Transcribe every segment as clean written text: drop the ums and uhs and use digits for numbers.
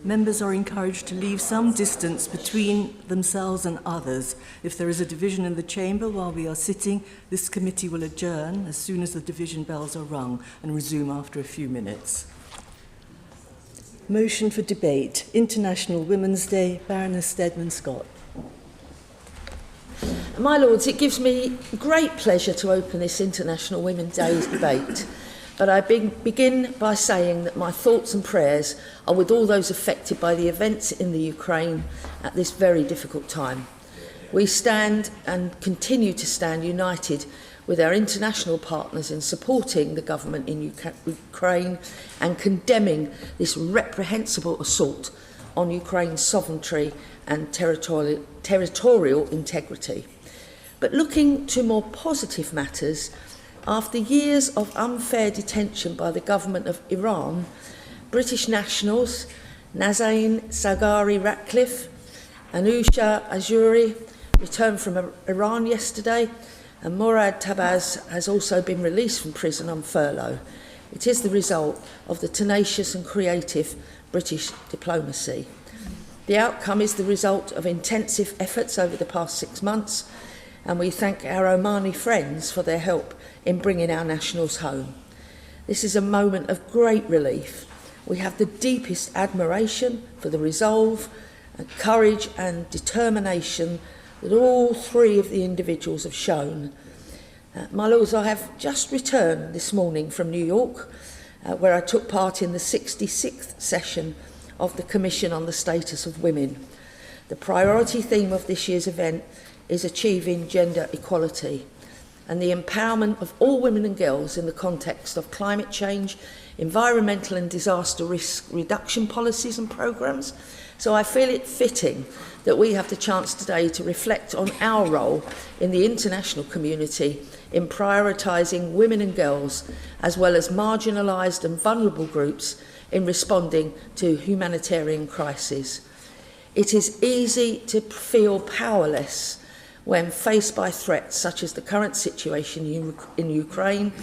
Members are encouraged to leave some distance between themselves and others. If there is a division in the chamber while we are sitting, this committee will adjourn as soon as the division bells are rung and resume after a few minutes. Motion for debate. International Women's Day. Baroness Cox. My Lords, it gives me great pleasure to open this International Women's Day debate. But I begin by saying that my thoughts and prayers are with all those affected by the events in the Ukraine at this very difficult time. We stand and continue to stand united with our international partners in supporting the government in Ukraine and condemning this reprehensible assault on Ukraine's sovereignty and territorial integrity. But looking to more positive matters, after years of unfair detention by the government of Iran, British nationals Nazanin Zaghari Ratcliffe and Usha Azuri returned from Iran yesterday, and Murad Tabaz has also been released from prison on furlough. It is the result of the tenacious and creative British diplomacy. The outcome is the result of intensive efforts over the past 6 months, and we thank our Omani friends for their help in bringing our nationals home. This is a moment of great relief. We have the deepest admiration for the resolve, and courage and determination that all three of the individuals have shown. My Lords, I have just returned this morning from New York, where I took part in the 66th session of the Commission on the Status of Women. The priority theme of this year's event is achieving gender equality and the empowerment of all women and girls in the context of climate change, environmental and disaster risk reduction policies and programmes. So I feel it fitting that we have the chance today to reflect on our role in the international community in prioritising women and girls, as well as marginalised and vulnerable groups, in responding to humanitarian crises. It is easy to feel powerless when faced by threats such as the current situation in Ukraine,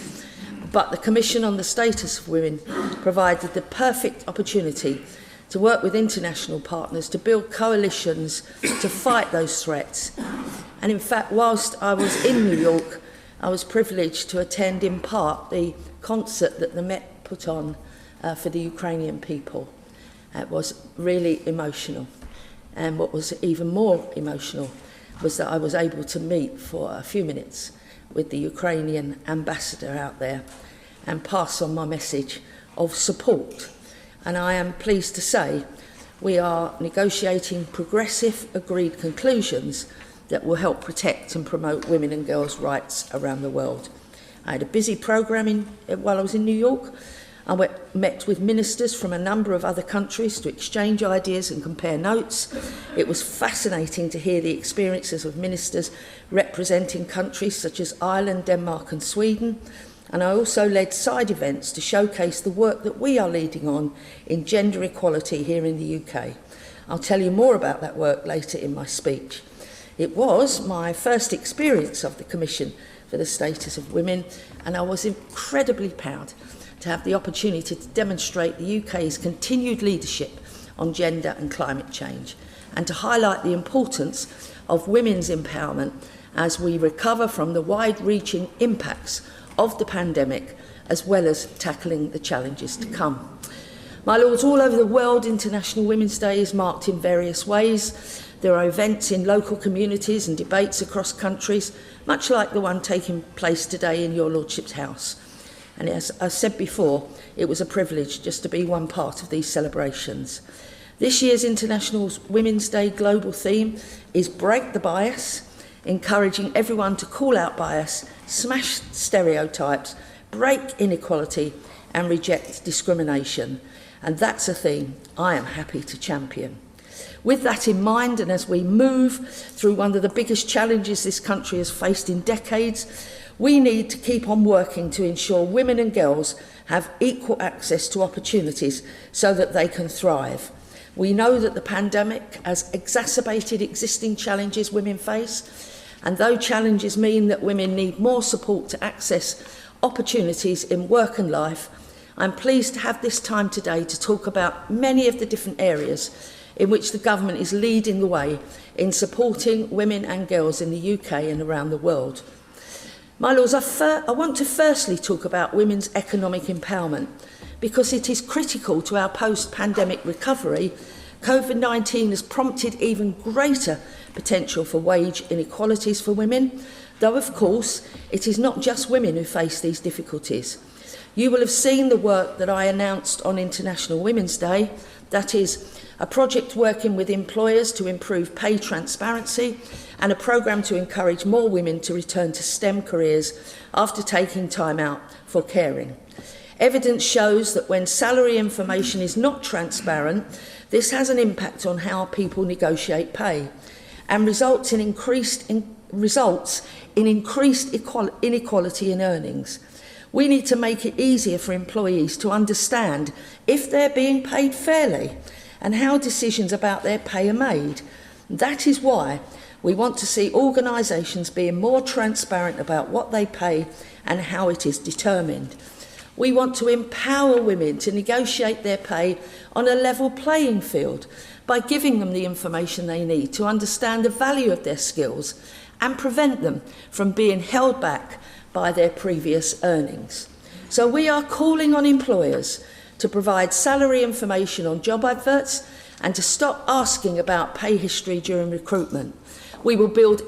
but the Commission on the Status of Women provided the perfect opportunity to work with international partners to build coalitions to fight those threats. And in fact, whilst I was in New York, I was privileged to attend in part the concert that the Met put on for the Ukrainian people. It was really emotional. And what was even more emotional was that I was able to meet for a few minutes with the Ukrainian ambassador out there and pass on my message of support. And I am pleased to say we are negotiating progressive agreed conclusions that will help protect and promote women and girls' rights around the world. I had a busy programme while I was in New York. I met with ministers from a number of other countries to exchange ideas and compare notes. It was fascinating to hear the experiences of ministers representing countries such as Ireland, Denmark and Sweden. And I also led side events to showcase the work that we are leading on in gender equality here in the UK. I'll tell you more about that work later in my speech. It was my first experience of the Commission for the Status of Women, and I was incredibly proud to have the opportunity to demonstrate the UK's continued leadership on gender and climate change, and to highlight the importance of women's empowerment as we recover from the wide-reaching impacts of the pandemic, as well as tackling the challenges to come. My Lords, all over the world, International Women's Day is marked in various ways. There are events in local communities and debates across countries, much like the one taking place today in your Lordship's house. And as I said before, it was a privilege just to be one part of these celebrations. This year's International Women's Day global theme is Break the Bias, encouraging everyone to call out bias, smash stereotypes, break inequality and reject discrimination. And that's a theme I am happy to champion. With that in mind, and as we move through one of the biggest challenges this country has faced in decades, we need to keep on working to ensure women and girls have equal access to opportunities so that they can thrive. We know that the pandemic has exacerbated existing challenges women face, and those challenges mean that women need more support to access opportunities in work and life. I'm pleased to have this time today to talk about many of the different areas in which the government is leading the way in supporting women and girls in the UK and around the world. My Lords, I want to firstly talk about women's economic empowerment because it is critical to our post-pandemic recovery. COVID-19 has prompted even greater potential for wage inequalities for women, though of course it is not just women who face these difficulties. You will have seen the work that I announced on International Women's Day, that is, a project working with employers to improve pay transparency and a programme to encourage more women to return to STEM careers after taking time out for caring. Evidence shows that when salary information is not transparent, this has an impact on how people negotiate pay and results in increased inequality in earnings. We need to make it easier for employees to understand if they're being paid fairly and how decisions about their pay are made. That is why we want to see organisations being more transparent about what they pay and how it is determined. We want to empower women to negotiate their pay on a level playing field by giving them the information they need to understand the value of their skills and prevent them from being held back by their previous earnings. So we are calling on employers to provide salary information on job adverts and to stop asking about pay history during recruitment. We will build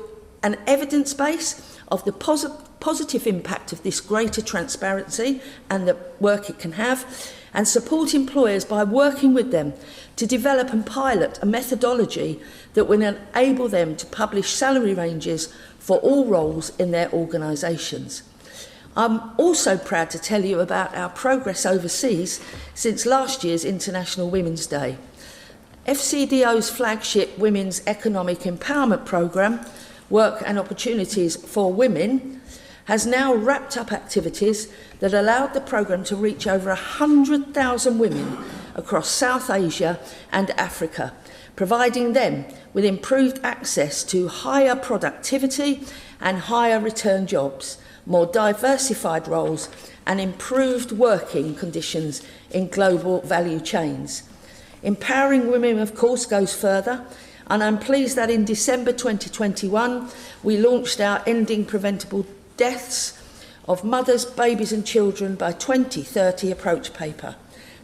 an evidence base of the positive impact of this greater transparency and the work it can have, and support employers by working with them to develop and pilot a methodology that will enable them to publish salary ranges for all roles in their organisations. I'm also proud to tell you about our progress overseas since last year's International Women's Day. FCDO's flagship Women's Economic Empowerment Programme, Work and Opportunities for Women, has now wrapped up activities that allowed the programme to reach over 100,000 women across South Asia and Africa, providing them with improved access to higher productivity and higher return jobs, more diversified roles and improved working conditions in global value chains. Empowering women, of course, goes further, and I'm pleased that in December 2021 we launched our Ending Preventable Deaths of Mothers, Babies and Children by 2030 approach paper,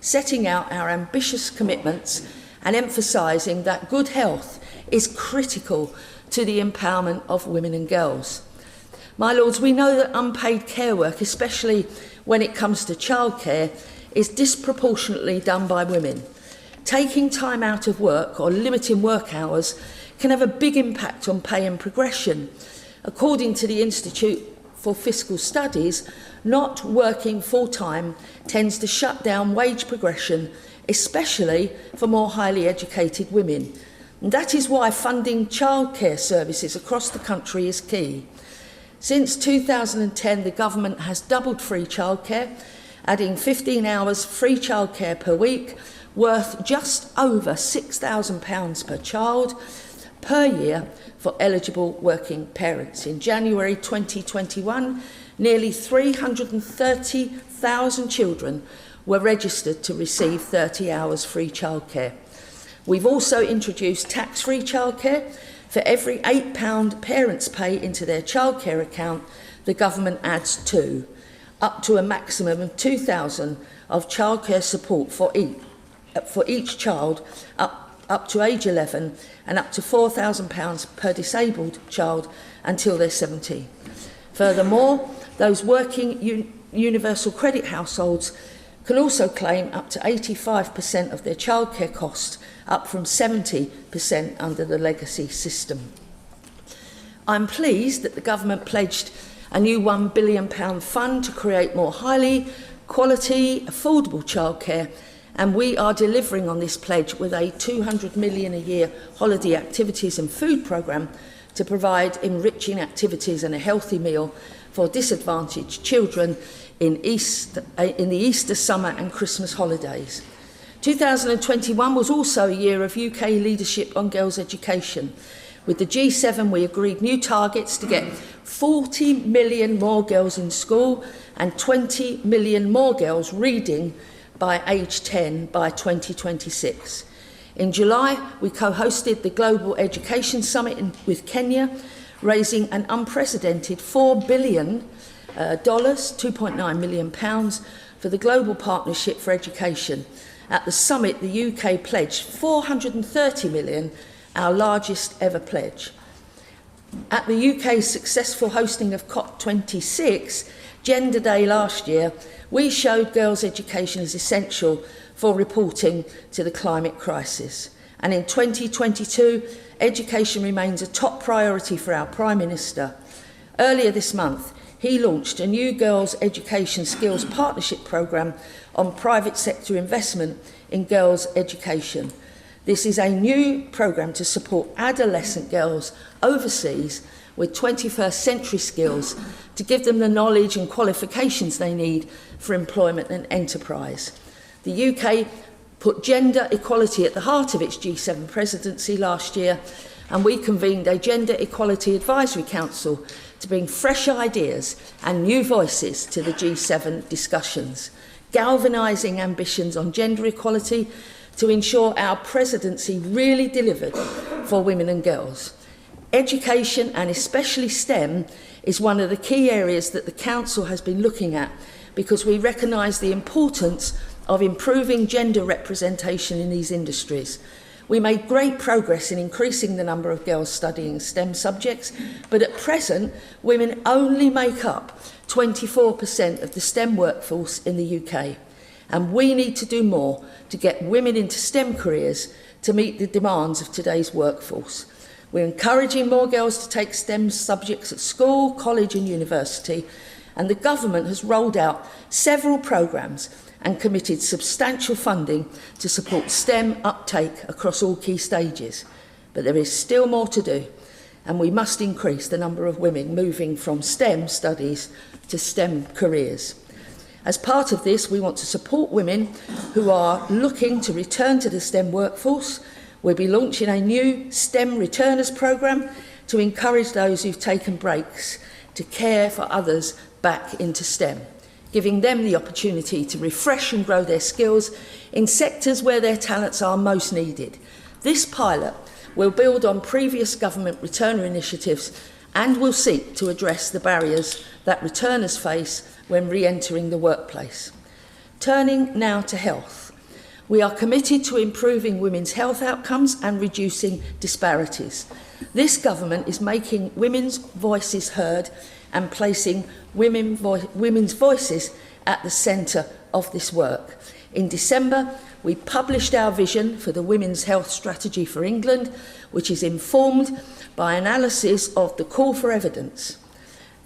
setting out our ambitious commitments and emphasising that good health is critical to the empowerment of women and girls. My Lords, we know that unpaid care work, especially when it comes to childcare, is disproportionately done by women. Taking time out of work or limiting work hours can have a big impact on pay and progression. According to the Institute for Fiscal Studies, not working full-time tends to shut down wage progression, especially for more highly educated women. And that is why funding childcare services across the country is key. Since 2010, the government has doubled free childcare, adding 15 hours free childcare per week, worth just over £6,000 per child per year for eligible working parents. In January 2021, nearly 330,000 children were registered to receive 30 hours free childcare. We've also introduced tax-free childcare. For every £8 parents pay into their childcare account, the government adds £2, up to a maximum of £2,000 of childcare support for each child up to age 11 and up to £4,000 per disabled child until they're 17. Furthermore, those working universal credit households can also claim up to 85% of their childcare costs, up from 70% under the legacy system. I'm pleased that the government pledged a new £1 billion fund to create more highly quality, affordable childcare, and we are delivering on this pledge with a £200 million a year holiday activities and food programme to provide enriching activities and a healthy meal for disadvantaged children in the Easter, summer and Christmas holidays. 2021 was also a year of UK leadership on girls' education. With the G7, we agreed new targets to get 40 million more girls in school and 20 million more girls reading by age 10 by 2026. In July, we co-hosted the Global Education Summit with Kenya, raising an unprecedented $4 billion, £2.9 million, for the Global Partnership for Education. At the summit, the UK pledged $430 million, our largest ever pledge. At the UK's successful hosting of COP26, Gender Day last year, we showed girls' education as essential for reporting to the climate crisis. And in 2022, education remains a top priority for our Prime Minister. Earlier this month, he launched a new Girls' Education Skills Partnership programme on private sector investment in girls' education. This is a new programme to support adolescent girls overseas with 21st century skills to give them the knowledge and qualifications they need for employment and enterprise. The UK put gender equality at the heart of its G7 presidency last year, and we convened a Gender Equality Advisory Council to bring fresh ideas and new voices to the G7 discussions, galvanising ambitions on gender equality to ensure our presidency really delivered for women and girls. Education, and especially STEM, is one of the key areas that the Council has been looking at because we recognise the importance of improving gender representation in these industries. We made great progress in increasing the number of girls studying STEM subjects, but at present, women only make up 24% of the STEM workforce in the UK. And we need to do more to get women into STEM careers to meet the demands of today's workforce. We're encouraging more girls to take STEM subjects at school, college and university, and the government has rolled out several programmes and committed substantial funding to support STEM uptake across all key stages. But there is still more to do, and we must increase the number of women moving from STEM studies to STEM careers. As part of this, we want to support women who are looking to return to the STEM workforce. We'll be launching a new STEM returners programme to encourage those who've taken breaks to care for others back into STEM, giving them the opportunity to refresh and grow their skills in sectors where their talents are most needed. This pilot will build on previous government returner initiatives and will seek to address the barriers that returners face when re-entering the workplace. Turning now to health. We are committed to improving women's health outcomes and reducing disparities. This government is making women's voices heard and placing women's voices at the centre of this work. In December, we published our vision for the Women's Health Strategy for England, which is informed by analysis of the call for evidence.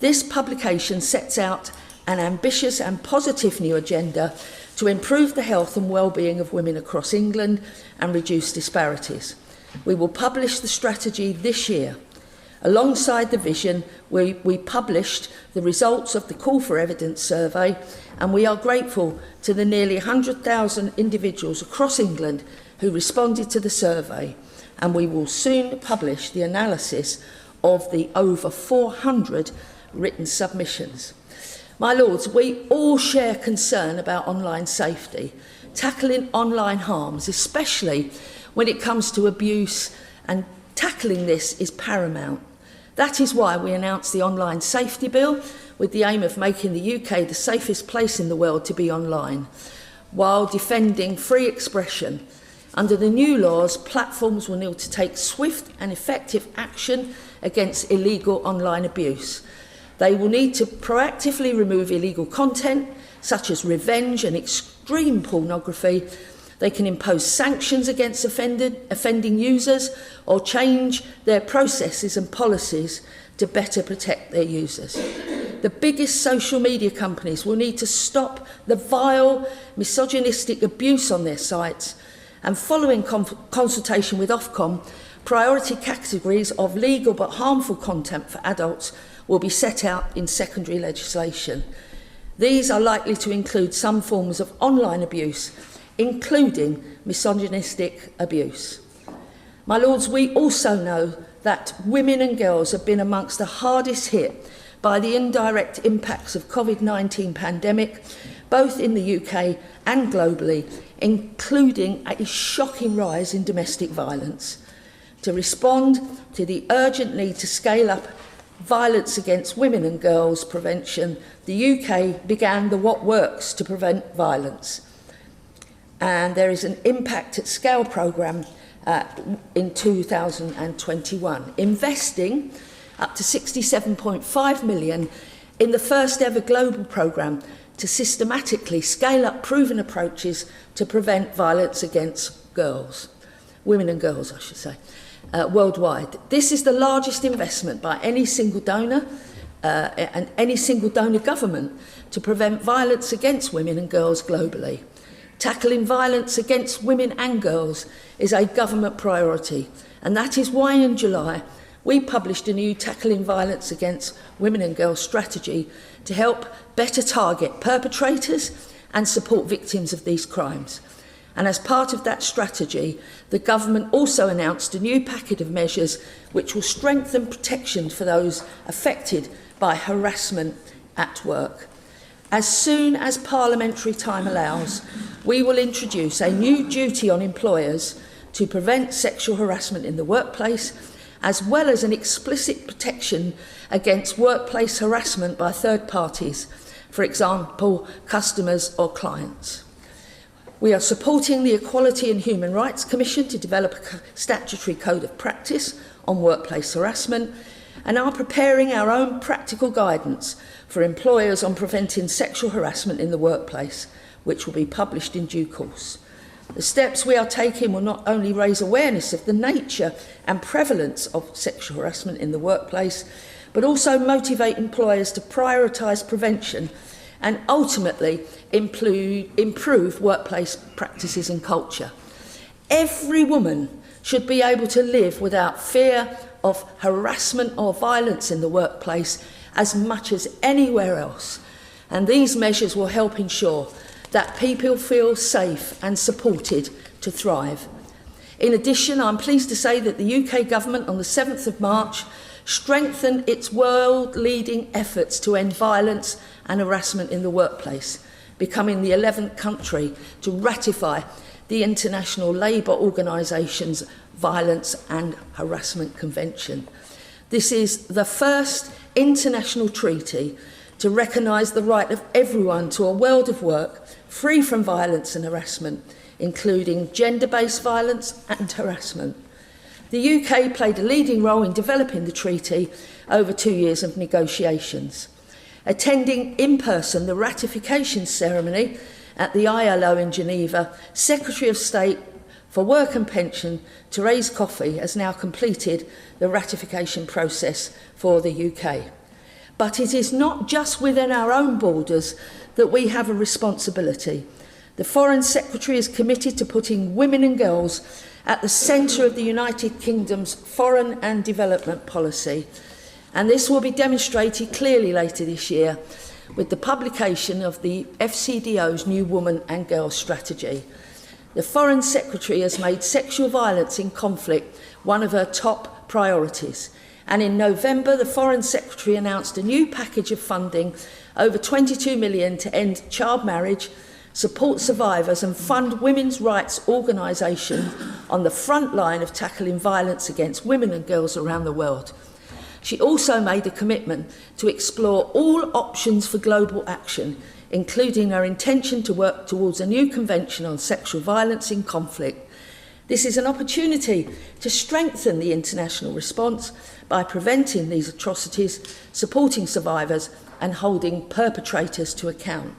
This publication sets out an ambitious and positive new agenda to improve the health and well-being of women across England and reduce disparities. We will publish the strategy this year. Alongside the vision, we published the results of the Call for Evidence survey, and we are grateful to the nearly 100,000 individuals across England who responded to the survey, and we will soon publish the analysis of the over 400 written submissions. My Lords, we all share concern about online safety, tackling online harms, especially when it comes to abuse, and tackling this is paramount. That is why we announced the Online Safety Bill with the aim of making the UK the safest place in the world to be online, while defending free expression. Under the new laws, platforms will need to take swift and effective action against illegal online abuse. They will need to proactively remove illegal content, such as revenge and extreme pornography. They can impose sanctions against offending users or change their processes and policies to better protect their users. The biggest social media companies will need to stop the vile, misogynistic abuse on their sites, and following consultation with Ofcom, priority categories of legal but harmful content for adults will be set out in secondary legislation. These are likely to include some forms of online abuse, including misogynistic abuse. My Lords, we also know that women and girls have been amongst the hardest hit by the indirect impacts of COVID-19 pandemic, both in the UK and globally, including a shocking rise in domestic violence. To respond to the urgent need to scale up violence against women and girls prevention, the UK began the What Works to Prevent Violence. And there is an impact at scale programme in 2021, investing up to 67.5 million in the first ever global programme to systematically scale up proven approaches to prevent violence against girls, women and girls, I should say, worldwide. This is the largest investment by any single donor and any single donor government to prevent violence against women and girls globally. Tackling violence against women and girls is a government priority, and that is why in July we published a new Tackling Violence Against Women and Girls strategy to help better target perpetrators and support victims of these crimes. And as part of that strategy, the government also announced a new package of measures which will strengthen protection for those affected by harassment at work. As soon as parliamentary time allows, we will introduce a new duty on employers to prevent sexual harassment in the workplace, as well as an explicit protection against workplace harassment by third parties, for example, customers or clients. We are supporting the Equality and Human Rights Commission to develop a statutory code of practice on workplace harassment and are preparing our own practical guidance for employers on preventing sexual harassment in the workplace, which will be published in due course. The steps we are taking will not only raise awareness of the nature and prevalence of sexual harassment in the workplace, but also motivate employers to prioritise prevention and ultimately improve workplace practices and culture. Every woman should be able to live without fear of harassment or violence in the workplace as much as anywhere else. And these measures will help ensure that people feel safe and supported to thrive. In addition, I'm pleased to say that the UK government on the 7th of March strengthened its world-leading efforts to end violence and harassment in the workplace, becoming the 11th country to ratify the International Labour Organisation's Violence and Harassment Convention. This is the first international treaty to recognise the right of everyone to a world of work free from violence and harassment, including gender-based violence and harassment. The UK played a leading role in developing the treaty over 2 years of negotiations. Attending in person the ratification ceremony at the ILO in Geneva, Secretary of State for Work and Pension, Therese Coffey, has now completed the ratification process for the UK. But it is not just within our own borders that we have a responsibility. The Foreign Secretary is committed to putting women and girls at the centre of the United Kingdom's foreign and development policy, and this will be demonstrated clearly later this year with the publication of the FCDO's new Woman and Girl strategy. The Foreign Secretary has made sexual violence in conflict one of her top priorities. And in November, the Foreign Secretary announced a new package of funding, over 22 million, to end child marriage, support survivors and fund women's rights organisations on the front line of tackling violence against women and girls around the world. She also made a commitment to explore all options for global action, including her intention to work towards a new convention on sexual violence in conflict. This is an opportunity to strengthen the international response by preventing these atrocities, supporting survivors and holding perpetrators to account.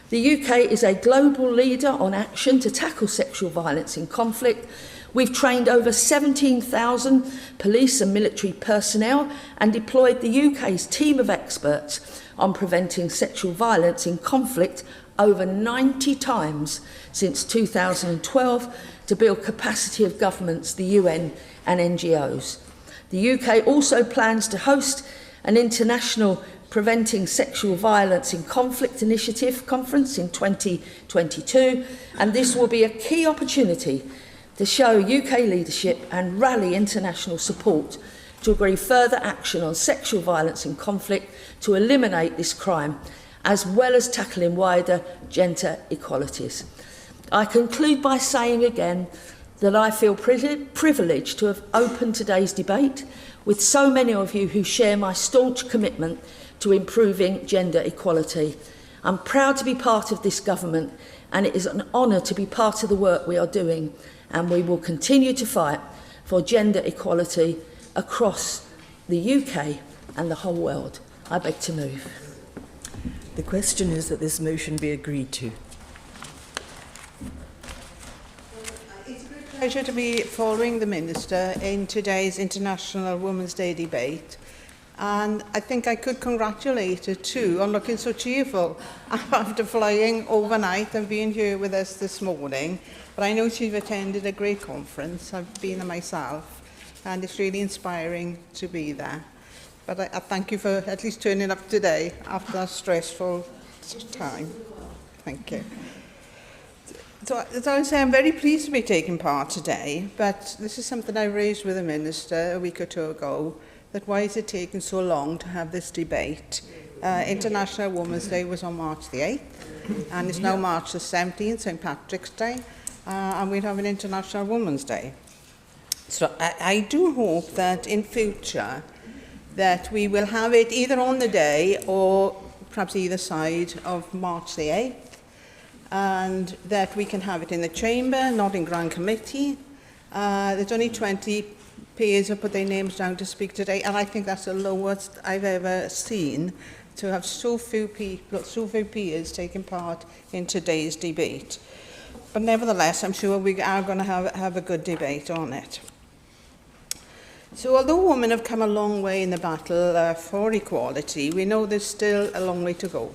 The UK is a global leader on action to tackle sexual violence in conflict. We've trained over 17,000 police and military personnel and deployed the UK's team of experts on preventing sexual violence in conflict over 90 times since 2012 to build capacity of governments, the UN and NGOs. The UK also plans to host an international Preventing Sexual Violence in Conflict Initiative conference in 2022, and this will be a key opportunity to show UK leadership and rally international support to agree further action on sexual violence and conflict to eliminate this crime, as well as tackling wider gender equalities. I conclude by saying again that I feel privileged to have opened today's debate with so many of you who share my staunch commitment to improving gender equality. I'm proud to be part of this government, and it is an honour to be part of the work we are doing, and we will continue to fight for gender equality across the UK and the whole world. I beg to move. The question is that this motion be agreed to. It's a great pleasure to be following the Minister in today's International Women's Day debate. And I think I could congratulate her too on looking so cheerful after flying overnight and being here with us this morning. But I know she's attended a great conference. I've been there myself, and it's really inspiring to be there. But I thank you for at least turning up today after a stressful time. Thank you. So as I say, I'm very pleased to be taking part today, but this is something I raised with the Minister a week or two ago, that why is it taking so long to have this debate? International Women's Day was on March the 8th, and it's now March the 17th, St Patrick's Day, and we'll have an International Women's Day. So I do hope that in future that we will have it either on the day or perhaps either side of March the 8th, and that we can have it in the Chamber, not in Grand Committee. There's only 20 peers who put their names down to speak today, and I think that's the lowest I've ever seen, to have so few people, so few peers taking part in today's debate. But nevertheless, I'm sure we are going to have a good debate on it. So although women have come a long way in the battle for equality, we know there's still a long way to go.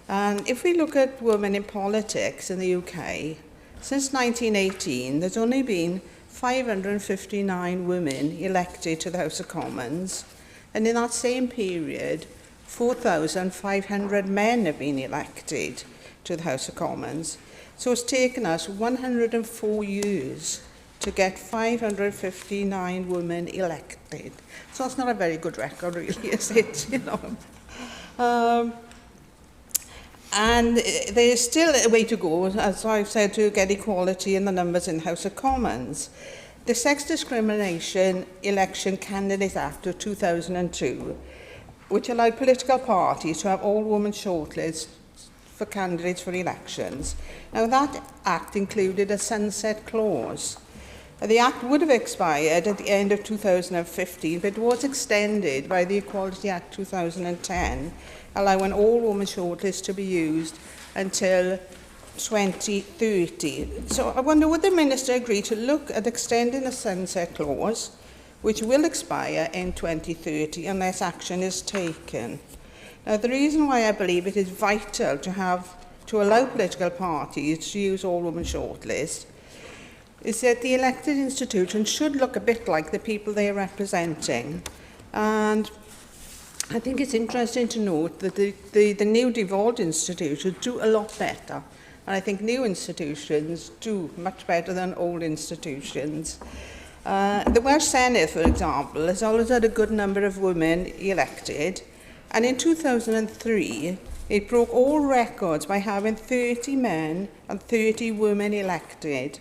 And if we look at women in politics in the UK, since 1918, there's only been 559 women elected to the House of Commons, and in that same period, 4,500 men have been elected to the House of Commons. So it's taken us 104 years to get 559 women elected. So it's not a very good record, really, is it? You know. And there's still a way to go, as I've said, to get equality in the numbers in the House of Commons. The Sex Discrimination Election Candidate Act of 2002, which allowed political parties to have all-women shortlists for candidates for elections. Now, that act included a sunset clause. The act would have expired at the end of 2015, but it was extended by the Equality Act 2010, allowing all-women shortlists to be used until 2030. So I wonder, would the Minister agree to look at extending the sunset clause, which will expire in 2030 unless action is taken? Now, the reason why I believe it is vital to allow political parties to use all-women shortlists is that the elected institutions should look a bit like the people they are representing. And I think it's interesting to note that the new devolved institutions do a lot better. And I think new institutions do much better than old institutions. The Welsh Senedd, for example, has always had a good number of women elected. And in 2003, it broke all records by having 30 men and 30 women elected.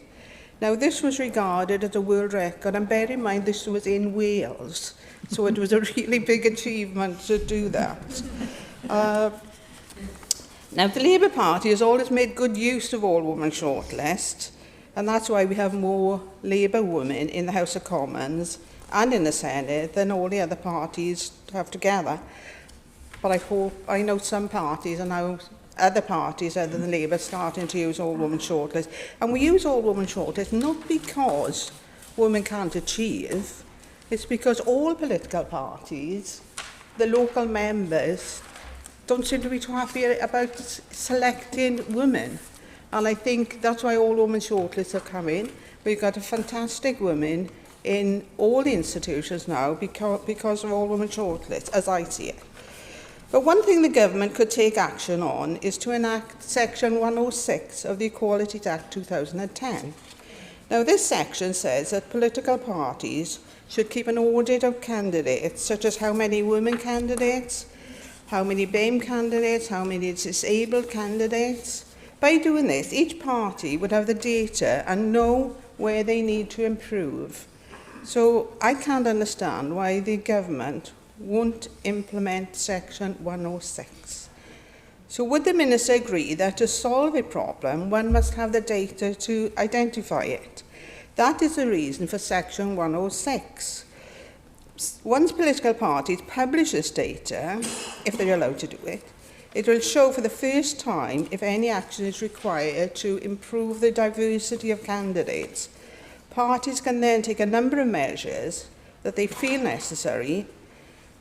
Now, this was regarded as a world record, and bear in mind this was in Wales, so it was a really big achievement to do that. Now, the Labour Party has always made good use of all-women shortlists, and that's why we have more Labour women in the House of Commons and in the Senedd than all the other parties have together. But I know some parties are now, other parties other than Labour, starting to use all-women shortlists. And we use all-women shortlists not because women can't achieve, it's because all political parties, the local members, don't seem to be too happy about selecting women. And I think that's why all-women shortlists have come in. We've got a fantastic women in all the institutions now because of all-women shortlists, as I see it. But one thing the government could take action on is to enact Section 106 of the Equality Act 2010. Now, this section says that political parties should keep an audit of candidates, such as how many women candidates, how many BAME candidates, how many disabled candidates. By doing this, each party would have the data and know where they need to improve. So I can't understand why the government won't implement Section 106. So would the Minister agree that to solve a problem, one must have the data to identify it? That is the reason for Section 106. Once political parties publish this data, if they're allowed to do it, it will show for the first time if any action is required to improve the diversity of candidates. Parties can then take a number of measures that they feel necessary,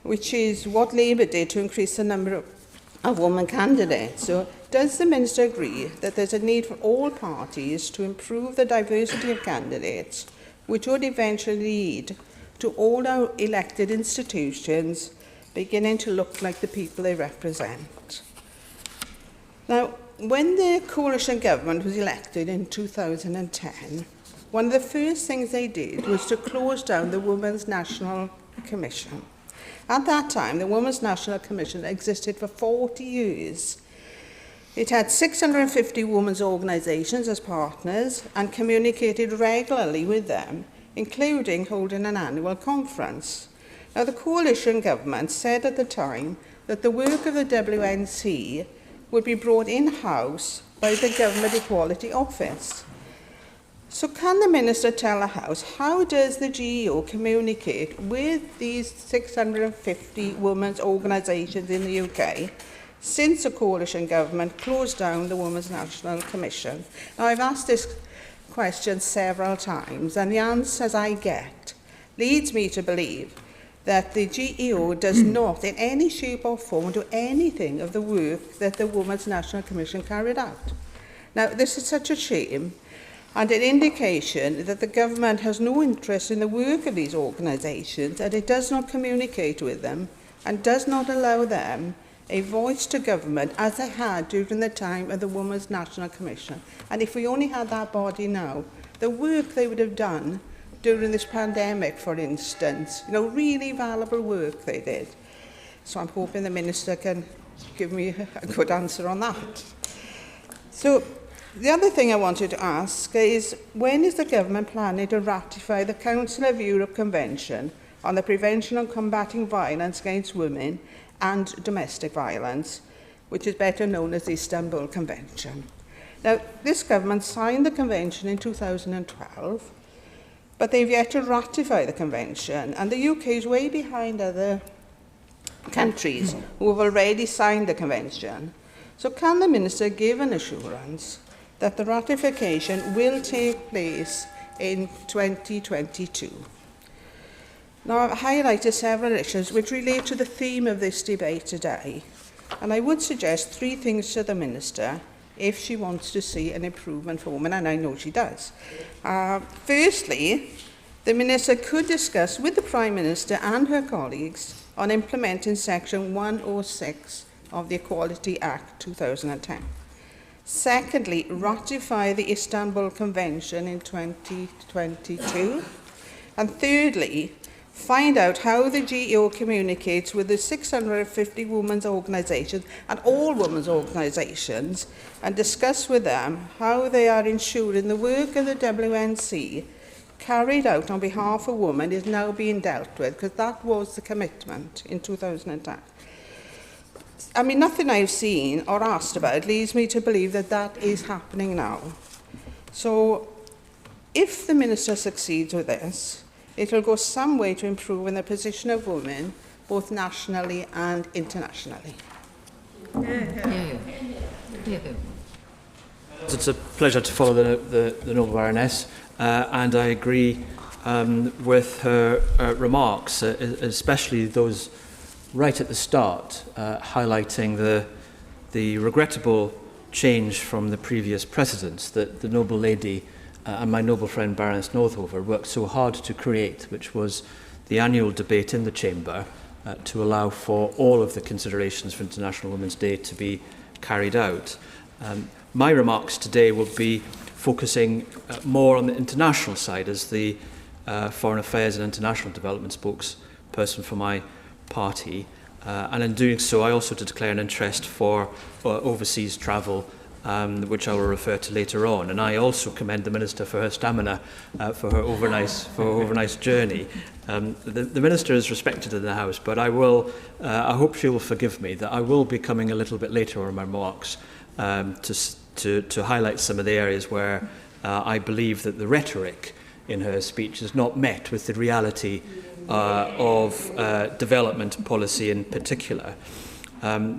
which is what Labour did to increase the number of women candidates. So does the Minister agree that there's a need for all parties to improve the diversity of candidates, which would eventually lead to all our elected institutions beginning to look like the people they represent? Now, when the coalition government was elected in 2010, one of the first things they did was to close down the Women's National Commission. At that time, the Women's National Commission existed for 40 years. It had 650 women's organisations as partners and communicated regularly with them, including holding an annual conference. Now, the coalition government said at the time that the work of the WNC would be brought in-house by the Government Equality Office. So can the Minister tell the House, how does the GEO communicate with these 650 women's organisations in the UK since the coalition government closed down the Women's National Commission? Now, I've asked this question several times, and the answers I get leads me to believe that the GEO does not in any shape or form do anything of the work that the Women's National Commission carried out. Now, this is such a shame and an indication that the government has no interest in the work of these organisations, that it does not communicate with them and does not allow them a voice to government as they had during the time of the Women's National Commission. And if we only had that body now, the work they would have done during this pandemic, for instance, really valuable work they did. So I'm hoping the Minister can give me a good answer on that. So the other thing I wanted to ask is, when is the government planning to ratify the Council of Europe Convention on the Prevention and Combating Violence Against Women and Domestic Violence, which is better known as the Istanbul Convention? Now, this government signed the convention in 2012, but they've yet to ratify the convention, and the UK is way behind other countries who have already signed the convention. So can the Minister give an assurance that the ratification will take place in 2022? Now, I've highlighted several issues which relate to the theme of this debate today, and I would suggest three things to the Minister if she wants to see an improvement for women, and I know she does. Firstly, the Minister could discuss with the Prime Minister and her colleagues on implementing Section 106 of the Equality Act 2010. Secondly, ratify the Istanbul Convention in 2022. And thirdly, find out how the GEO communicates with the 650 women's organisations and all women's organisations, and discuss with them how they are ensuring the work of the WNC carried out on behalf of women is now being dealt with, because that was the commitment in 2010. I mean, nothing I've seen or asked about leads me to believe that that is happening now. So if the Minister succeeds with this, it will go some way to improving the position of women, both nationally and internationally. It's a pleasure to follow the Noble Baroness, and I agree with her remarks, especially those right at the start, highlighting the regrettable change from the previous precedents that the noble lady and my noble friend Baroness Northover worked so hard to create, which was the annual debate in the Chamber to allow for all of the considerations for International Women's Day to be carried out. My remarks today will be focusing more on the international side, as the Foreign Affairs and International Development spokesperson for my party. And in doing so, I also declare an interest for overseas travel, which I will refer to later on. And I also commend the Minister for her stamina for her overnight journey. The Minister is respected in the House, but I hope she will forgive me that I will be coming a little bit later on my remarks to highlight some of the areas where I believe that the rhetoric in her speech is not met with the reality of development policy in particular.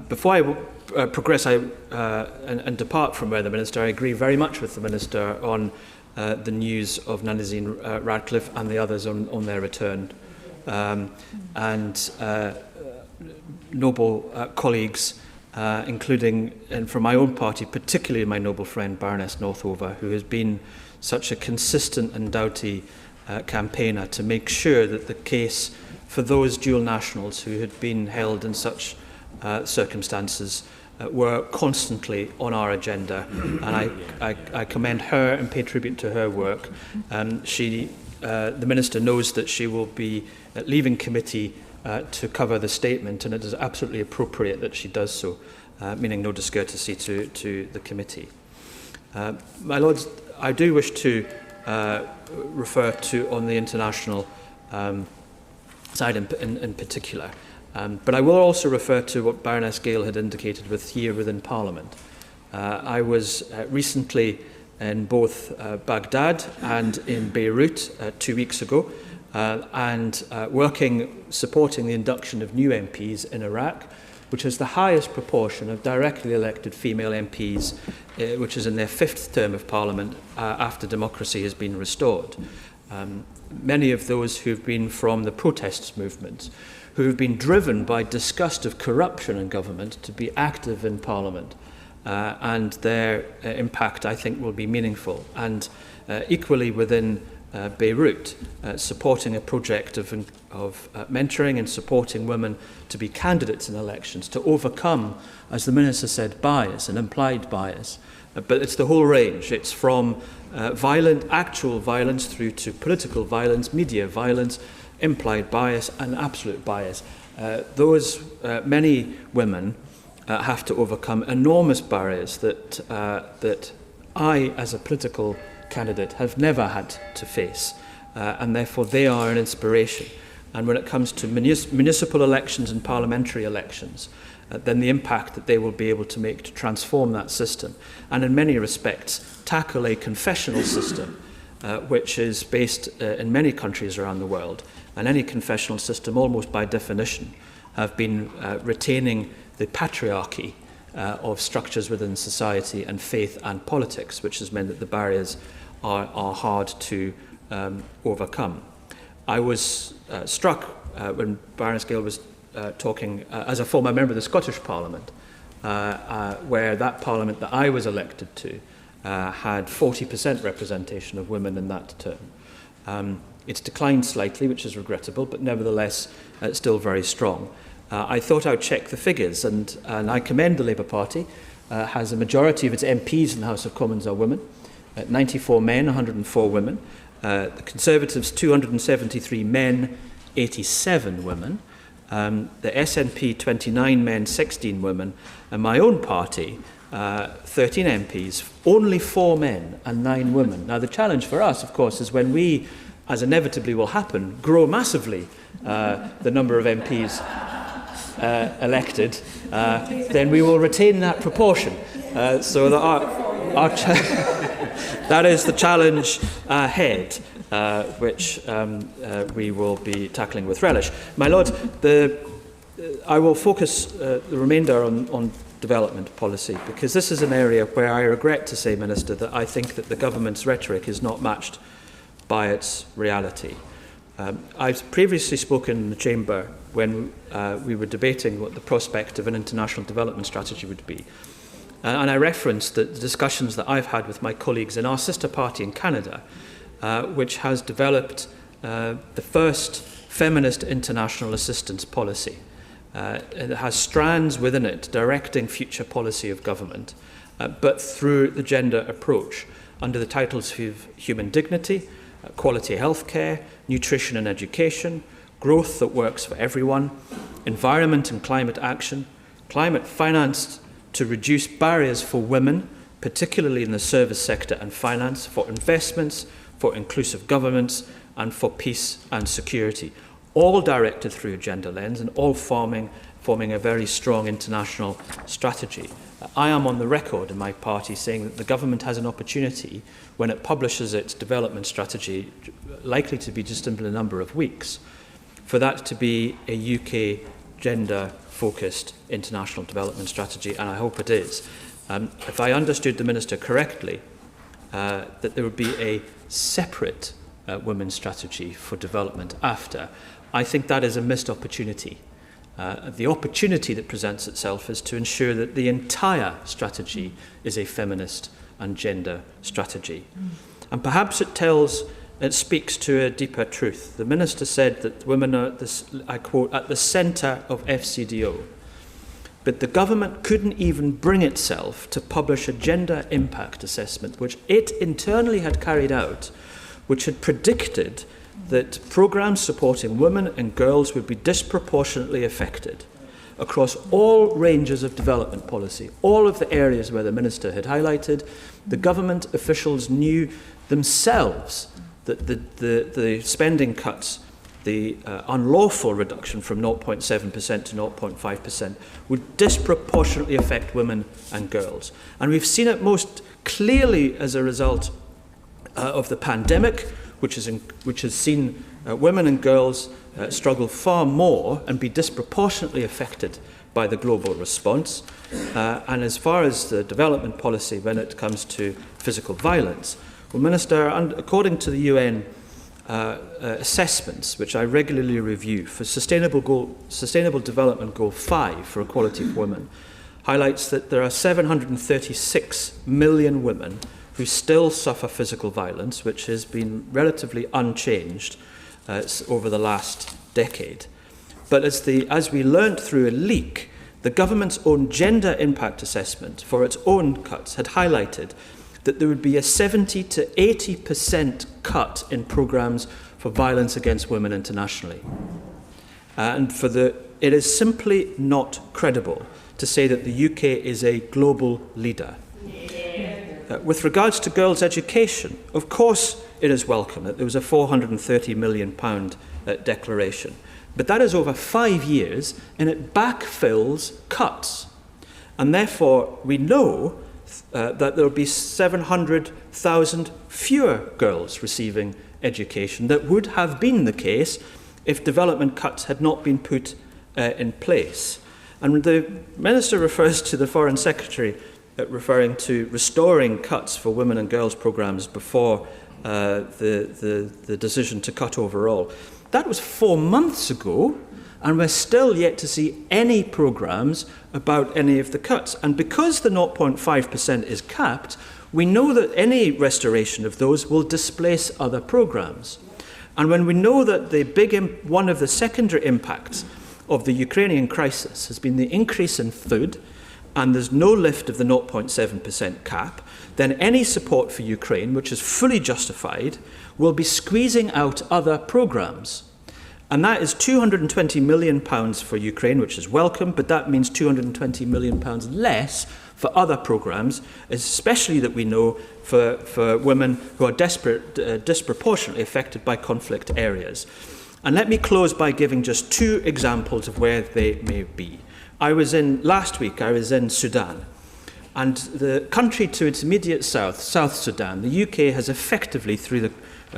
Before I progress and depart from where the Minister, I agree very much with the Minister on the news of Nanazine Radcliffe and the others on their return. Noble colleagues, including, and from my own party, particularly my noble friend Baroness Northover, who has been such a consistent and doughty campaigner to make sure that the case for those dual nationals who had been held in such circumstances were constantly on our agenda, and I commend her and pay tribute to her work. The Minister knows that she will be leaving committee to cover the statement, and it is absolutely appropriate that she does so, meaning no discourtesy to the committee. My Lords, I do wish to refer to on the international side in particular. But I will also refer to what Baroness Gale had indicated here within Parliament. I was recently in both Baghdad and in Beirut 2 weeks ago, and supporting the induction of new MPs in Iraq, which is the highest proportion of directly elected female MPs, which is in their 5th term of Parliament after democracy has been restored. Many of those who've been from the protests movement, who have been driven by disgust of corruption in government to be active in Parliament, and their impact, I think, will be meaningful. And equally within Beirut, supporting a project of mentoring and supporting women to be candidates in elections, to overcome, as the Minister said, bias and implied bias. But it's the whole range. It's from actual violence through to political violence, media violence, implied bias and absolute bias. Many women have to overcome enormous barriers that I, as a political candidate, have never had to face, and therefore they are an inspiration. And when it comes to municipal elections and parliamentary elections, then the impact that they will be able to make to transform that system, and in many respects tackle a confessional system which is based in many countries around the world. And any confessional system, almost by definition, have been retaining the patriarchy of structures within society and faith and politics, which has meant that the barriers are hard to overcome. I was struck when Baroness Gale was talking as a former member of the Scottish Parliament, where that Parliament that I was elected to had 40% representation of women in that term. It's declined slightly, which is regrettable, but nevertheless still very strong. I thought I would check the figures, and I commend the Labour Party. Has a majority of its MPs in the House of Commons are women, 94 men, 104 women. The Conservatives, 273 men, 87 women. The SNP, 29 men, 16 women. And my own party, 13 MPs, only 4 men and 9 women. Now, the challenge for us, of course, is when we, as inevitably will happen, grow massively the number of MPs elected, then we will retain that proportion. So that that is the challenge ahead, which we will be tackling with relish. My Lord, I will focus the remainder on development policy, because this is an area where I regret to say, Minister, that I think that the government's rhetoric is not matched by its reality. I've previously spoken in the Chamber when we were debating what the prospect of an international development strategy would be. And I referenced the discussions that I've had with my colleagues in our sister party in Canada, which has developed the first feminist international assistance policy. It has strands within it directing future policy of government, but through the gender approach, under the titles of human dignity, quality healthcare, nutrition and education, growth that works for everyone, environment and climate action, climate finance to reduce barriers for women, particularly in the service sector and finance, for investments, for inclusive governments, and for peace and security, all directed through a gender lens and all forming a very strong international strategy. I am on the record in my party saying that the government has an opportunity when it publishes its development strategy, likely to be just in a number of weeks, for that to be a UK gender-focused international development strategy, and I hope it is. If I understood the Minister correctly, that there would be a separate women's strategy for development after, I think that is a missed opportunity. The opportunity that presents itself is to ensure that the entire strategy is a feminist and gender strategy. And perhaps it speaks to a deeper truth. The Minister said that women are, I quote, at the centre of FCDO. But the government couldn't even bring itself to publish a gender impact assessment, which it internally had carried out, which had predicted that programmes supporting women and girls would be disproportionately affected across all ranges of development policy, all of the areas where the Minister had highlighted. The government officials knew themselves that the spending cuts, the unlawful reduction from 0.7% to 0.5% would disproportionately affect women and girls. And we've seen it most clearly as a result of the pandemic, which has seen women and girls struggle far more and be disproportionately affected by the global response. And as far as the development policy when it comes to physical violence, well, Minister, according to the UN assessments, which I regularly review, for Sustainable Development Goal 5 for equality for women, highlights that there are 736 million women who still suffer physical violence, which has been relatively unchanged over the last decade. But as we learnt through a leak, the government's own gender impact assessment for its own cuts had highlighted that there would be a 70 to 80% cut in programmes for violence against women internationally. And it is simply not credible to say that the UK is a global leader. With regards to girls' education, of course it is welcome that there was a £430 million declaration. But that is over 5 years, and it backfills cuts. And therefore, we know that there will be 700,000 fewer girls receiving education. That would have been the case if development cuts had not been put in place. And the Minister refers to the Foreign Secretary referring to restoring cuts for women and girls programmes before the decision to cut overall. That was 4 months ago, and we're still yet to see any programmes about any of the cuts. And because the 0.5% is capped, we know that any restoration of those will displace other programmes. And when we know that one of the secondary impacts of the Ukrainian crisis has been the increase in food, and there's no lift of the 0.7% cap, then any support for Ukraine, which is fully justified, will be squeezing out other programmes. And that is £220 million for Ukraine, which is welcome, but that means £220 million less for other programmes, especially that we know for women who are disproportionately affected by conflict areas. And let me close by giving just 2 examples of where they may be. Last week I was in Sudan, and the country to its immediate south, South Sudan, the UK has effectively, through the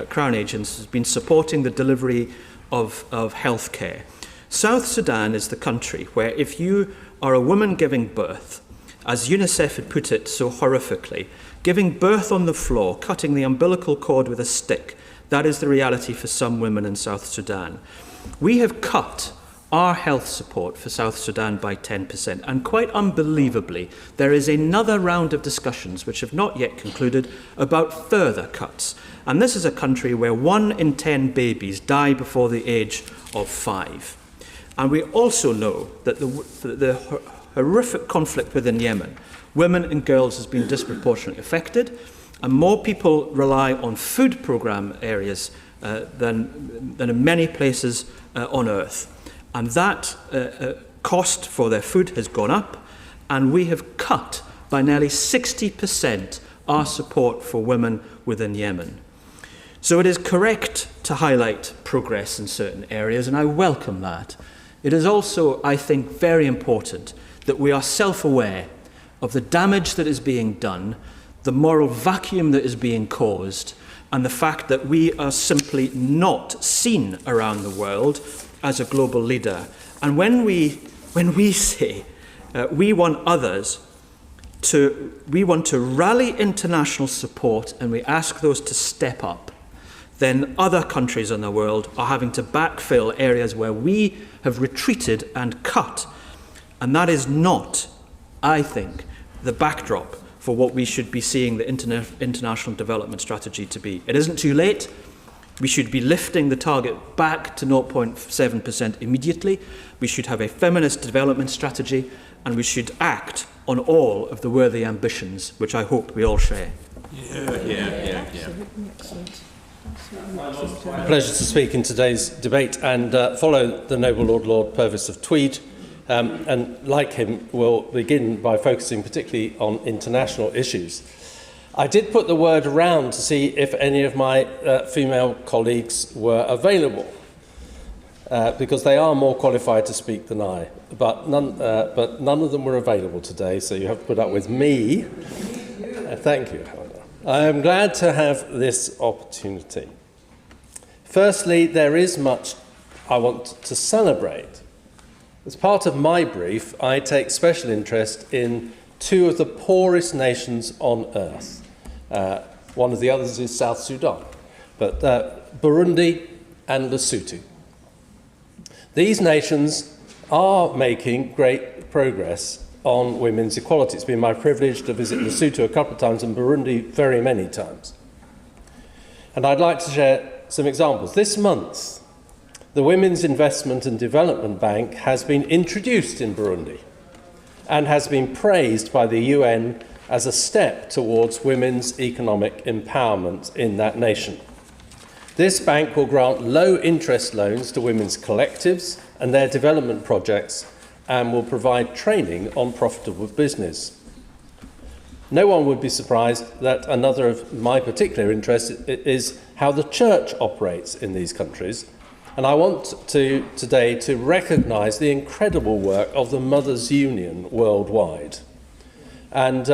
Crown Agents, has been supporting the delivery of healthcare. South Sudan is the country where if you are a woman giving birth, as UNICEF had put it so horrifically, giving birth on the floor, cutting the umbilical cord with a stick, that is the reality for some women in South Sudan. We have cut our health support for South Sudan by 10%. And quite unbelievably, there is another round of discussions which have not yet concluded about further cuts. And this is a country where 1 in 10 babies die before the age of 5. And we also know that the horrific conflict within Yemen, women and girls has been disproportionately affected. and more people rely on food programme areas than in many places on earth. And that cost for their food has gone up, and we have cut by nearly 60% our support for women within Yemen. So it is correct to highlight progress in certain areas, and I welcome that. It is also, I think, very important that we are self-aware of the damage that is being done, the moral vacuum that is being caused, and the fact that we are simply not seen around the world as a global leader. And when we say we want to rally international support and we ask those to step up, then other countries in the world are having to backfill areas where we have retreated and cut. And that is not, I think, the backdrop for what we should be seeing the international development strategy to be. It isn't too late. We should be lifting the target back to 0.7% immediately. We should have a feminist development strategy, and we should act on all of the worthy ambitions, which I hope we all share. Yeah. Pleasure to speak in today's debate and follow the noble Lord Purvis of Tweed, and like him will begin by focusing particularly on international issues. I did put the word around to see if any of my female colleagues were available, because they are more qualified to speak than I, but none of them were available today, so you have to put up with me. Thank you. I am glad to have this opportunity. Firstly, there is much I want to celebrate. As part of my brief, I take special interest in two of the poorest nations on earth. One of the others is South Sudan, but Burundi and Lesotho. These nations are making great progress on women's equality. It's been my privilege to visit Lesotho a couple of times and Burundi very many times. And I'd like to share some examples. This month, the Women's Investment and Development Bank has been introduced in Burundi and has been praised by the UN as a step towards women's economic empowerment in that nation. This bank will grant low-interest loans to women's collectives and their development projects and will provide training on profitable business. No one would be surprised that another of my particular interest is how the church operates in these countries. And I want to today to recognise the incredible work of the Mothers' Union worldwide. And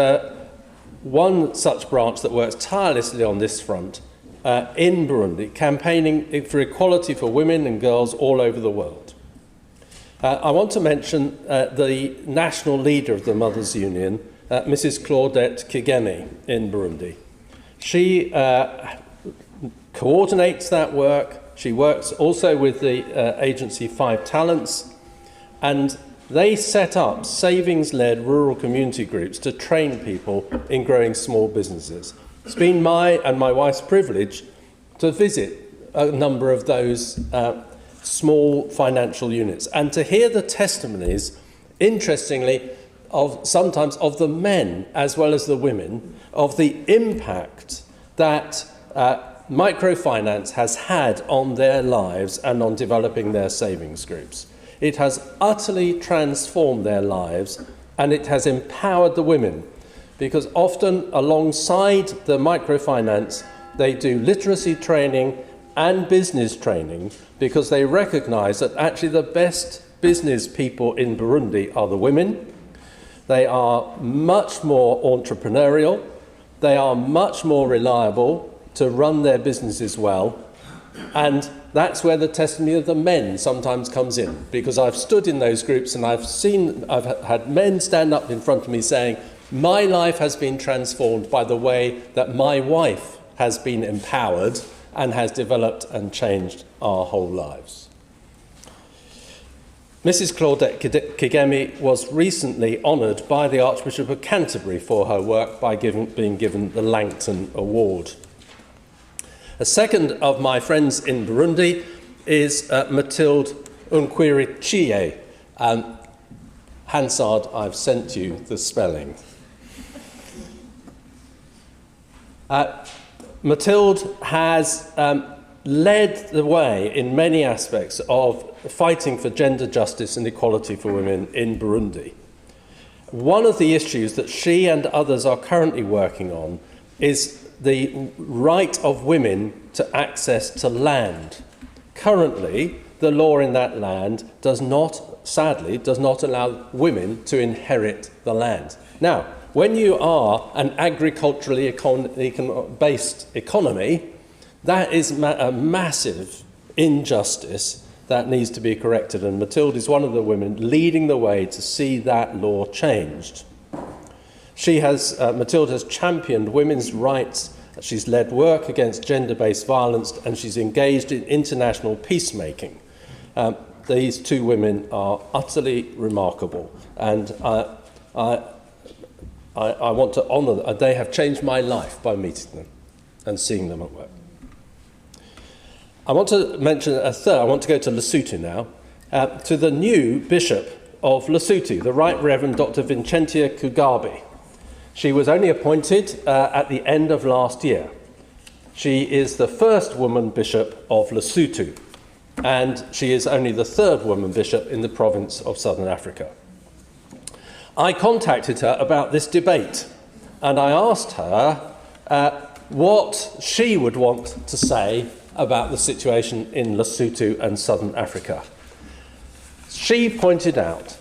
one such branch that works tirelessly on this front in Burundi, campaigning for equality for women and girls all over the world. I want to mention the national leader of the Mothers' Union, Mrs. Claudette Kigeme in Burundi. She coordinates that work. She works also with the agency 5 Talents, and they set up savings-led rural community groups to train people in growing small businesses. It's been my and my wife's privilege to visit a number of those small financial units and to hear the testimonies, interestingly, sometimes of the men as well as the women, of the impact that microfinance has had on their lives and on developing their savings groups. It has utterly transformed their lives, and it has empowered the women, because often alongside the microfinance they do literacy training and business training, because they recognise that actually the best business people in Burundi are the women. They are much more entrepreneurial, they are much more reliable to run their businesses well, and that's where the testimony of the men sometimes comes in, because I've stood in those groups and I've had men stand up in front of me saying, my life has been transformed by the way that my wife has been empowered and has developed and changed our whole lives. Mrs. Claudette Kigeme was recently honoured by the Archbishop of Canterbury for her work by being given the Langton Award. A second of my friends in Burundi is Mathilde Unkwirichie. Hansard, I've sent you the spelling. Matilde has led the way in many aspects of fighting for gender justice and equality for women in Burundi. One of the issues that she and others are currently working on is the right of women to access to land. Currently, the law in that land sadly does not allow women to inherit the land. Now, when you are an agriculturally based economy, that is a massive injustice that needs to be corrected, and Matilde is one of the women leading the way to see that law changed. Matilde has championed women's rights, she's led work against gender-based violence, and she's engaged in international peacemaking. These two women are utterly remarkable, and I want to honour them. They have changed my life by meeting them and seeing them at work. I want to mention a third. I want to go to Lesotho now, to the new Bishop of Lesotho, the Right Reverend Dr. Vincentia Kugabi. She was only appointed at the end of last year. She is the first woman bishop of Lesotho, and she is only the third woman bishop in the province of Southern Africa. I contacted her about this debate, and I asked her what she would want to say about the situation in Lesotho and Southern Africa. She pointed out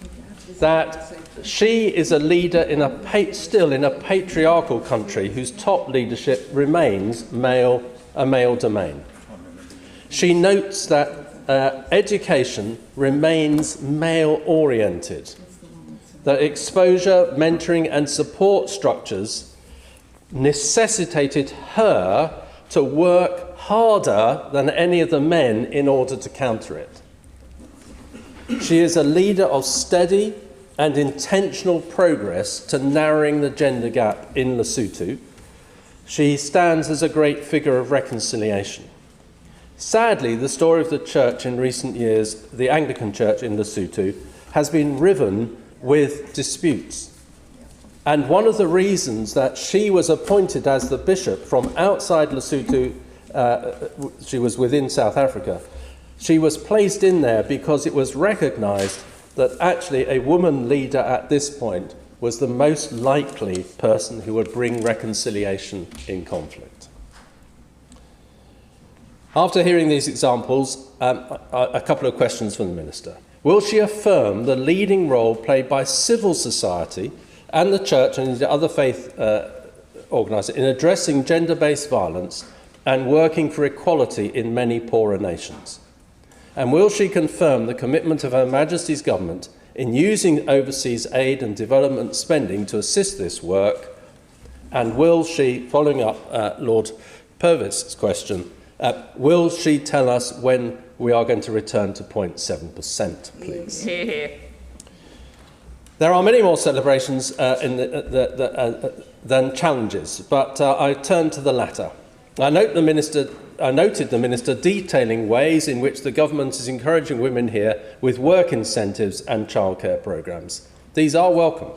that she is a leader still in a patriarchal country whose top leadership remains a male domain. She notes that education remains male-oriented, that exposure, mentoring and support structures necessitated her to work harder than any of the men in order to counter it. She is a leader of steady and intentional progress to narrowing the gender gap in Lesotho. She stands as a great figure of reconciliation. Sadly, the story of the church in recent years, the Anglican Church in Lesotho, has been riven with disputes. And one of the reasons that she was appointed as the bishop from outside Lesotho, she was within South Africa, she was placed in there because it was recognised that actually a woman leader at this point was the most likely person who would bring reconciliation in conflict. After hearing these examples, a couple of questions from the Minister. Will she affirm the leading role played by civil society and the Church and the other faith organisers in addressing gender-based violence and working for equality in many poorer nations? And will she confirm the commitment of Her Majesty's Government in using overseas aid and development spending to assist this work? And will she, following up Lord Purvis' question, will she tell us when we are going to return to 0.7%, please? There are many more celebrations than challenges, but I turn to the latter. I noted the Minister detailing ways in which the government is encouraging women here with work incentives and childcare programmes. These are welcome.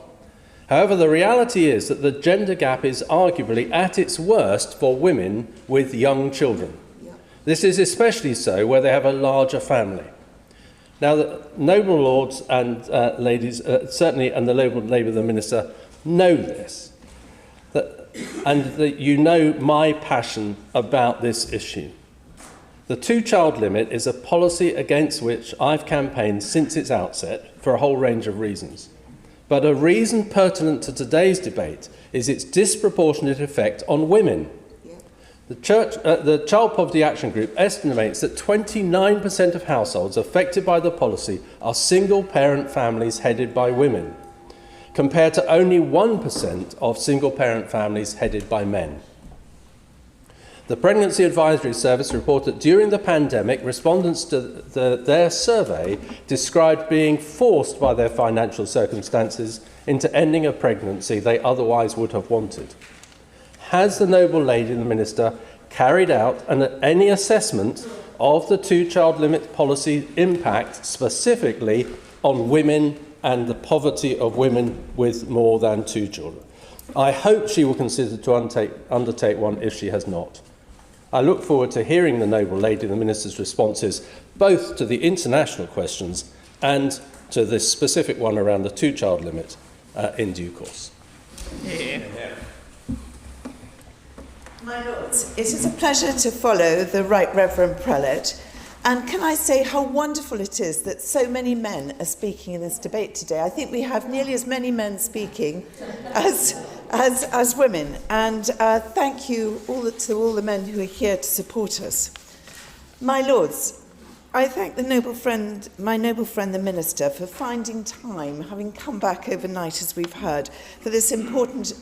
However, the reality is that the gender gap is arguably at its worst for women with young children. This is especially so where they have a larger family. Now, the noble lords and ladies, certainly, and the noble Labour the Minister, know this. You know my passion about this issue. The two-child limit is a policy against which I've campaigned since its outset for a whole range of reasons. But a reason pertinent to today's debate is its disproportionate effect on women. The Child Poverty Action Group estimates that 29% of households affected by the policy are single-parent families headed by women, compared to only 1% of single-parent families headed by men. The Pregnancy Advisory Service reported that during the pandemic, respondents to their survey described being forced by their financial circumstances into ending a pregnancy they otherwise would have wanted. Has the noble lady, the Minister, carried out any assessment of the two-child limit policy impact specifically on women and the poverty of women with more than two children? I hope she will consider to undertake one if she has not. I look forward to hearing the noble lady and the Minister's responses both to the international questions and to this specific one around the two-child limit in due course. My Lords, it is a pleasure to follow the Right Reverend Prelate, and can I say how wonderful it is that so many men are speaking in this debate today. I think we have nearly as many men speaking as women, and thank you to all the men who are here to support us. My Lords, I thank my noble friend the Minister for finding time, having come back overnight as we've heard, for this important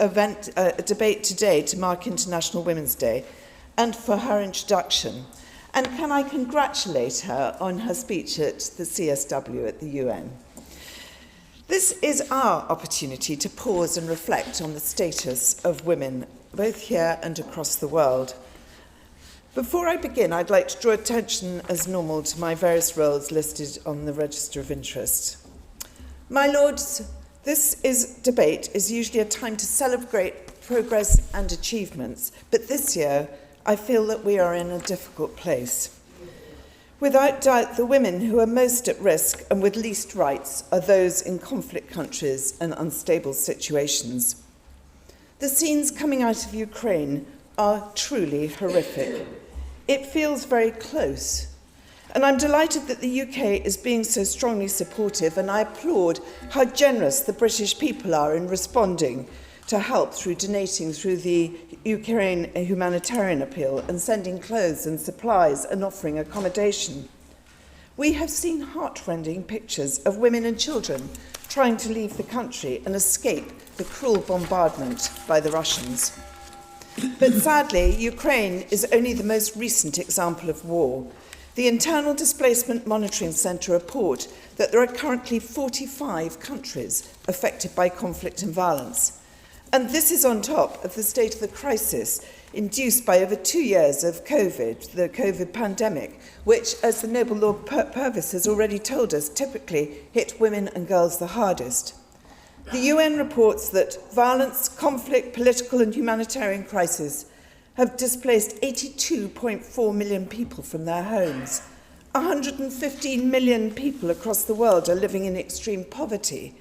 debate today to mark International Women's Day, and for her introduction. And can I congratulate her on her speech at the CSW at the UN. This is our opportunity to pause and reflect on the status of women, both here and across the world. Before I begin, I'd like to draw attention, as normal, to my various roles listed on the Register of Interest. My Lords, this debate is usually a time to celebrate progress and achievements, but this year I feel that we are in a difficult place. Without doubt, the women who are most at risk and with least rights are those in conflict countries and unstable situations. The scenes coming out of Ukraine are truly horrific. It feels very close. And I'm delighted that the UK is being so strongly supportive, and I applaud how generous the British people are in responding to help through donating through the Ukraine humanitarian appeal and sending clothes and supplies and offering accommodation. We have seen heartrending pictures of women and children trying to leave the country and escape the cruel bombardment by the Russians. But sadly, Ukraine is only the most recent example of war. The Internal Displacement Monitoring Centre report that there are currently 45 countries affected by conflict and violence. And this is on top of the state of the crisis induced by over 2 years of COVID, the COVID pandemic, which, as the Noble Lord Purvis has already told us, typically hit women and girls the hardest. The UN reports that violence, conflict, political and humanitarian crises have displaced 82.4 million people from their homes. 115 million people across the world are living in extreme poverty,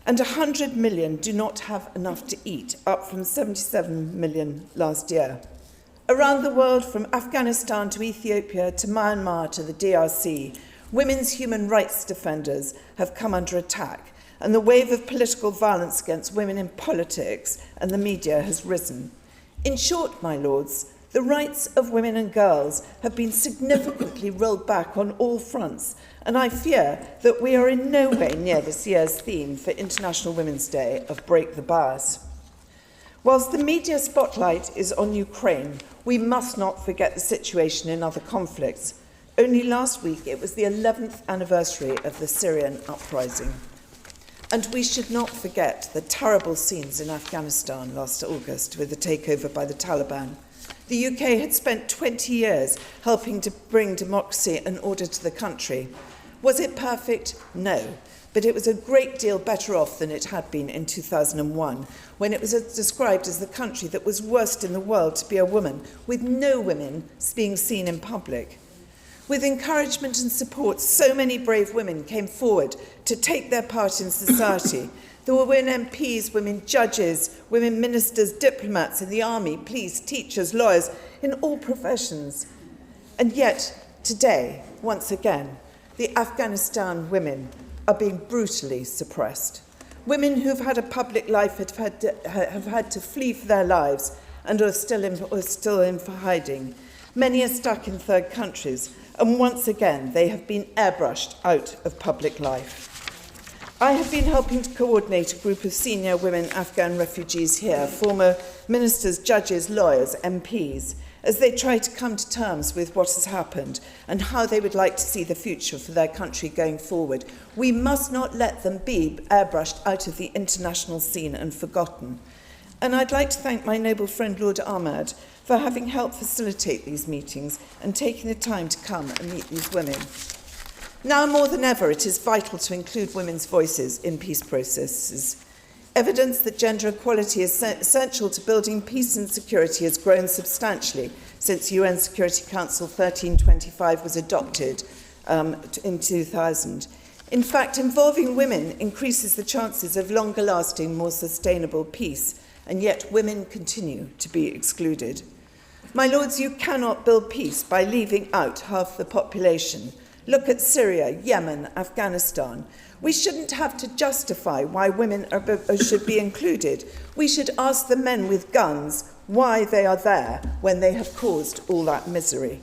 and 100 million do not have enough to eat, up from 77 million last year. Around the world, from Afghanistan to Ethiopia to Myanmar to the DRC, women's human rights defenders have come under attack, and the wave of political violence against women in politics and the media has risen. In short, my lords, the rights of women and girls have been significantly rolled back on all fronts, and I fear that we are in no way near this year's theme for International Women's Day of Break the Bias. Whilst the media spotlight is on Ukraine, we must not forget the situation in other conflicts. Only last week it was the 11th anniversary of the Syrian uprising. And we should not forget the terrible scenes in Afghanistan last August with the takeover by the Taliban. The UK had spent 20 years helping to bring democracy and order to the country. Was it perfect? No. But it was a great deal better off than it had been in 2001, when it was described as the country that was worst in the world to be a woman, with no women being seen in public. With encouragement and support, so many brave women came forward to take their part in society. There were women MPs, women judges, women ministers, diplomats in the army, police, teachers, lawyers, in all professions. And yet, today, once again, the Afghanistan women are being brutally suppressed. Women who've had a public life have had to flee for their lives and are still in for hiding. Many are stuck in third countries, and once again they have been airbrushed out of public life. I have been helping to coordinate a group of senior women Afghan refugees here, former ministers, judges, lawyers, MPs, as they try to come to terms with what has happened and how they would like to see the future for their country going forward. We must not let them be airbrushed out of the international scene and forgotten. And I'd like to thank my noble friend Lord Ahmad for having helped facilitate these meetings and taking the time to come and meet these women. Now more than ever, it is vital to include women's voices in peace processes. Evidence that gender equality is essential to building peace and security has grown substantially since UN Security Council 1325 was adopted in 2000. In fact, involving women increases the chances of longer-lasting, more sustainable peace, and yet women continue to be excluded. My lords, you cannot build peace by leaving out half the population. Look at Syria, Yemen, Afghanistan. We shouldn't have to justify why women should be included. We should ask the men with guns why they are there when they have caused all that misery.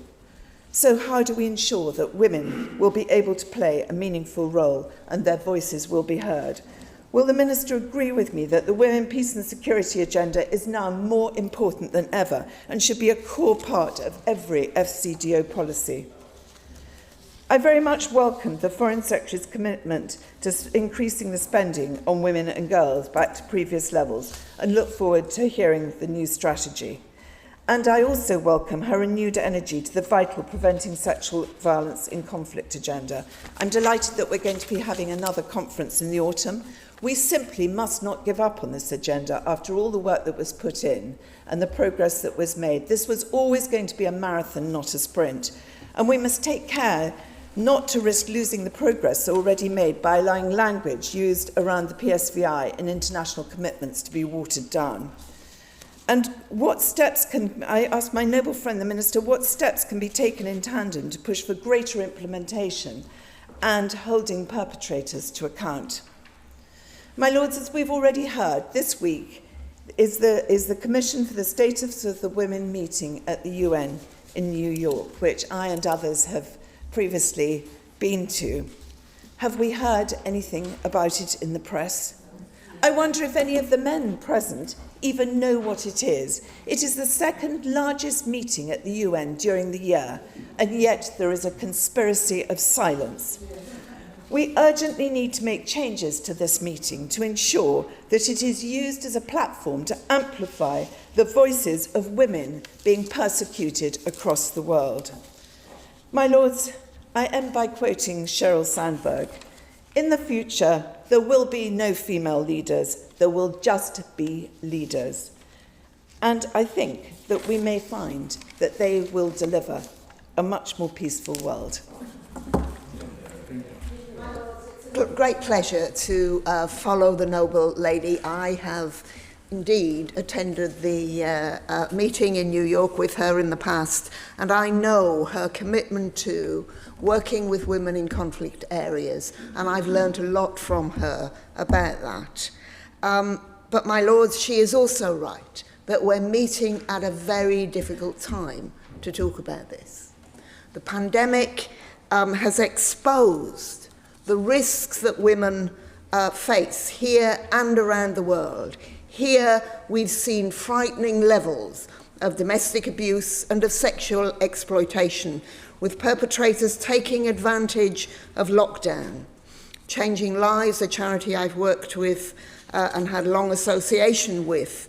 So how do we ensure that women will be able to play a meaningful role and their voices will be heard? Will the Minister agree with me that the Women, Peace and Security agenda is now more important than ever and should be a core part of every FCDO policy? I very much welcome the Foreign Secretary's commitment to increasing the spending on women and girls back to previous levels and look forward to hearing the new strategy. And I also welcome her renewed energy to the vital preventing sexual violence in conflict agenda. I'm delighted that we're going to be having another conference in the autumn. We simply must not give up on this agenda after all the work that was put in and the progress that was made. This was always going to be a marathon, not a sprint. And we must take care not to risk losing the progress already made by allowing language used around the PSVI and international commitments to be watered down. And what steps can, I ask my noble friend the Minister, what steps can be taken in tandem to push for greater implementation and holding perpetrators to account? My Lords, as we've already heard, this week is the Commission for the Status of the Women meeting at the UN in New York, which I and others have previously been to. Have we heard anything about it in the press? I wonder if any of the men present even know what it is. It is the second largest meeting at the UN during the year, and yet there is a conspiracy of silence. We urgently need to make changes to this meeting to ensure that it is used as a platform to amplify the voices of women being persecuted across the world. My Lords, I end by quoting Sheryl Sandberg. In the future, there will be no female leaders. There will just be leaders. And I think that we may find that they will deliver a much more peaceful world. Great pleasure to follow the noble lady. I have indeed attended the meeting in New York with her in the past, and I know her commitment to working with women in conflict areas, and I've learned a lot from her about that. But my lords, she is also right that we're meeting at a very difficult time to talk about this. The pandemic has exposed the risks that women face here and around the world. Here we've seen frightening levels of domestic abuse and of sexual exploitation, with perpetrators taking advantage of lockdown. Changing Lives, a charity I've worked with and had long association with,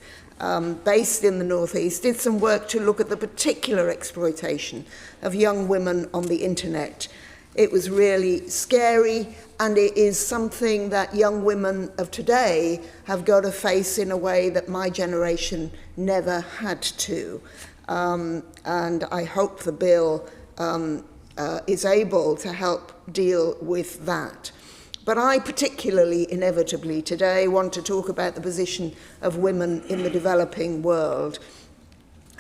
based in the Northeast, did some work to look at the particular exploitation of young women on the internet. It was really scary, and it is something that young women of today have got to face in a way that my generation never had to. And I hope the bill is able to help deal with that. But I particularly, inevitably, today want to talk about the position of women in the developing world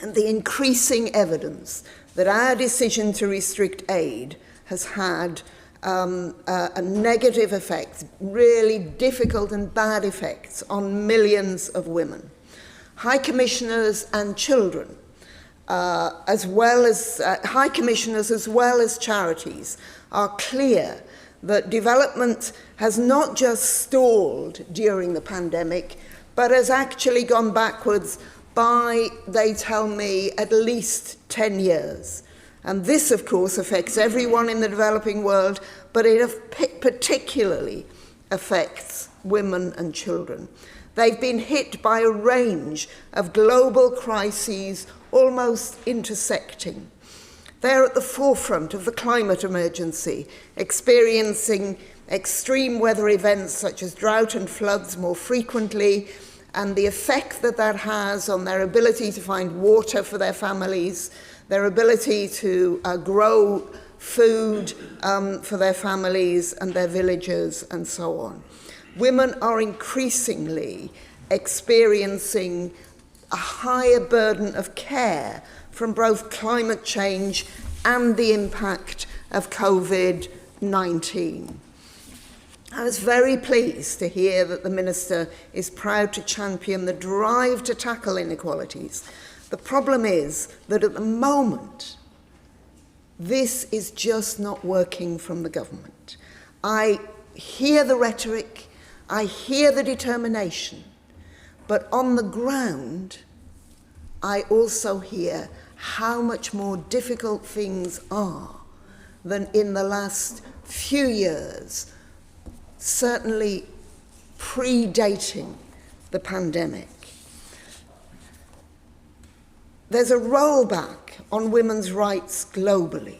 and the increasing evidence that our decision to restrict aid has had a negative effect, really difficult and bad effects on millions of women. High Commissioners and children, as well as High Commissioners as well as charities, are clear that development has not just stalled during the pandemic, but has actually gone backwards by, they tell me, at least 10 years. And this, of course, affects everyone in the developing world, but it particularly affects women and children. They've been hit by a range of global crises almost intersecting. They're at the forefront of the climate emergency, experiencing extreme weather events such as drought and floods more frequently, and the effect that that has on their ability to find water for their families, their ability to grow food for their families and their villages, and so on. Women are increasingly experiencing a higher burden of care from both climate change and the impact of COVID-19. I was very pleased to hear that the Minister is proud to champion the drive to tackle inequalities. The problem is that at the moment, this is just not working from the government. I hear the rhetoric, I hear the determination, but on the ground, I also hear how much more difficult things are than in the last few years, certainly predating the pandemic. There's a rollback on women's rights globally.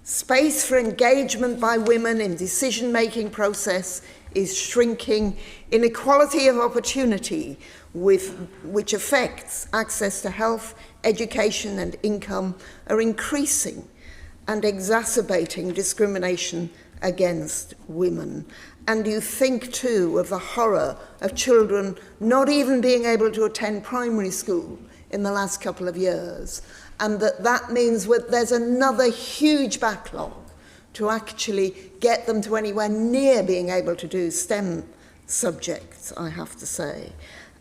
Space for engagement by women in decision-making process is shrinking. Inequality of opportunity which affects access to health, education and income are increasing and exacerbating discrimination against women. And you think too of the horror of children not even being able to attend primary school in the last couple of years, and that means there's another huge backlog to actually get them to anywhere near being able to do STEM subjects, I have to say.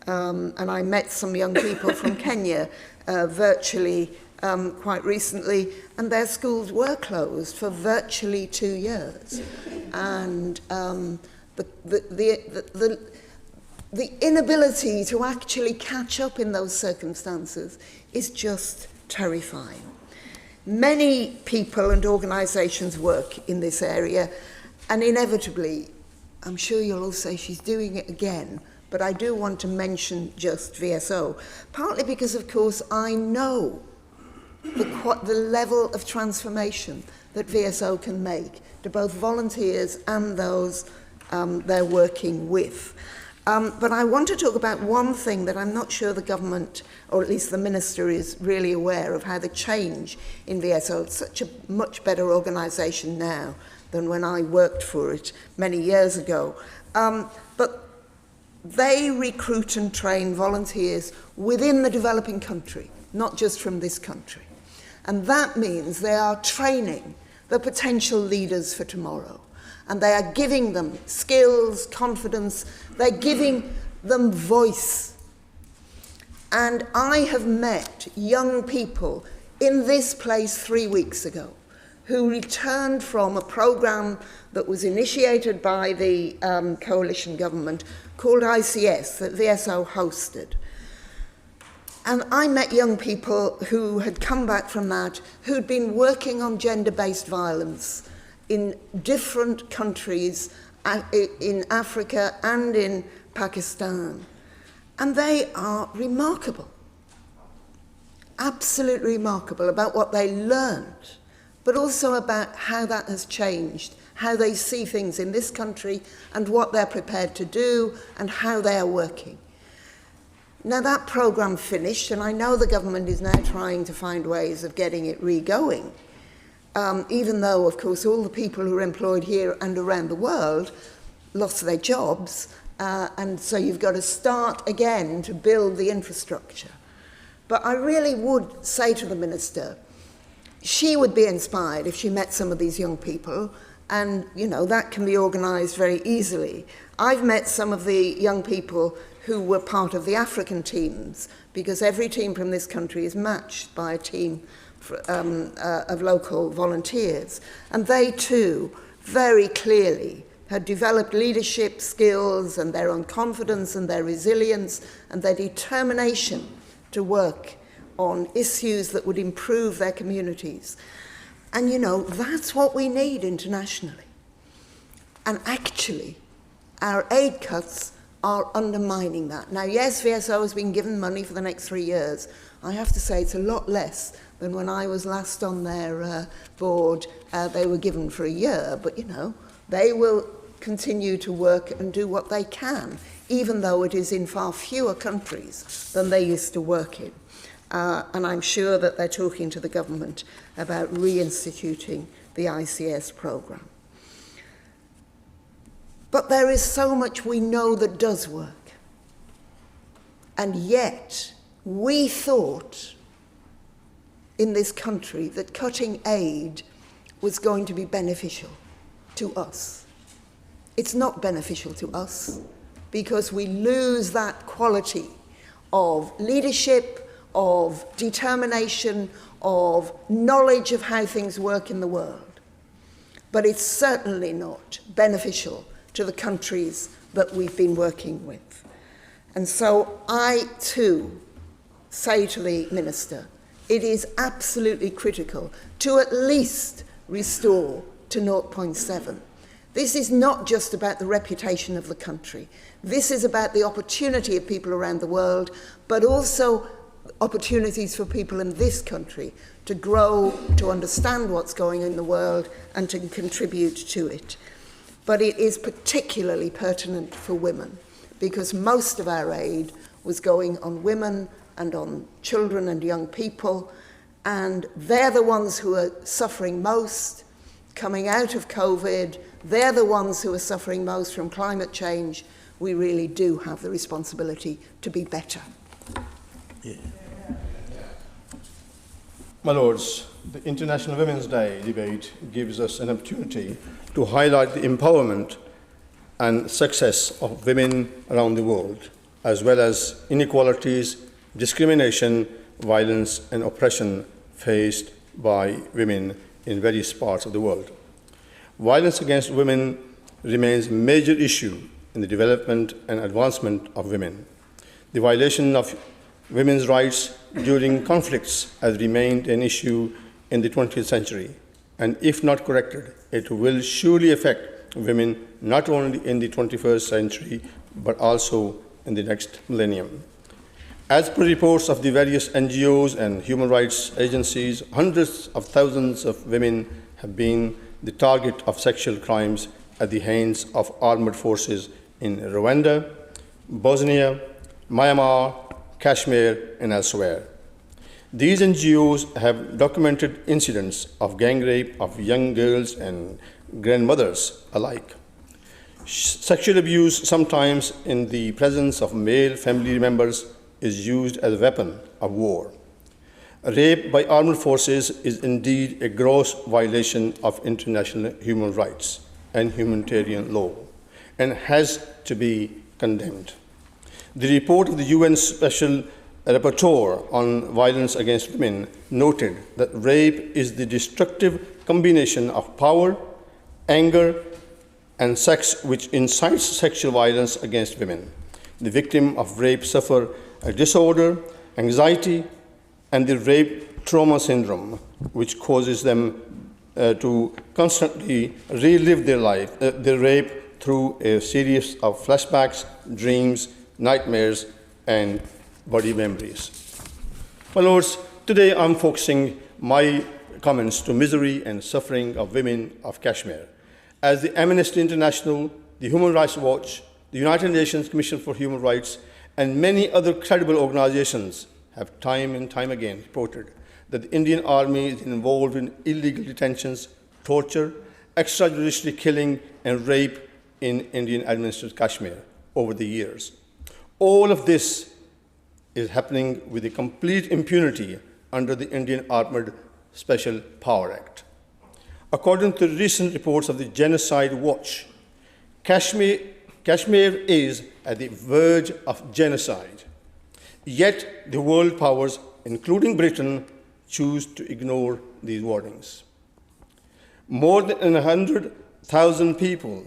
And I met some young people from Kenya virtually quite recently, and their schools were closed for virtually 2 years. And the inability to actually catch up in those circumstances is just terrifying. Many people and organisations work in this area, and inevitably, I'm sure you'll all say she's doing it again, but I do want to mention just VSO, partly because, of course, I know the level of transformation that VSO can make to both volunteers and those they're working with. But I want to talk about one thing that I'm not sure the government, or at least the Minister, is really aware of, how the change in VSO. It's such a much better organisation now than when I worked for it many years ago. But they recruit and train volunteers within the developing country, not just from this country. And that means they are training the potential leaders for tomorrow. And they are giving them skills, confidence, they're giving them voice. And I have met young people in this place 3 weeks ago who returned from a programme that was initiated by the coalition government called ICS that VSO hosted. And I met young people who had come back from that, who'd been working on gender-based violence in different countries, in Africa and in Pakistan. And they are remarkable, absolutely remarkable about what they learned, but also about how that has changed, how they see things in this country and what they're prepared to do and how they are working. Now that programme finished, and I know the government is now trying to find ways of getting it re-going, even though, of course, all the people who are employed here and around the world lost their jobs, and so you've got to start again to build the infrastructure. But I really would say to the Minister, she would be inspired if she met some of these young people, and, you know, that can be organised very easily. I've met some of the young people who were part of the African teams, because every team from this country is matched by a team of local volunteers. And they too, very clearly, had developed leadership skills and their own confidence and their resilience and their determination to work on issues that would improve their communities. And, you know, that's what we need internationally. And actually, our aid cuts are undermining that. Now, yes, VSO has been given money for the next 3 years. I have to say it's a lot less than when I was last on their board. They were given for a year, but, you know, they will continue to work and do what they can, even though it is in far fewer countries than they used to work in. And I'm sure that they're talking to the government about reinstituting the ICS programme. But there is so much we know that does work. And yet, we thought in this country that cutting aid was going to be beneficial to us. It's not beneficial to us because we lose that quality of leadership, of determination, of knowledge of how things work in the world. But it's certainly not beneficial to the countries that we've been working with. And so I too say to the Minister, it is absolutely critical to at least restore to 0.7. This is not just about the reputation of the country. This is about the opportunity of people around the world, but also opportunities for people in this country to grow, to understand what's going on in the world, and to contribute to it. But it is particularly pertinent for women, because most of our aid was going on women and on children and young people, and they're the ones who are suffering most coming out of COVID. They're the ones who are suffering most from climate change. We really do have the responsibility to be better. Yeah. My Lords, the International Women's Day debate gives us an opportunity to highlight the empowerment and success of women around the world, as well as inequalities, discrimination, violence, and oppression faced by women in various parts of the world. Violence against women remains a major issue in the development and advancement of women. The violation of women's rights during conflicts has remained an issue in the 20th century, and if not corrected, it will surely affect women not only in the 21st century, but also in the next millennium. As per reports of the various NGOs and human rights agencies, hundreds of thousands of women have been the target of sexual crimes at the hands of armed forces in Rwanda, Bosnia, Myanmar, Kashmir, and elsewhere. These NGOs have documented incidents of gang rape of young girls and grandmothers alike. Sexual abuse, sometimes in the presence of male family members, is used as a weapon of war. Rape by armed forces is indeed a gross violation of international human rights and humanitarian law, and has to be condemned. The report of the UN Special Rapporteur on Violence Against Women noted that rape is the destructive combination of power, anger, and sex which incites sexual violence against women. The victim of rape suffers a disorder, anxiety, and the rape trauma syndrome, which causes them to constantly relive their rape through a series of flashbacks, dreams, nightmares, and body memories. My Lords, today I'm focusing my comments to misery and suffering of women of Kashmir. As the Amnesty International, the Human Rights Watch, the United Nations Commission for Human Rights, and many other credible organizations have time and time again reported that the Indian Army is involved in illegal detentions, torture, extrajudicial killing, and rape in Indian-administered Kashmir over the years. All of this is happening with a complete impunity under the Indian Armored Special Power Act. According to recent reports of the Genocide Watch, Kashmir is at the verge of genocide. Yet the world powers, including Britain, choose to ignore these warnings. More than 100,000 people,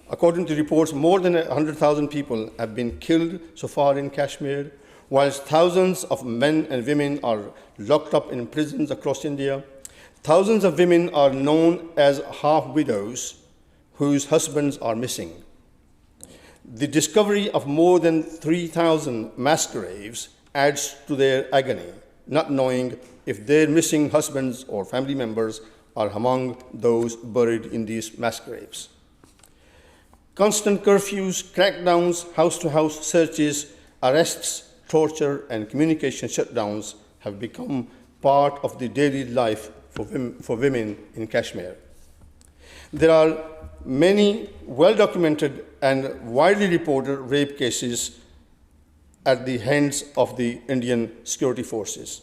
according to reports, more than 100,000 people have been killed so far in Kashmir, whilst thousands of men and women are locked up in prisons across India. Thousands of women are known as half-widows whose husbands are missing. The discovery of more than 3,000 mass graves adds to their agony. not knowing if their missing husbands or family members are among those buried in these mass graves. Constant curfews, crackdowns, house-to-house searches, arrests, torture, and communication shutdowns have become part of the daily life for women in Kashmir. There are many well-documented and widely reported rape cases at the hands of the Indian security forces.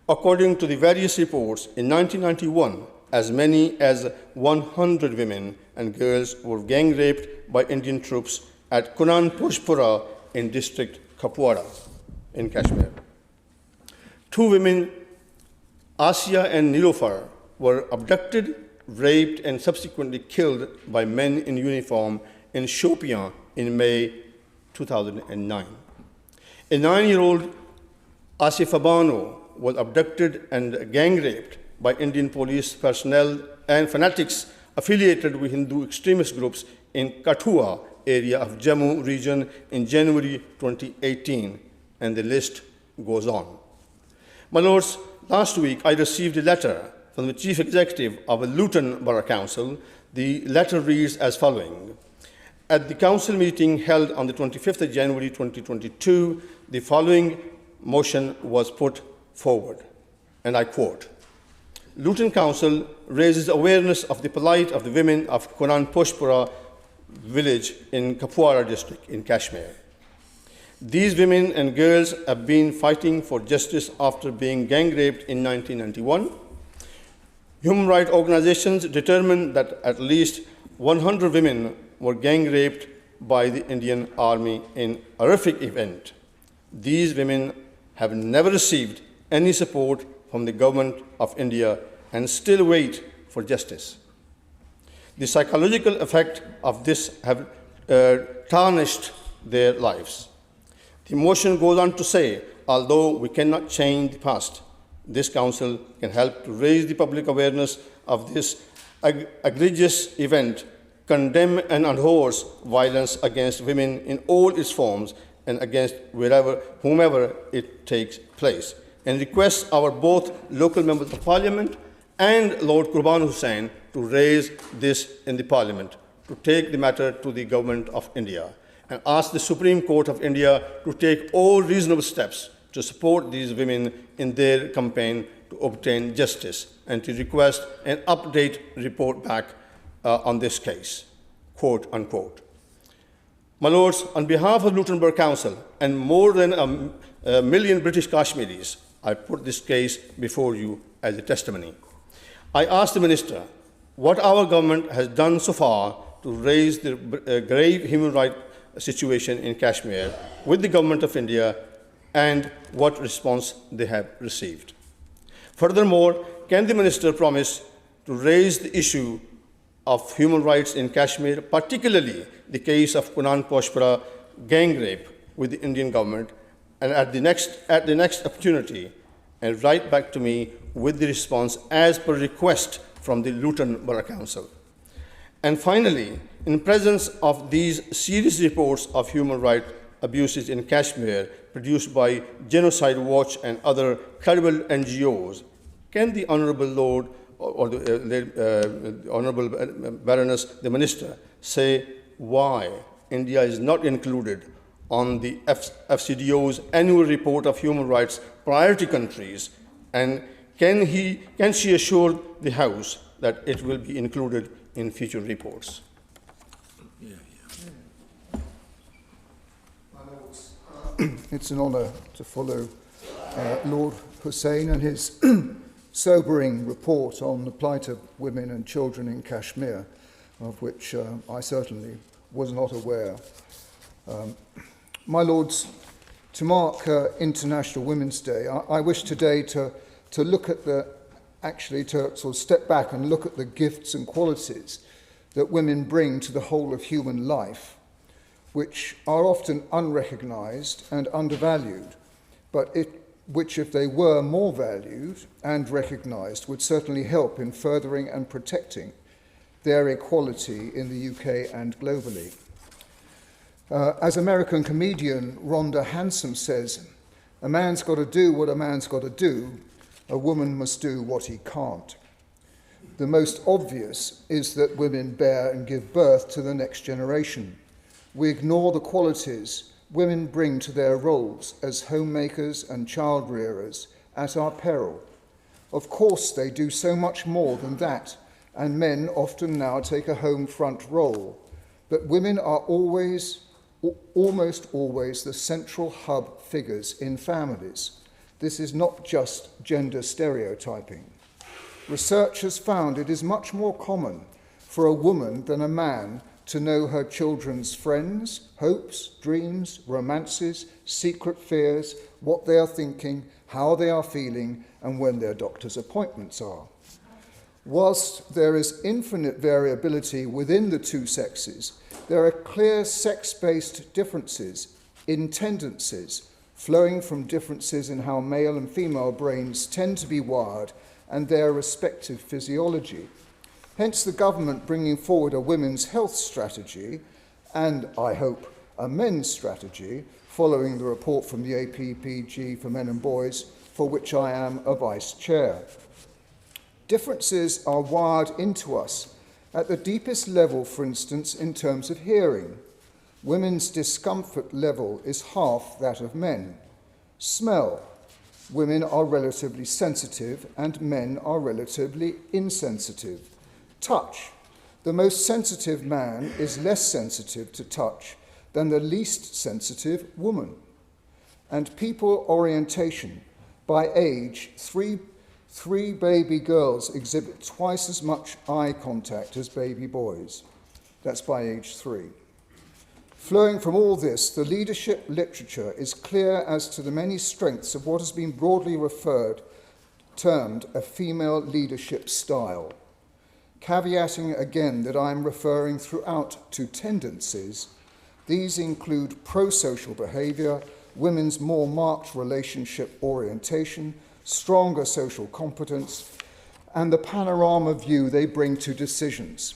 According to the various reports, in 1991, as many as 100 women and girls were gang raped by Indian troops at Kunan Pushpura in district Kupwara in Kashmir. 2 women, Asia and Nilofar, were abducted, raped, and subsequently killed by men in uniform in Shopian in May 2009. A 9-year-old Asif Bano was abducted and gang raped by Indian police personnel and fanatics affiliated with Hindu extremist groups in Kathua area of Jammu region in January 2018, and the list goes on. My Lords, last week I received a letter from the Chief Executive of the Luton Borough Council. The letter reads as following. At the Council meeting held on the 25th of January 2022, the following motion was put forward, and I quote, Luton Council raises awareness of the plight of the women of Kunan Pushpura village in Kupwara district in Kashmir. These women and girls have been fighting for justice after being gang raped in 1991. Human rights organizations determined that at least 100 women were gang raped by the Indian Army in a horrific event. These women have never received any support from the government of India and still wait for justice. The psychological effect of this have tarnished their lives. The motion goes on to say, although we cannot change the past, this council can help to raise the public awareness of this egregious event, condemn and endorse violence against women in all its forms and against whomever it takes place, and request our both local members of parliament and Lord Qurban Hussain to raise this in the parliament, to take the matter to the government of India, and ask the Supreme Court of India to take all reasonable steps to support these women in their campaign to obtain justice, and to request an update report back on this case, quote unquote. My Lords, on behalf of Luton Borough Council and more than a million British Kashmiris, I put this case before you as a testimony. I ask the Minister what our government has done so far to raise the grave human rights situation in Kashmir with the government of India and what response they have received. Furthermore, can the Minister promise to raise the issue of human rights in Kashmir, particularly the case of Kunan Pushpura gang rape with the Indian government, and at the next opportunity, and write back to me with the response as per request from the Luton Borough Council. And finally, in presence of these serious reports of human rights abuses in Kashmir produced by Genocide Watch and other credible NGOs, can the Honourable Lord or the Honourable Baroness, the Minister, say why India is not included on the FCDO's annual report of human rights priority countries, and can she assure the House that it will be included in future reports? It's an honour to follow Lord Hussain and his sobering report on the plight of women and children in Kashmir, of which I certainly was not aware. My Lords, to mark International Women's Day, I wish today to look at to sort of step back and look at the gifts and qualities that women bring to the whole of human life, which are often unrecognised and undervalued, but which, if they were more valued and recognised, would certainly help in furthering and protecting their equality in the UK and globally. As American comedian Rhonda Hansome says, A man's got to do what a man's got to do. A woman must do what he can't. The most obvious is that women bear and give birth to the next generation. We ignore the qualities women bring to their roles as homemakers and child rearers at our peril. Of course, they do so much more than that, and men often now take a home front role. But women are almost always the central hub figures in families. This is not just gender stereotyping. Research has found it is much more common for a woman than a man to know her children's friends, hopes, dreams, romances, secret fears, what they are thinking, how they are feeling, and when their doctor's appointments are. Whilst there is infinite variability within the two sexes, there are clear sex-based differences in tendencies flowing from differences in how male and female brains tend to be wired and their respective physiology. Hence the government bringing forward a women's health strategy and, I hope, a men's strategy following the report from the APPG for Men and Boys, for which I am a vice chair. Differences are wired into us at the deepest level, for instance, in terms of hearing. Women's discomfort level is half that of men. Smell. Women are relatively sensitive and men are relatively insensitive. Touch. The most sensitive man is less sensitive to touch than the least sensitive woman. And people orientation. By age, three baby girls exhibit twice as much eye contact as baby boys. That's by age 3. Flowing from all this, the leadership literature is clear as to the many strengths of what has been broadly termed a female leadership style. Caveating again that I am referring throughout to tendencies, these include pro-social behaviour, women's more marked relationship orientation, stronger social competence, and the panorama view they bring to decisions.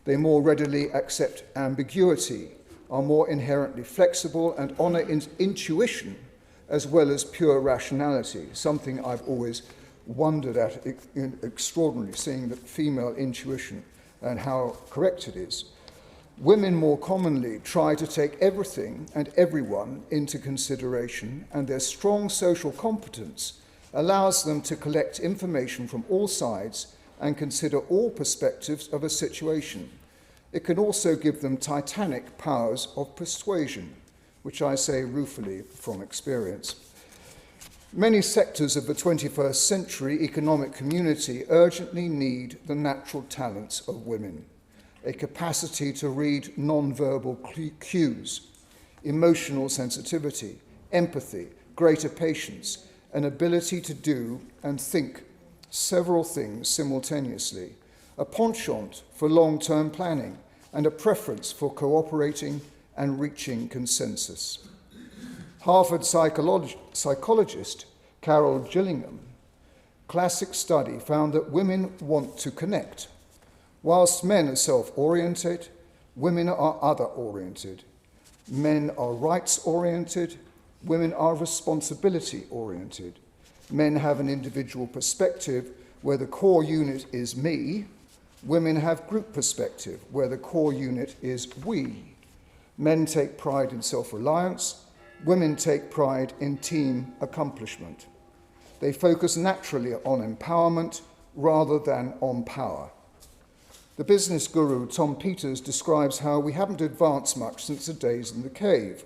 They more readily accept ambiguity, are more inherently flexible, and honour intuition as well as pure rationality, something I've always wondered at extraordinarily, seeing that female intuition and how correct it is. Women more commonly try to take everything and everyone into consideration, and their strong social competence allows them to collect information from all sides and consider all perspectives of a situation. It can also give them titanic powers of persuasion, which I say ruefully from experience. Many sectors of the 21st century economic community urgently need the natural talents of women, a capacity to read non-verbal cues, emotional sensitivity, empathy, greater patience, an ability to do and think several things simultaneously, a penchant for long-term planning, and a preference for cooperating and reaching consensus. Harvard psychologist Carol Gillingham, classic study found that women want to connect. Whilst men are self-oriented, women are other-oriented. Men are rights-oriented, women are responsibility-oriented. Men have an individual perspective where the core unit is me. Women have group perspective where the core unit is we. Men take pride in self-reliance. Women take pride in team accomplishment. They focus naturally on empowerment rather than on power. The business guru Tom Peters describes how we haven't advanced much since the days in the cave.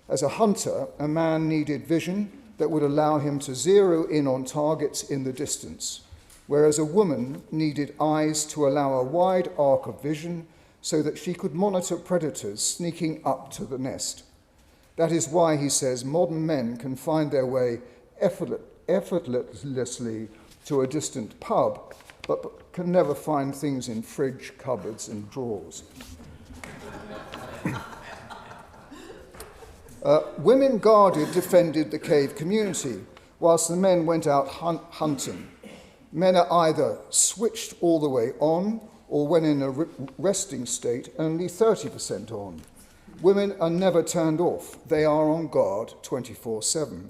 As a hunter, a man needed vision that would allow him to zero in on targets in the distance, whereas a woman needed eyes to allow a wide arc of vision so that she could monitor predators sneaking up to the nest. That is why, he says, modern men can find their way effortlessly to a distant pub, but can never find things in fridge, cupboards, and drawers. Women guarded, defended the cave community, whilst the men went out hunting. Men are either switched all the way on, or when in a resting state, only 30% on. Women are never turned off. They are on guard 24/7.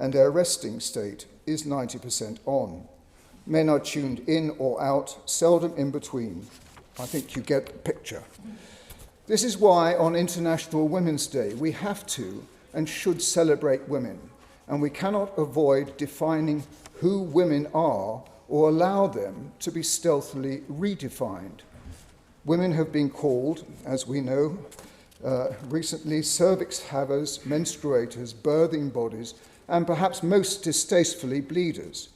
and their resting state is 90% on. Men are tuned in or out, seldom in between. I think you get the picture. This is why on International Women's Day we have to and should celebrate women, and we cannot avoid defining who women are or allow them to be stealthily redefined. Women have been called, as we know, recently cervix havers, menstruators, birthing bodies, and perhaps most distastefully bleeders.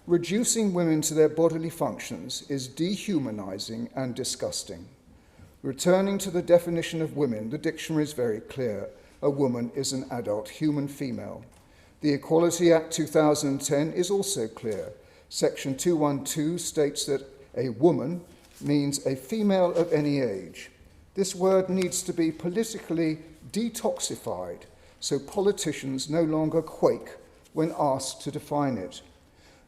Reducing women to their bodily functions is dehumanizing and disgusting. Returning to the definition of women, the dictionary is very clear. A woman is an adult human female. The Equality Act 2010 is also clear. Section 212 states that a woman means a female of any age. This word needs to be politically detoxified so politicians no longer quake when asked to define it.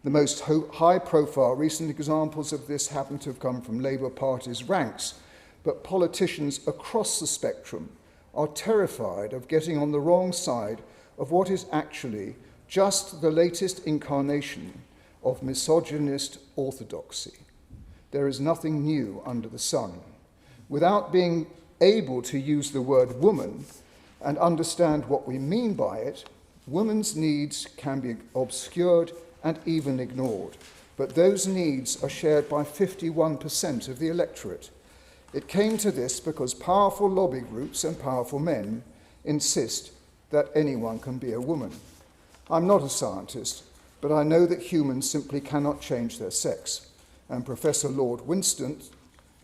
The most high-profile recent examples of this happen to have come from Labour Party's ranks, but politicians across the spectrum are terrified of getting on the wrong side of what is actually just the latest incarnation of misogynist orthodoxy. There is nothing new under the sun. Without being able to use the word woman and understand what we mean by it, women's needs can be obscured and even ignored. But those needs are shared by 51% of the electorate. It came to this because powerful lobby groups and powerful men insist that anyone can be a woman. I'm not a scientist, but I know that humans simply cannot change their sex. And Professor Lord Winston,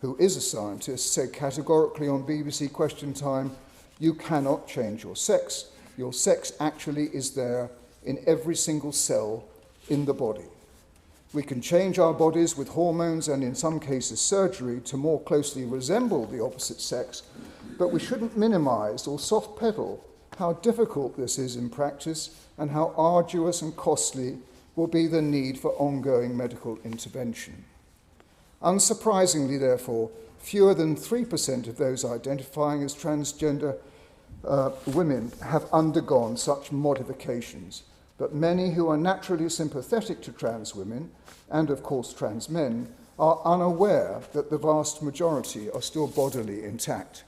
who is a scientist, said categorically on BBC Question Time, you cannot change your sex. Your sex actually is there in every single cell in the body. We can change our bodies with hormones and in some cases surgery to more closely resemble the opposite sex, but we shouldn't minimize or soft pedal how difficult this is in practice and how arduous and costly will be the need for ongoing medical intervention. Unsurprisingly, therefore, fewer than 3% of those identifying as transgender women have undergone such modifications. But many who are naturally sympathetic to trans women, and of course trans men, are unaware that the vast majority are still bodily intact.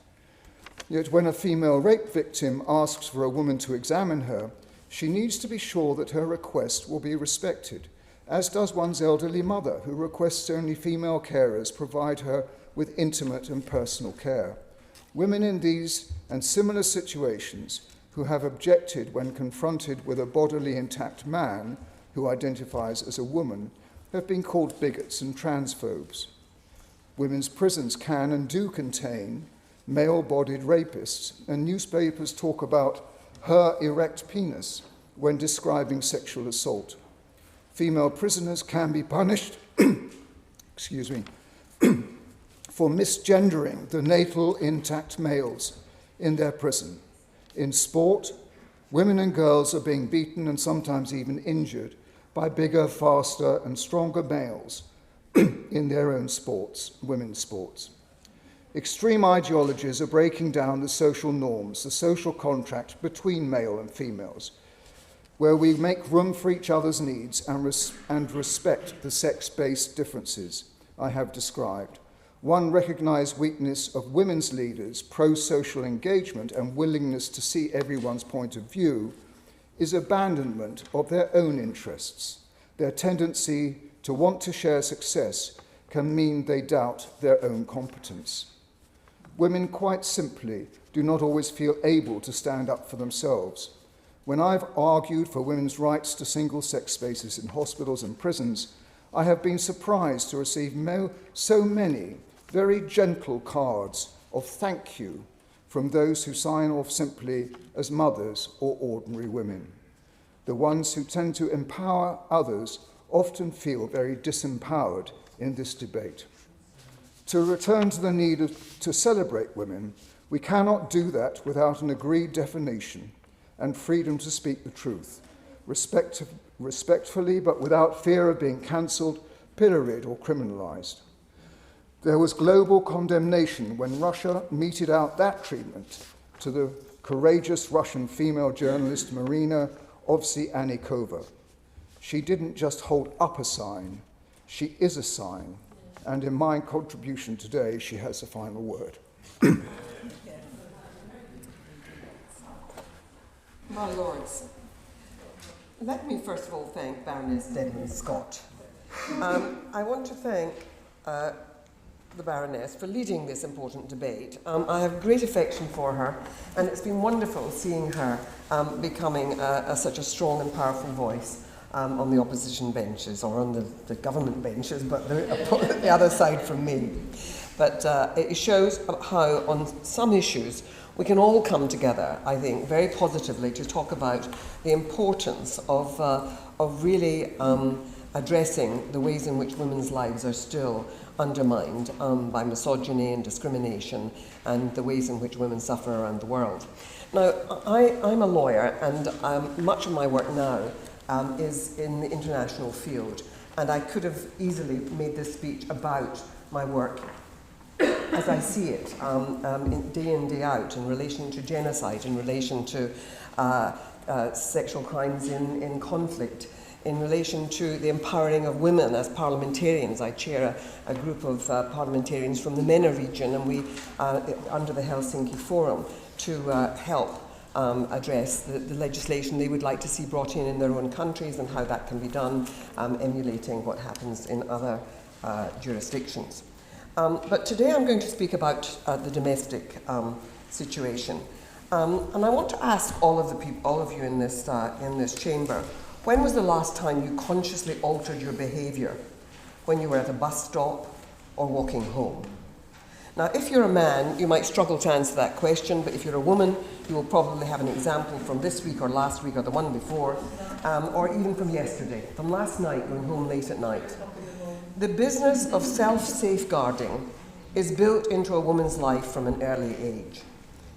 Yet when a female rape victim asks for a woman to examine her, she needs to be sure that her request will be respected, as does one's elderly mother, who requests only female carers provide her with intimate and personal care. Women in these and similar situations who have objected when confronted with a bodily intact man who identifies as a woman have been called bigots and transphobes. Women's prisons can and do contain male-bodied rapists, and newspapers talk about her erect penis when describing sexual assault. Female prisoners can be punished for misgendering the natal intact males in their prison. In sport, women and girls are being beaten and sometimes even injured by bigger, faster, and stronger males in their own sports, women's sports. Extreme ideologies are breaking down the social norms, the social contract between male and females, where we make room for each other's needs and respect the sex-based differences I have described. One recognised weakness of women's leaders' pro-social engagement and willingness to see everyone's point of view is abandonment of their own interests. Their tendency to want to share success can mean they doubt their own competence. Women quite simply do not always feel able to stand up for themselves. When I've argued for women's rights to single-sex spaces in hospitals and prisons, I have been surprised to receive so many very gentle cards of thank you from those who sign off simply as mothers or ordinary women. The ones who tend to empower others often feel very disempowered in this debate. To return to the need to celebrate women, we cannot do that without an agreed definition and freedom to speak the truth, respectfully but without fear of being cancelled, pilloried or criminalised. There was global condemnation when Russia meted out that treatment to the courageous Russian female journalist Marina Ovsianikova. She didn't just hold up a sign, she is a sign, and in my contribution today, she has the final word. My lords, let me first of all thank Baroness Scott. I want to thank the Baroness for leading this important debate. I have great affection for her, and it's been wonderful seeing her becoming such a strong and powerful voice on the opposition benches, or on the government benches, but the other side from me. But it shows how on some issues we can all come together, I think, very positively to talk about the importance of really addressing the ways in which women's lives are still undermined by misogyny and discrimination, and the ways in which women suffer around the world. Now, I'm a lawyer, and much of my work now is in the international field, and I could have easily made this speech about my work as I see it, day in, day out, in relation to genocide, in relation to sexual crimes in conflict, in relation to the empowering of women as parliamentarians. I chair a group of parliamentarians from the MENA region, and we, under the Helsinki Forum, to help address the legislation they would like to see brought in their own countries, and how that can be done, emulating what happens in other jurisdictions. But today I'm going to speak about the domestic situation, and I want to ask all of you in this chamber, when was the last time you consciously altered your behaviour? When you were at a bus stop or walking home? Now, if you're a man, you might struggle to answer that question, but if you're a woman, you will probably have an example from this week or last week or the one before, or even from yesterday, from last night, going home late at night. The business of self-safeguarding is built into a woman's life from an early age.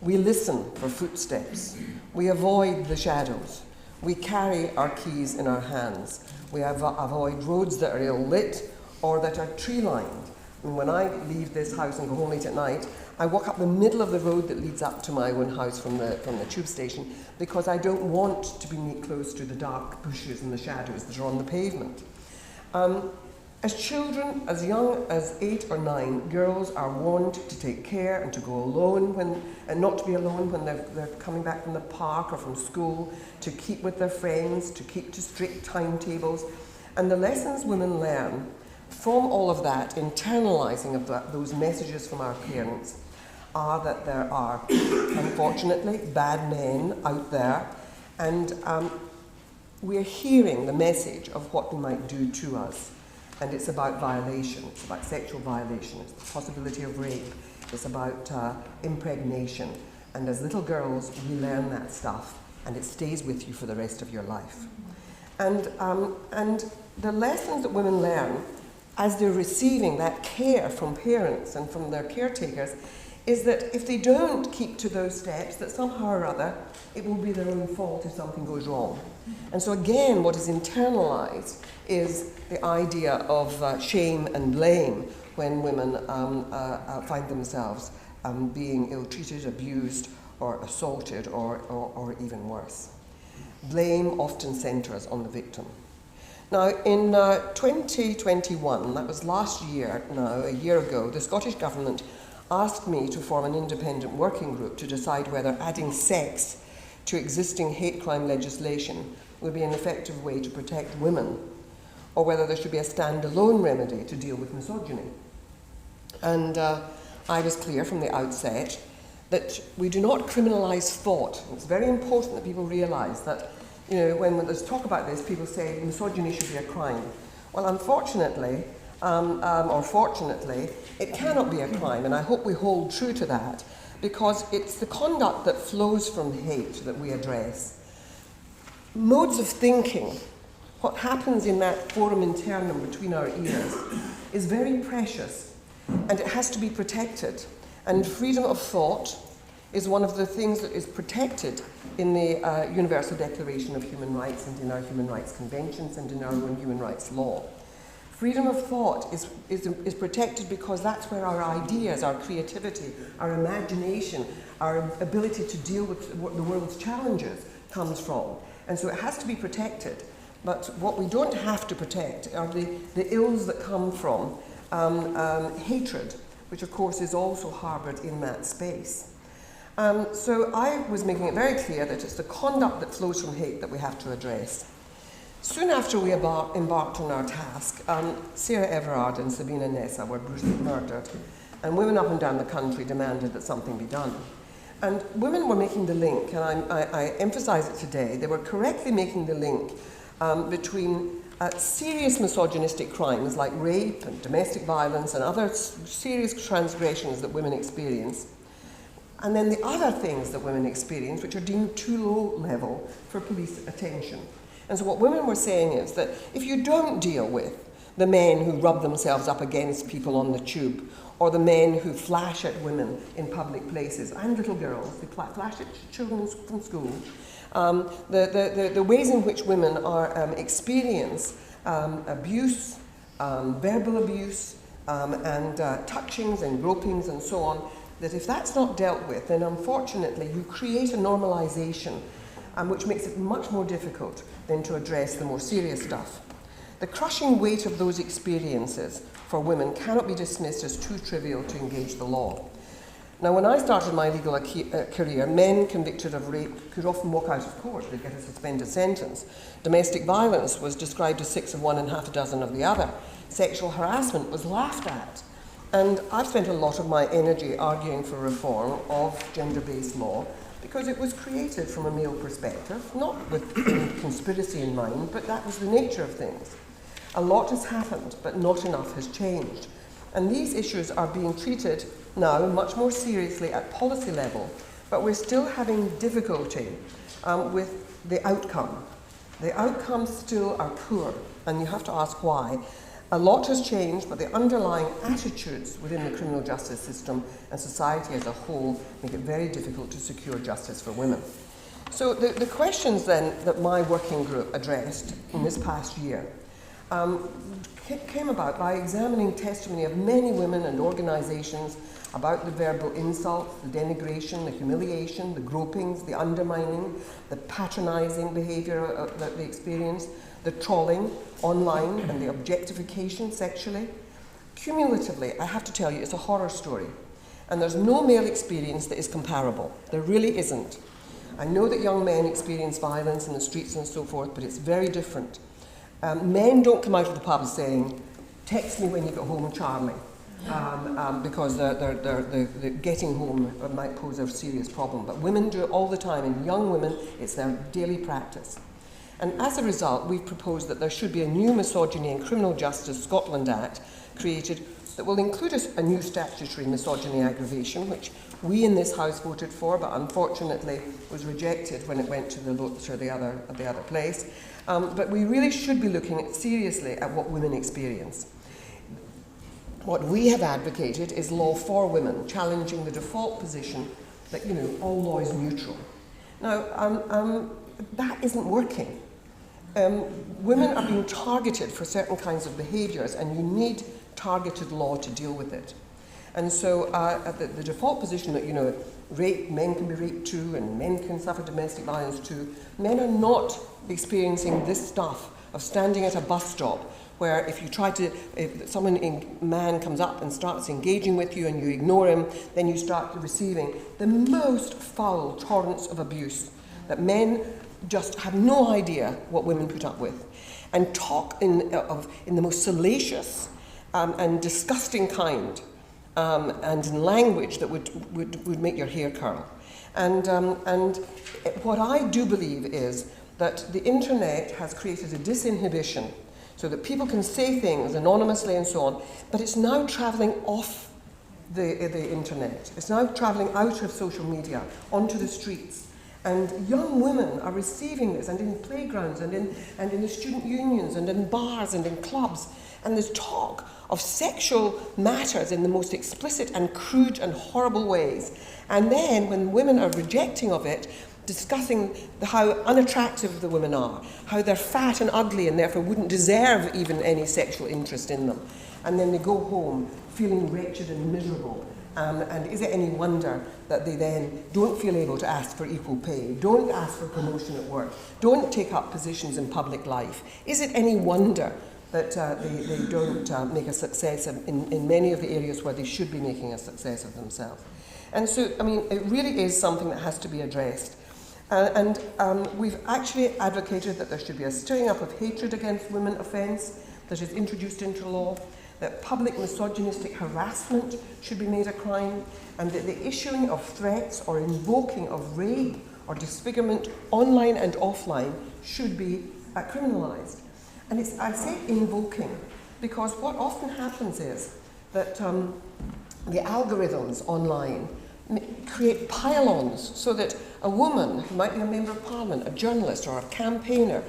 We listen for footsteps. We avoid the shadows. We carry our keys in our hands. We avoid roads that are ill-lit or that are tree-lined. And when I leave this house and go home late at night, I walk up the middle of the road that leads up to my own house from the tube station, because I don't want to be close to the dark bushes and the shadows that are on the pavement. As children, as young as 8 or 9, girls are warned to take care and to go alone and not to be alone when they're coming back from the park or from school, to keep with their friends, to keep to strict timetables. And the lessons women learn from all of that, internalizing of those messages from our parents, are that there are, unfortunately, bad men out there, and we're hearing the message of what they might do to us. And it's about violation, it's about sexual violation, it's the possibility of rape, it's about impregnation. And as little girls, we learn that stuff, and it stays with you for the rest of your life. And the lessons that women learn as they're receiving that care from parents and from their caretakers is that if they don't keep to those steps, that somehow or other, it will be their own fault if something goes wrong. And so again, what is internalized is the idea of shame and blame when women find themselves being ill-treated, abused, or assaulted, or even worse. Blame often centres on the victim. Now, in 2021, that was last year now, a year ago, the Scottish Government asked me to form an independent working group to decide whether adding sex to existing hate crime legislation would be an effective way to protect women, or whether there should be a standalone remedy to deal with misogyny. And I was clear from the outset that we do not criminalise thought. It's very important that people realise that, you know, when there's talk about this, people say misogyny should be a crime. Well, unfortunately, or fortunately, it cannot be a crime, and I hope we hold true to that, because it's the conduct that flows from hate that we address. Modes of thinking, what happens in that forum internum between our ears, is very precious, and it has to be protected. And freedom of thought is one of the things that is protected in the Universal Declaration of Human Rights, and in our human rights conventions, and in our own human rights law. Freedom of thought is protected because that's where our ideas, our creativity, our imagination, our ability to deal with the world's challenges comes from. And so it has to be protected. But what we don't have to protect are the ills that come from hatred, which of course is also harboured in that space. So I was making it very clear that it's the conduct that flows from hate that we have to address. Soon after we embarked on our task, Sarah Everard and Sabina Nessa were brutally murdered, and women up and down the country demanded that something be done. And women were making the link, and I emphasise it today, they were correctly making the link between serious misogynistic crimes like rape and domestic violence and other serious transgressions that women experience, and then the other things that women experience which are deemed too low level for police attention. And so what women were saying is that if you don't deal with the men who rub themselves up against people on the tube, or the men who flash at women in public places, and little girls who flash at children from school, the ways in which women are experience abuse, verbal abuse, and touchings and gropings and so on, that if that's not dealt with, then unfortunately you create a normalisation which makes it much more difficult than to address the more serious stuff. The crushing weight of those experiences for women cannot be dismissed as too trivial to engage the law. Now, when I started my legal career, men convicted of rape could often walk out of court. They'd get a suspended sentence. Domestic violence was described as 6 of one and half a dozen of the other. Sexual harassment was laughed at. And I've spent a lot of my energy arguing for reform of gender-based law because it was created from a male perspective, not with conspiracy in mind, but that was the nature of things. A lot has happened, but not enough has changed. And these issues are being treated now much more seriously at policy level, but we're still having difficulty with the outcome. The outcomes still are poor, and you have to ask why. A lot has changed, but the underlying attitudes within the criminal justice system and society as a whole make it very difficult to secure justice for women. So the questions then that my working group addressed in this past year came about by examining testimony of many women and organisations about the verbal insults, the denigration, the humiliation, the gropings, the undermining, the patronising behaviour that they experienced, the trolling online and the objectification sexually. Cumulatively, I have to tell you, it's a horror story. And there's no male experience that is comparable. There really isn't. I know that young men experience violence in the streets and so forth, but it's very different. Men don't come out of the pub saying, "Text me when you get home, Charlie," because they're getting home might pose a serious problem. But women do it all the time, and young women, it's their daily practice. And as a result, we've proposed that there should be a new Misogyny and Criminal Justice Scotland Act created that will include a new statutory misogyny aggravation, which we in this House voted for, but unfortunately was rejected when it went to the other place. But we really should be looking seriously at what women experience. What we have advocated is law for women, challenging the default position that, all law is neutral. Now, that isn't working. Women are being targeted for certain kinds of behaviours, and you need targeted law to deal with it. And so the default position that, rape, men can be raped too, and men can suffer domestic violence too, men are not experiencing this stuff of standing at a bus stop where if man comes up and starts engaging with you and you ignore him, then you start receiving the most foul torrents of abuse that men just have no idea what women put up with, and talk in the most salacious and disgusting kind, and in language that would make your hair curl. And what I do believe is that the internet has created a disinhibition so that people can say things anonymously and so on, but it's now travelling off the internet. It's now travelling out of social media onto the streets. And young women are receiving this, and in playgrounds, and in the student unions, and in bars, and in clubs. And there's talk of sexual matters in the most explicit and crude and horrible ways. And then, when women are rejecting of it, discussing how unattractive the women are, how they're fat and ugly and therefore wouldn't deserve even any sexual interest in them. And then they go home feeling wretched and miserable And is it any wonder that they then don't feel able to ask for equal pay, don't ask for promotion at work, don't take up positions in public life? Is it any wonder that they don't make a success in many of the areas where they should be making a success of themselves? And so, I mean, it really is something that has to be addressed. We've actually advocated that there should be a stirring up of hatred against women offence that is introduced into law, that public misogynistic harassment should be made a crime, and that the issuing of threats or invoking of rape or disfigurement online and offline should be criminalised. And I say invoking because what often happens is that the algorithms online create pile-ons so that a woman who might be a member of parliament, a journalist or a campaigner,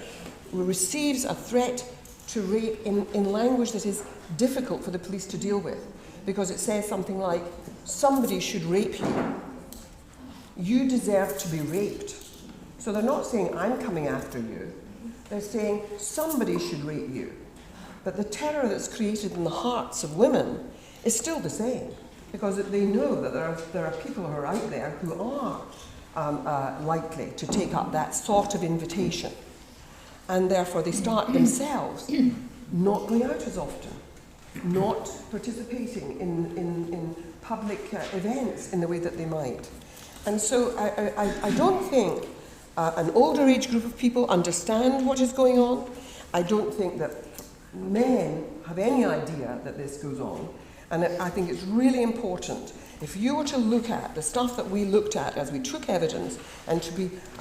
receives a threat to rape in language that is difficult for the police to deal with, because it says something like, somebody should rape you. You deserve to be raped. So they're not saying, I'm coming after you. They're saying, somebody should rape you. But the terror that's created in the hearts of women is still the same, because they know that there are people who are out there who are likely to take up that sort of invitation. And therefore they start themselves not going out as often, not participating in public events in the way that they might. And so I don't think an older age group of people understand what is going on. I don't think that men have any idea that this goes on. And I think it's really important, if you were to look at the stuff that we looked at as we took evidence, and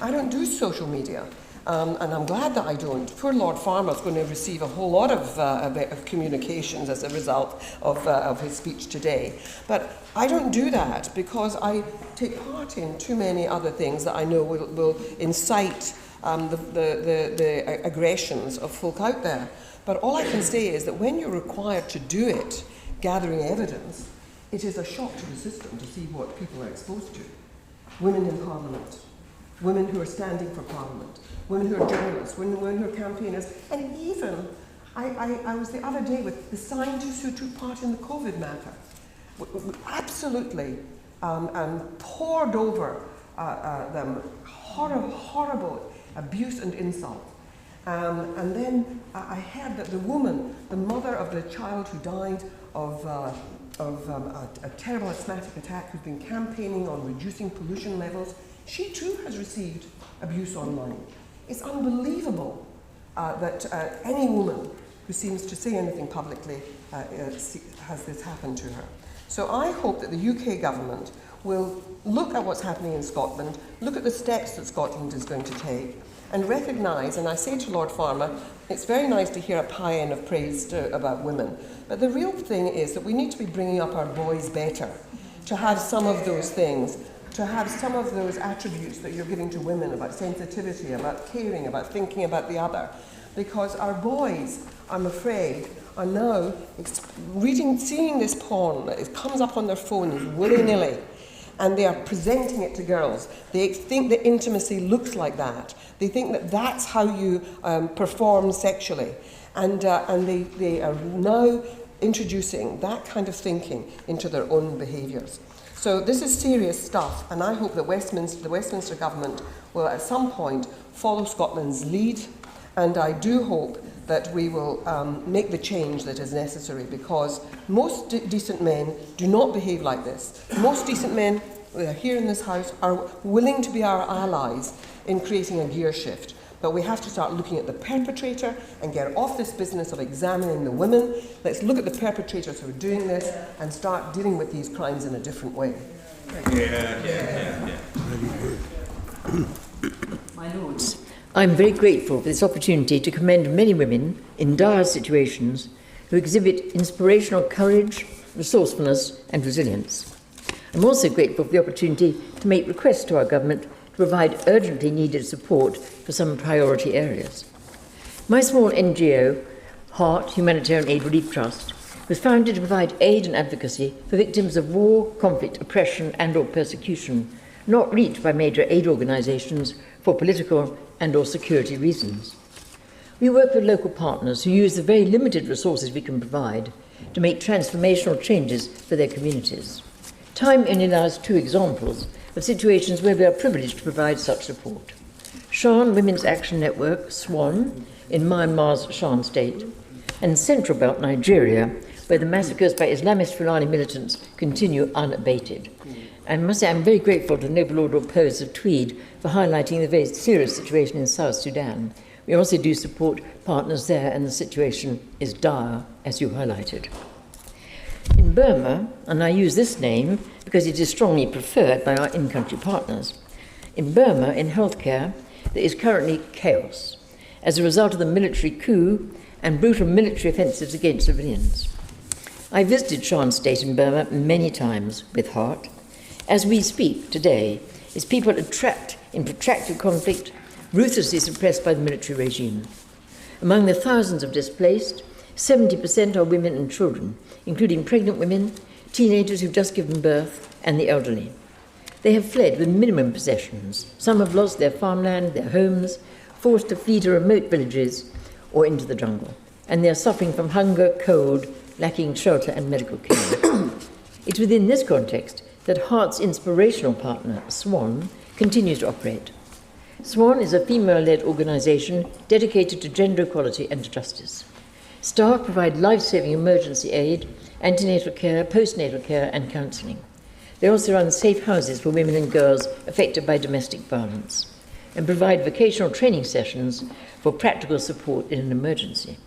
I don't do social media, and I'm glad that I don't. Poor Lord Farmer's going to receive a whole lot of communications as a result of his speech today. But I don't do that because I take part in too many other things that I know will incite the aggressions of folk out there. But all I can say is that when you're required to do it, gathering evidence, it is a shock to the system to see what people are exposed to. Women in Parliament, women who are standing for Parliament, women who are journalists, women who are campaigners, and even, I was the other day with the scientists who took part in the COVID matter, absolutely poured over them horrible abuse and insult. And then I heard that the woman, the mother of the child who died of a terrible asthmatic attack, who's been campaigning on reducing pollution levels, she too has received abuse online. It's unbelievable that any woman who seems to say anything publicly has this happen to her. So I hope that the UK government will look at what's happening in Scotland, look at the steps that Scotland is going to take, and recognise, and I say to Lord Farmer, it's very nice to hear a paean of praise about women, but the real thing is that we need to be bringing up our boys better, to have some of those things, to have some of those attributes that you're giving to women about sensitivity, about caring, about thinking about the other. Because our boys, I'm afraid, are now seeing this porn, it comes up on their phones willy-nilly, and they are presenting it to girls. They think that intimacy looks like that. They think that that's how you perform sexually. And they are now introducing that kind of thinking into their own behaviours. So this is serious stuff, and I hope that the Westminster government will at some point follow Scotland's lead, and I do hope that we will make the change that is necessary, because most decent men do not behave like this. Most decent men here in this House are willing to be our allies in creating a gear shift. But we have to start looking at the perpetrator and get off this business of examining the women. Let's look at the perpetrators who are doing this and start dealing with these crimes in a different way. My Lords, I'm very grateful for this opportunity to commend many women in dire situations who exhibit inspirational courage, resourcefulness and resilience. I'm also grateful for the opportunity to make requests to our government to provide urgently needed support for some priority areas. My small NGO, Heart Humanitarian Aid Relief Trust, was founded to provide aid and advocacy for victims of war, conflict, oppression and or persecution, not reached by major aid organisations for political and or security reasons. We work with local partners who use the very limited resources we can provide to make transformational changes for their communities. Time only allows 2 examples of situations where we are privileged to provide such support. Shan Women's Action Network, SWAN, in Myanmar's Shan State, and Central Belt, Nigeria, where the massacres by Islamist Fulani militants continue unabated. I must say I'm very grateful to the Noble Order of Purvis of Tweed for highlighting the very serious situation in South Sudan. We also do support partners there, and the situation is dire, as you highlighted. In Burma, and I use this name because it is strongly preferred by our in-country partners, in Burma, in healthcare, there is currently chaos as a result of the military coup and brutal military offensives against civilians. I visited Shan State in Burma many times with heart. As we speak today, its people are trapped in protracted conflict, ruthlessly suppressed by the military regime. Among the thousands of displaced, 70% are women and children, including pregnant women, teenagers who've just given birth, and the elderly. They have fled with minimum possessions. Some have lost their farmland, their homes, forced to flee to remote villages or into the jungle. And they are suffering from hunger, cold, lacking shelter and medical care. It's within this context that Heart's inspirational partner, SWAN, continues to operate. SWAN is a female-led organisation dedicated to gender equality and to justice. Staff provide life-saving emergency aid, antenatal care, postnatal care and counselling. They also run safe houses for women and girls affected by domestic violence and provide vocational training sessions for practical support in an emergency.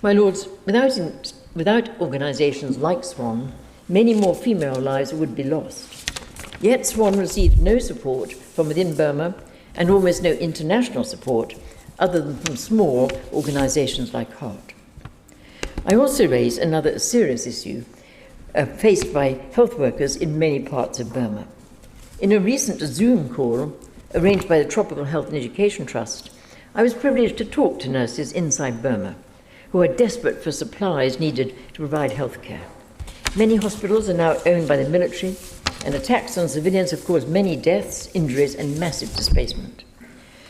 My lords, without organisations like SWAN, many more female lives would be lost. Yet SWAN received no support from within Burma and almost no international support other than from small organisations like Heart. I also raise another serious issue faced by health workers in many parts of Burma. In a recent Zoom call arranged by the Tropical Health and Education Trust, I was privileged to talk to nurses inside Burma who are desperate for supplies needed to provide health care. Many hospitals are now owned by the military, and attacks on civilians have caused many deaths, injuries, and massive displacement.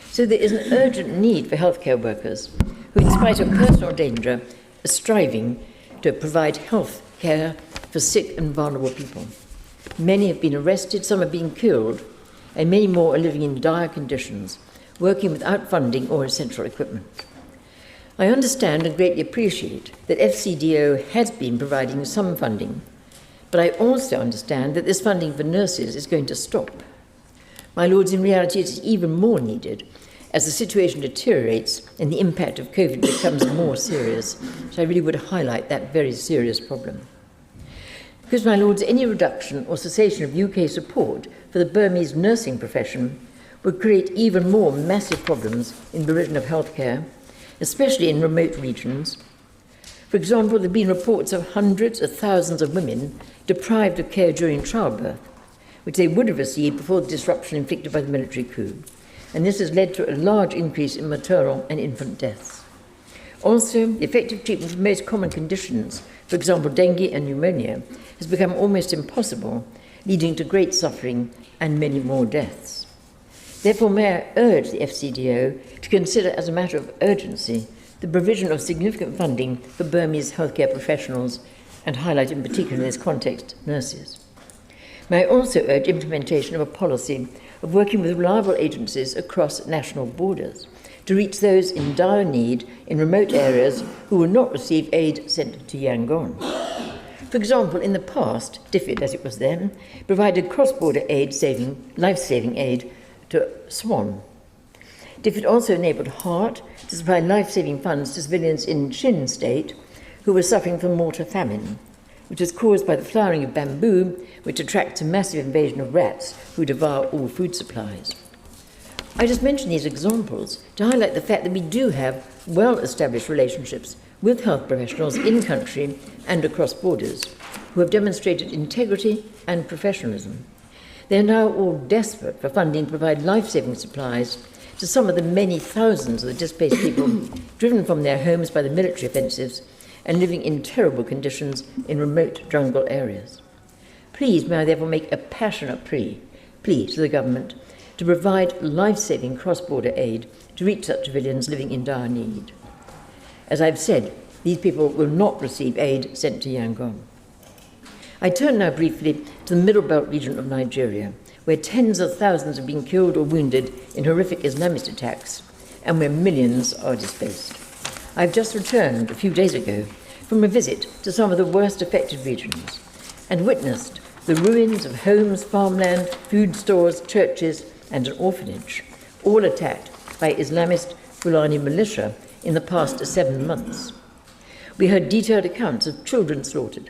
So there is an urgent need for healthcare workers who, in spite of personal danger, are striving to provide health care for sick and vulnerable people. Many have been arrested, some are being killed, and many more are living in dire conditions, working without funding or essential equipment. I understand and greatly appreciate that FCDO has been providing some funding, but I also understand that this funding for nurses is going to stop. My lords, in reality, it is even more needed as the situation deteriorates and the impact of COVID becomes more serious. So I really would highlight that very serious problem. Because, my lords, any reduction or cessation of UK support for the Burmese nursing profession would create even more massive problems in the provision of healthcare, especially in remote regions. For example, there have been reports of hundreds of thousands of women deprived of care during childbirth, which they would have received before the disruption inflicted by the military coup. And this has led to a large increase in maternal and infant deaths. Also, the effective treatment for most common conditions, for example, dengue and pneumonia, has become almost impossible, leading to great suffering and many more deaths. Therefore, may I urge the FCDO to consider as a matter of urgency the provision of significant funding for Burmese healthcare professionals, and highlight in particular in this context nurses. May I also urge implementation of a policy of working with reliable agencies across national borders to reach those in dire need in remote areas who will not receive aid sent to Yangon. For example, in the past, DFID, as it was then, provided cross-border aid, life-saving aid to SWAN. DFID also enabled Heart to supply life-saving funds to civilians in Chin State who were suffering from mortar famine, which was caused by the flowering of bamboo, which attracts a massive invasion of rats who devour all food supplies. I just mention these examples to highlight the fact that we do have well-established relationships with health professionals in country and across borders who have demonstrated integrity and professionalism. They are now all desperate for funding to provide life-saving supplies to some of the many thousands of the displaced people driven from their homes by the military offensives and living in terrible conditions in remote jungle areas. Please, may I therefore make a passionate plea to the government to provide life-saving cross-border aid to reach such civilians living in dire need. As I've said, these people will not receive aid sent to Yangon. I turn now briefly to the Middle Belt region of Nigeria, where tens of thousands have been killed or wounded in horrific Islamist attacks, and where millions are displaced. I've just returned a few days ago from a visit to some of the worst affected regions and witnessed the ruins of homes, farmland, food stores, churches, and an orphanage, all attacked by Islamist Fulani militia in the past 7 months. We heard detailed accounts of children slaughtered,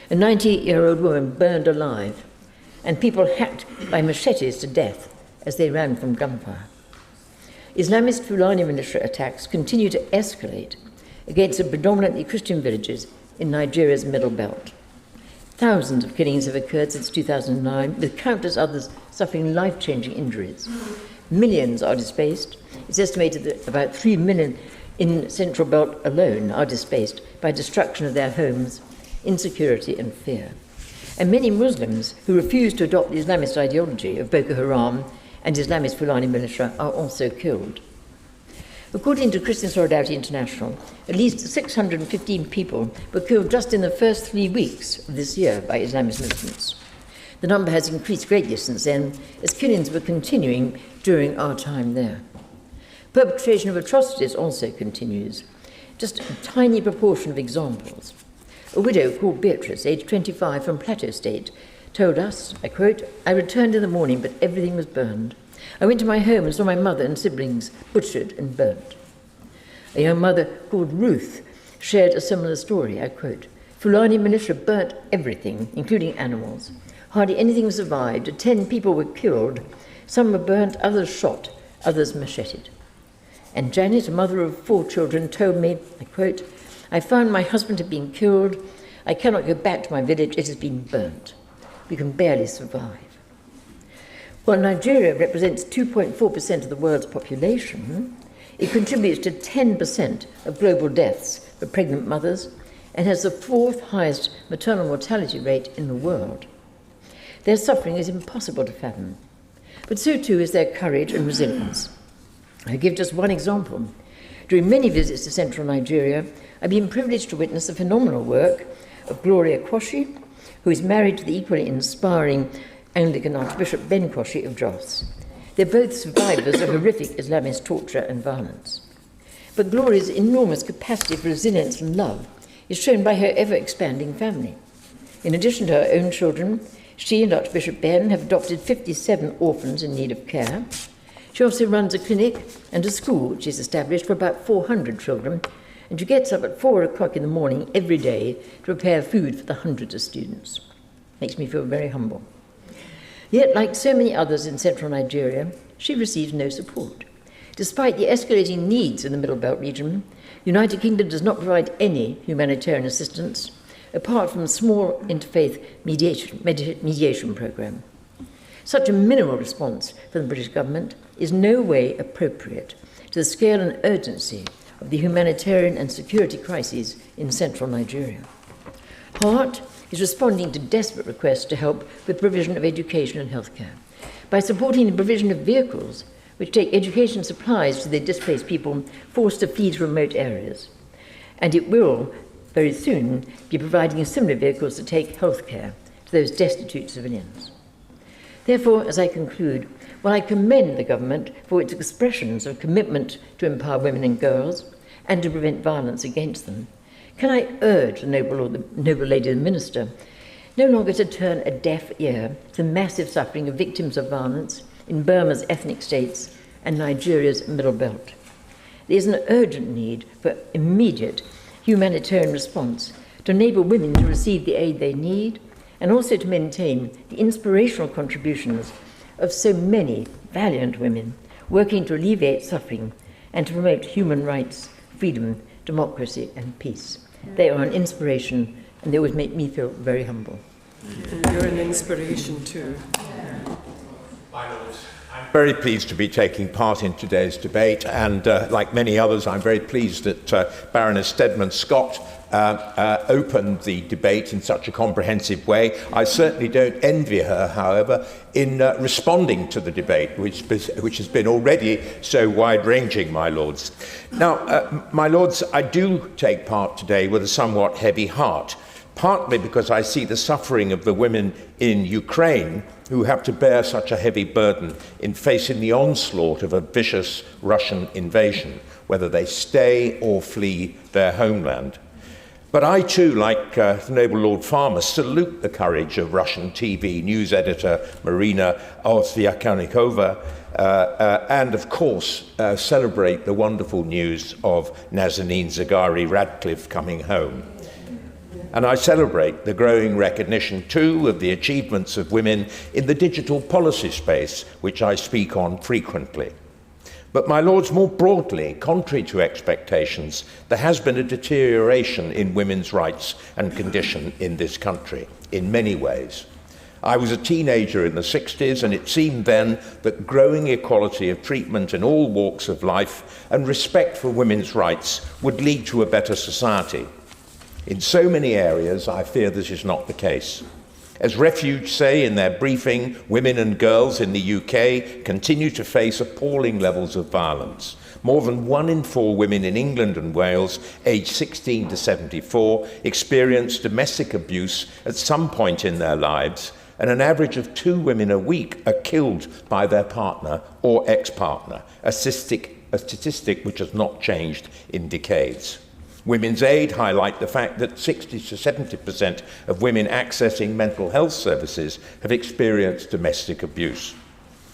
a 98-year-old woman burned alive, and people hacked by machetes to death as they ran from gunfire. Islamist Fulani militia attacks continue to escalate against the predominantly Christian villages in Nigeria's Middle Belt. Thousands of killings have occurred since 2009, with countless others suffering life-changing injuries. Millions are displaced. It's estimated that about 3 million in Central Belt alone are displaced by destruction of their homes, insecurity and fear. And many Muslims who refuse to adopt the Islamist ideology of Boko Haram and Islamist Fulani militia are also killed. According to Christian Solidarity International, at least 615 people were killed just in the first 3 weeks of this year by Islamist militants. The number has increased greatly since then, as killings were continuing during our time there. Perpetration of atrocities also continues. Just a tiny proportion of examples. A widow called Beatrice, aged 25, from Plateau State, told us, I quote, "I returned in the morning, but everything was burned. I went to my home and saw my mother and siblings butchered and burnt." A young mother called Ruth shared a similar story, I quote, "Fulani militia burnt everything, including animals. Hardly anything survived. 10 people were killed. Some were burnt, others shot, others macheted." And Janet, a mother of 4 children, told me, I quote, "I found my husband had been killed. I cannot go back to my village. It has been burnt. We can barely survive." While Nigeria represents 2.4% of the world's population, it contributes to 10% of global deaths for pregnant mothers and has the 4th highest maternal mortality rate in the world. Their suffering is impossible to fathom, but so too is their courage and resilience. I give just one example. During many visits to central Nigeria, I've been privileged to witness the phenomenal work of Gloria Kwashi, who is married to the equally inspiring Anglican Archbishop Ben Kwashi of Jos. They're both survivors of horrific Islamist torture and violence. But Gloria's enormous capacity for resilience and love is shown by her ever-expanding family. In addition to her own children, she and Archbishop Ben have adopted 57 orphans in need of care. She also runs a clinic and a school which is established for about 400 children, and she gets up at 4 o'clock in the morning every day to prepare food for the hundreds of students. Makes me feel very humble. Yet, like so many others in central Nigeria, she receives no support. Despite the escalating needs in the Middle Belt region, the United Kingdom does not provide any humanitarian assistance, apart from a small interfaith mediation programme. Such a minimal response from the British government is no way appropriate to the scale and urgency of the humanitarian and security crises in central Nigeria. HEART is responding to desperate requests to help with provision of education and healthcare by supporting the provision of vehicles which take education supplies to the displaced people forced to flee to remote areas. And it will, very soon, be providing similar vehicles to take healthcare to those destitute civilians. Therefore, as I conclude, while I commend the government for its expressions of commitment to empower women and girls and to prevent violence against them, can I urge the noble lady the Minister no longer to turn a deaf ear to the massive suffering of victims of violence in Burma's ethnic states and Nigeria's Middle Belt. There is an urgent need for immediate humanitarian response to enable women to receive the aid they need and also to maintain the inspirational contributions of so many valiant women working to alleviate suffering and to promote human rights, freedom, democracy and peace. They are an inspiration and they always make me feel very humble. And you're an inspiration too. I'm very pleased to be taking part in today's debate, and like many others, I'm very pleased that Baroness Scott opened the debate in such a comprehensive way. I certainly don't envy her, however, in responding to the debate, which has been already so wide-ranging, my lords. Now, my lords, I do take part today with a somewhat heavy heart. partly because I see the suffering of the women in Ukraine who have to bear such a heavy burden in facing the onslaught of a vicious Russian invasion, whether they stay or flee their homeland. But I too, like the noble Lord Farmer, salute the courage of Russian TV news editor Marina Olsvyakonikova, and of course celebrate the wonderful news of Nazanin Zaghari-Ratcliffe coming home. And I celebrate the growing recognition too of the achievements of women in the digital policy space, which I speak on frequently. But, my lords, more broadly, contrary to expectations, there has been a deterioration in women's rights and condition in this country, in many ways. I was a teenager in the 60s, and it seemed then that growing equality of treatment in all walks of life and respect for women's rights would lead to a better society. In so many areas, I fear this is not the case. As Refuge say in their briefing, women and girls in the UK continue to face appalling levels of violence. More than 1 in 4 women in England and Wales, aged 16 to 74, experience domestic abuse at some point in their lives, and an average of 2 women a week are killed by their partner or ex-partner, a statistic which has not changed in decades. Women's Aid highlight the fact that 60 to 70% of women accessing mental health services have experienced domestic abuse.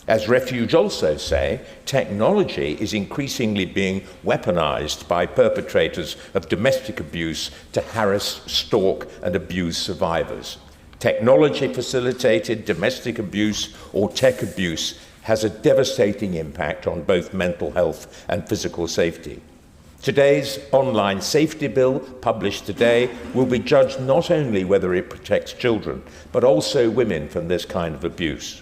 As Refuge also say, technology is increasingly being weaponized by perpetrators of domestic abuse to harass, stalk, and abuse survivors. Technology-facilitated domestic abuse or tech abuse has a devastating impact on both mental health and physical safety. Today's online safety bill, published today, will be judged not only whether it protects children, but also women from this kind of abuse.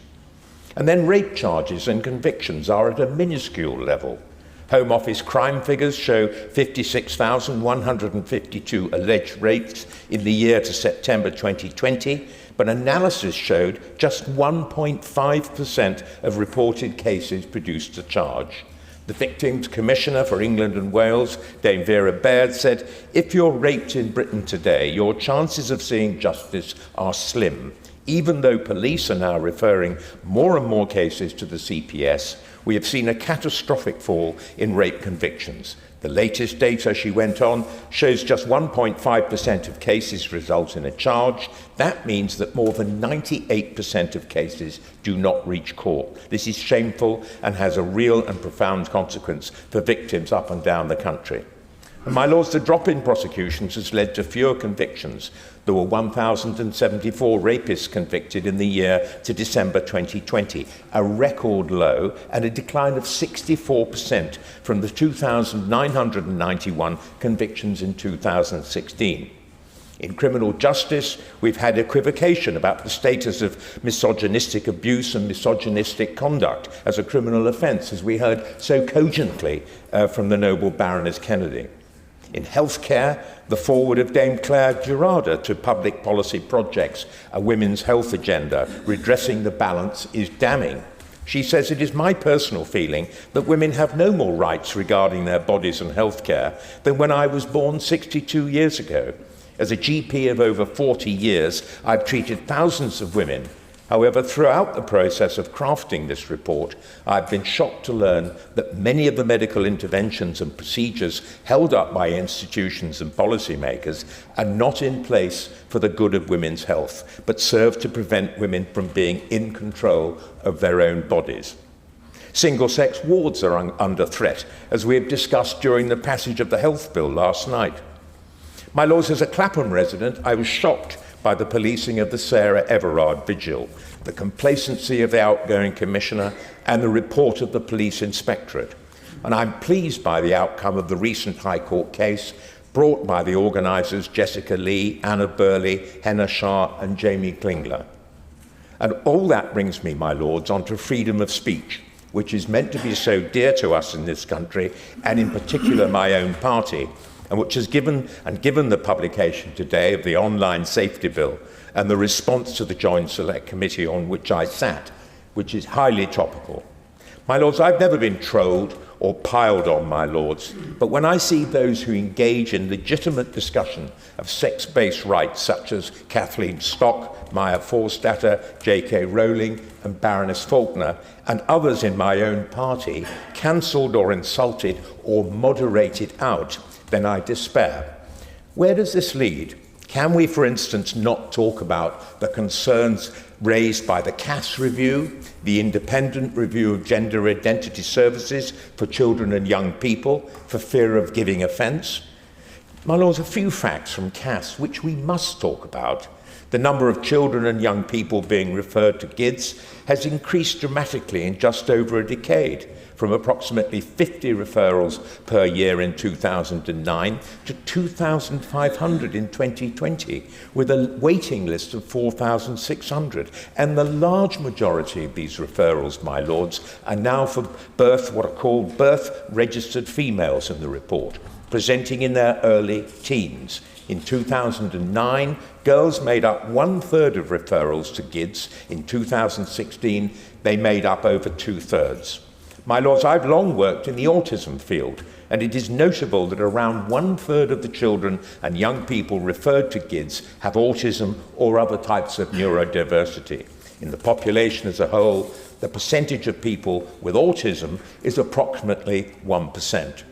And then rape charges and convictions are at a minuscule level. Home Office crime figures show 56,152 alleged rapes in the year to September 2020, but analysis showed just 1.5% of reported cases produced a charge. The Victims Commissioner for England and Wales, Dame Vera Baird, said, "If you're raped in Britain today, your chances of seeing justice are slim. Even though police are now referring more and more cases to the CPS, we have seen a catastrophic fall in rape convictions. The latest data," she went on, "shows just 1.5% of cases result in a charge. That means that more than 98% of cases do not reach court. This is shameful and has a real and profound consequence for victims up and down the country." And, my lords, the drop in prosecutions has led to fewer convictions. There were 1,074 rapists convicted in the year to December 2020, a record low and a decline of 64% from the 2,991 convictions in 2016. In criminal justice, we've had equivocation about the status of misogynistic abuse and misogynistic conduct as a criminal offence, as we heard so cogently from the noble Baroness Kennedy. In healthcare, the forward of Dame Claire Gerarda to public policy projects, a women's health agenda, redressing the balance, is damning. She says, "It is my personal feeling that women have no more rights regarding their bodies and healthcare than when I was born 62 years ago. As a GP of over 40 years, I've treated thousands of women. However, throughout the process of crafting this report, I've been shocked to learn that many of the medical interventions and procedures held up by institutions and policymakers are not in place for the good of women's health, but serve to prevent women from being in control of their own bodies. Single-sex wards are under threat, as we have discussed during the passage of the health bill last night. My lords, as a Clapham resident, I was shocked by the policing of the Sarah Everard vigil, the complacency of the outgoing commissioner, and the report of the police inspectorate. And I'm pleased by the outcome of the recent High Court case brought by the organisers Jessica Lee, Anna Burley, Henna Shah and Jamie Klingler. And all that brings me, my lords, onto freedom of speech, which is meant to be so dear to us in this country, and in particular my own party, and which has given the publication today of the online safety bill and the response to the Joint Select Committee on which I sat, which is highly topical. My lords, I've never been trolled or piled on, my lords. But when I see those who engage in legitimate discussion of sex-based rights, such as Kathleen Stock, Maya Forstater, J.K. Rowling and Baroness Faulkner, and others in my own party, cancelled or insulted or moderated out, then I despair. Where does this lead? Can we, for instance, not talk about the concerns raised by the Cass Review, the independent review of gender identity services for children and young people, for fear of giving offence? My lords, a few facts from Cass which we must talk about. The number of children and young people being referred to GIDS has increased dramatically in just over a decade, from approximately 50 referrals per year in 2009 to 2,500 in 2020, with a waiting list of 4,600. And the large majority of these referrals, my lords, are now for what are called birth-registered females in the report, presenting in their early teens. In 2009, girls made up 1/3 of referrals to GIDS. In 2016, they made up over 2/3. My lords, I've long worked in the autism field, and it is notable that around 1/3 of the children and young people referred to GIDS have autism or other types of neurodiversity. In the population as a whole, the percentage of people with autism is approximately 1%.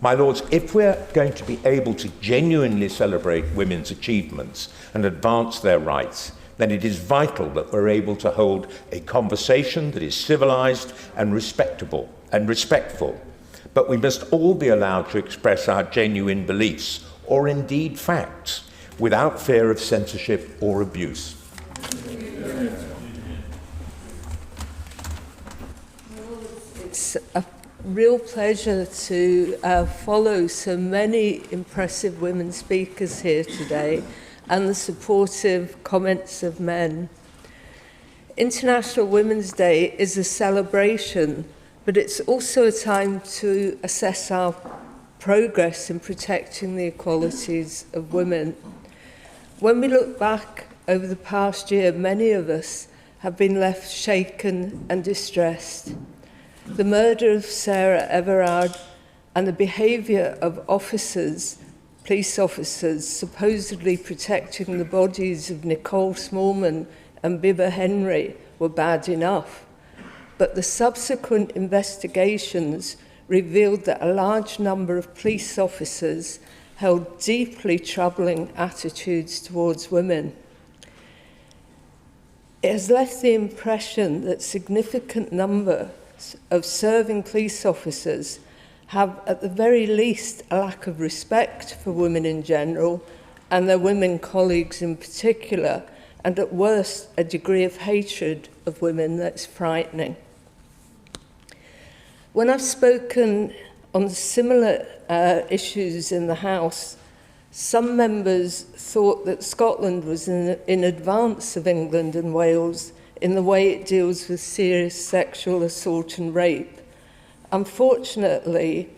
My lords, if we're going to be able to genuinely celebrate women's achievements and advance their rights, then it is vital that we're able to hold a conversation that is civilized and respectable and respectful. But we must all be allowed to express our genuine beliefs, or indeed facts, without fear of censorship or abuse. It's a real pleasure to follow so many impressive women speakers here today and the supportive comments of men. International Women's Day is a celebration, but it's also a time to assess our progress in protecting the equalities of women. When we look back over the past year, many of us have been left shaken and distressed. The murder of Sarah Everard and the behaviour of police officers supposedly protecting the bodies of Nicole Smallman and Bibba Henry were bad enough. But the subsequent investigations revealed that a large number of police officers held deeply troubling attitudes towards women. It has left the impression that significant numbers of serving police officers have, at the very least, a lack of respect for women in general and their women colleagues in particular, and at worst, a degree of hatred of women that's frightening. When I've spoken on similar issues in the House, some members thought that Scotland was in advance of England and Wales in the way it deals with serious sexual assault and rape. Unfortunately,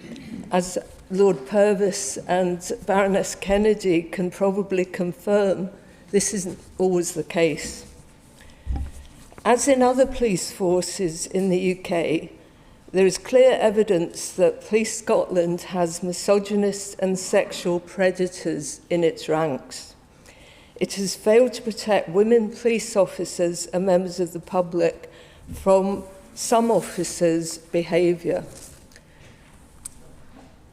as Lord Purvis and Baroness Kennedy can probably confirm, this isn't always the case. As in other police forces in the UK, there is clear evidence that Police Scotland has misogynists and sexual predators in its ranks. It has failed to protect women police officers and members of the public from some officers' behaviour.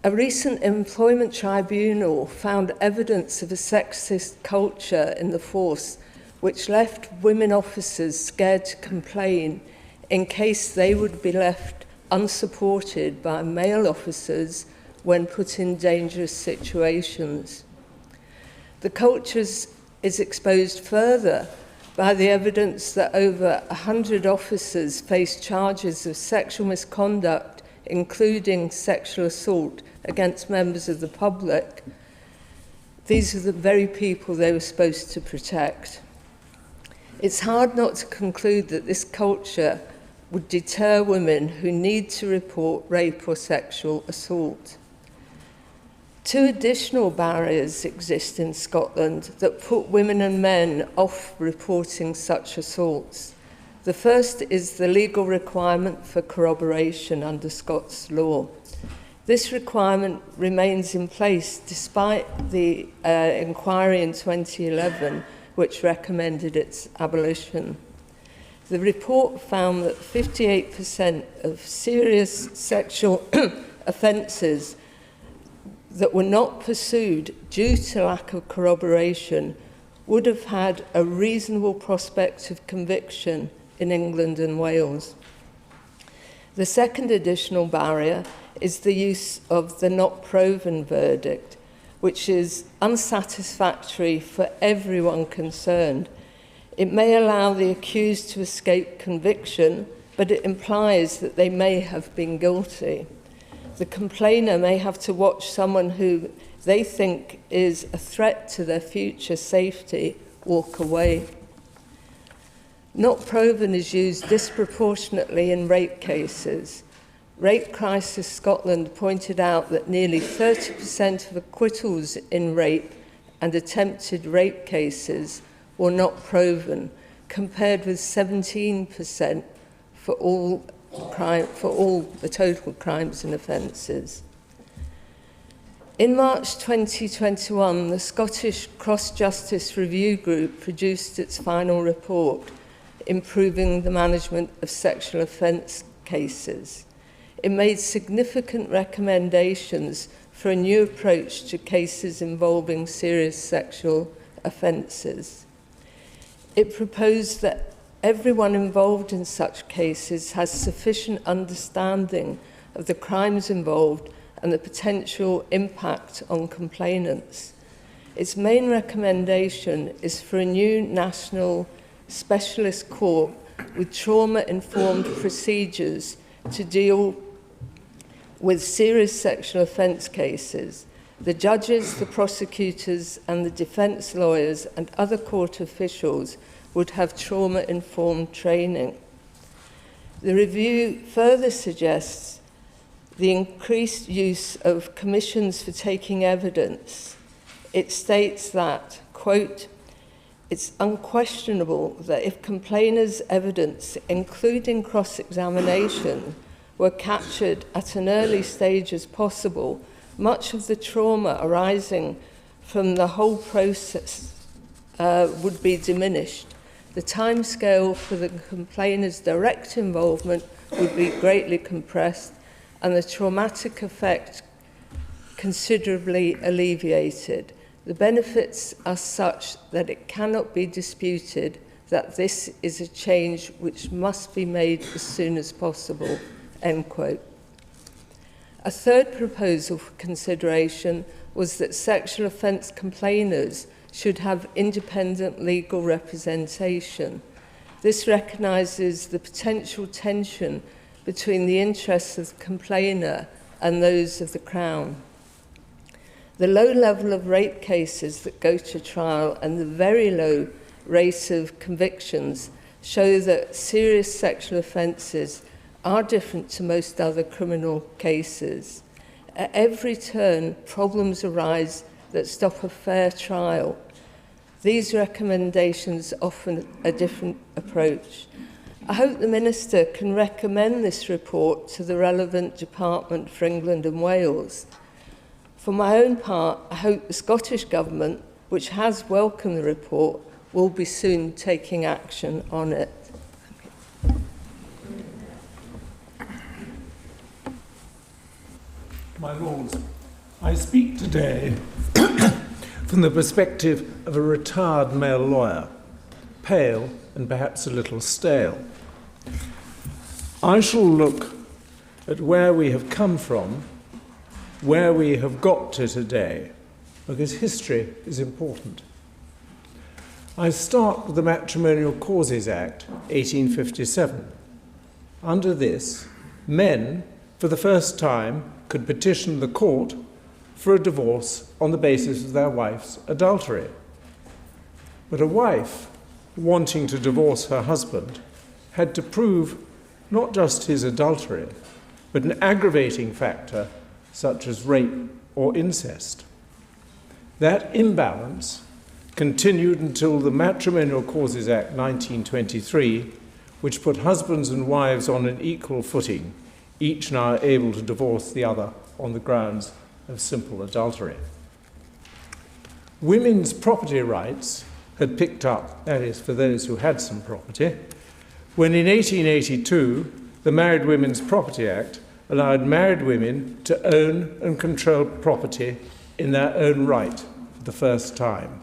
A recent employment tribunal found evidence of a sexist culture in the force which left women officers scared to complain in case they would be left unsupported by male officers when put in dangerous situations. The culture is exposed further by the evidence that over 100 officers face charges of sexual misconduct, including sexual assault against members of the public. These are the very people they were supposed to protect. It's hard not to conclude that this culture would deter women who need to report rape or sexual assault. Two additional barriers exist in Scotland that put women and men off reporting such assaults. The first is the legal requirement for corroboration under Scots law. This requirement remains in place despite the inquiry in 2011, which recommended its abolition. The report found that 58% of serious sexual offences that were not pursued due to lack of corroboration would have had a reasonable prospect of conviction in England and Wales. The second additional barrier is the use of the not proven verdict, which is unsatisfactory for everyone concerned. It may allow the accused to escape conviction, but it implies that they may have been guilty. The complainer may have to watch someone who they think is a threat to their future safety walk away. Not proven is used disproportionately in rape cases. Rape Crisis Scotland pointed out that nearly 30% of acquittals in rape and attempted rape cases were not proven, compared with 17% for all the total crimes and offences. In March 2021, the Scottish Cross-Justice Review Group produced its final report, Improving the Management of Sexual Offence Cases. It made significant recommendations for a new approach to cases involving serious sexual offences. It proposed that everyone involved in such cases has sufficient understanding of the crimes involved and the potential impact on complainants. Its main recommendation is for a new national specialist court with trauma-informed procedures to deal with serious sexual offence cases. The judges, the prosecutors, and the defence lawyers and other court officials would have trauma-informed training. The review further suggests the increased use of commissions for taking evidence. It states that, quote, "It's unquestionable that if complainers' evidence, including cross-examination, were captured at an early stage as possible, much of the trauma arising from the whole process would be diminished. The timescale for the complainer's direct involvement would be greatly compressed and the traumatic effect considerably alleviated. The benefits are such that it cannot be disputed that this is a change which must be made as soon as possible." End quote. A third proposal for consideration was that sexual offence complainers should have independent legal representation. This recognises the potential tension between the interests of the complainer and those of the Crown. The low level of rape cases that go to trial and the very low rate of convictions show that serious sexual offences are different to most other criminal cases. At every turn, problems arise that stop a fair trial. These recommendations offer a different approach. I hope the Minister can recommend this report to the relevant department for England and Wales. For my own part, I hope the Scottish Government, which has welcomed the report, will be soon taking action on it. My Lords, I speak today from the perspective of a retired male lawyer, pale and perhaps a little stale. I shall look at where we have come from, where we have got to today, because history is important. I start with the Matrimonial Causes Act, 1857. Under this, men, for the first time, could petition the court for a divorce on the basis of their wife's adultery. But a wife wanting to divorce her husband had to prove not just his adultery, but an aggravating factor such as rape or incest. That imbalance continued until the Matrimonial Causes Act 1923, which put husbands and wives on an equal footing, each now able to divorce the other on the grounds of simple adultery. Women's property rights had picked up, that is, for those who had some property, when in 1882 the Married Women's Property Act allowed married women to own and control property in their own right for the first time.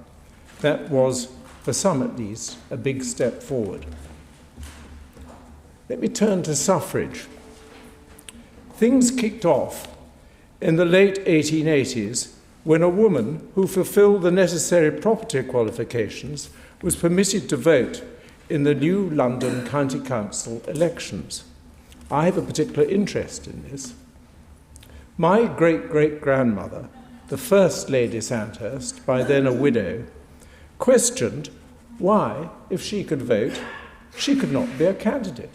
That was, for some at least, a big step forward. Let me turn to suffrage. Things kicked off in the late 1880s when a woman who fulfilled the necessary property qualifications was permitted to vote in the new London County Council elections. I have a particular interest in this. My great-great-grandmother, the first Lady Sandhurst, by then a widow, questioned why, if she could vote, she could not be a candidate.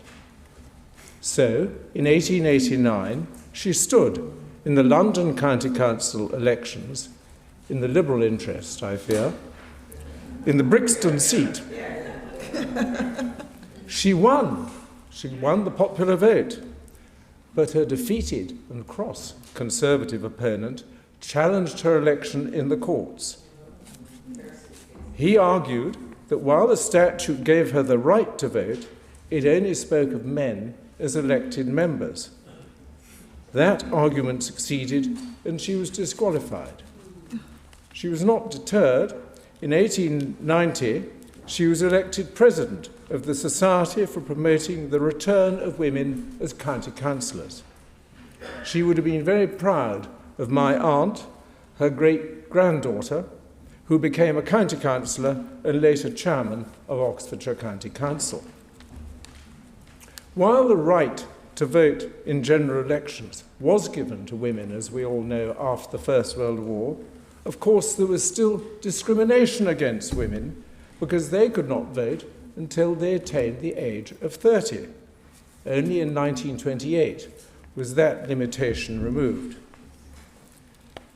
So, in 1889, she stood in the London County Council elections, in the Liberal interest, I fear, in the Brixton seat. She won. She won the popular vote. But her defeated and cross Conservative opponent challenged her election in the courts. He argued that while the statute gave her the right to vote, it only spoke of men as elected members. That argument succeeded, and she was disqualified. She was not deterred. In 1890, she was elected president of the Society for Promoting the Return of Women as County Councillors. She would have been very proud of my aunt, her great-granddaughter, who became a county councillor and later chairman of Oxfordshire County Council. While the right to vote in general elections was given to women, as we all know, after the First World War, of course there was still discrimination against women because they could not vote until they attained the age of 30. Only in 1928 was that limitation removed.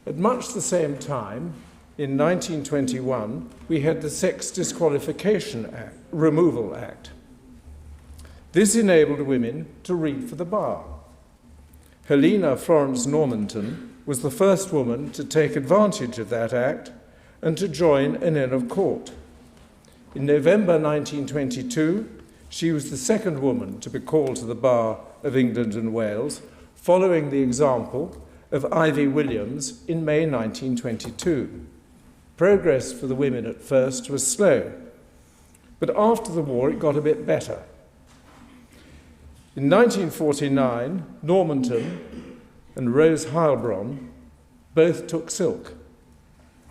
At much the same time, in 1921, we had the Sex Disqualification Removal Act. This enabled women to read for the bar. Helena Florence Normanton was the first woman to take advantage of that act and to join an Inn of Court. In November 1922, she was the second woman to be called to the bar of England and Wales, following the example of Ivy Williams in May 1922. Progress for the women at first was slow, but after the war it got a bit better. In 1949, Normanton and Rose Heilbronn both took silk.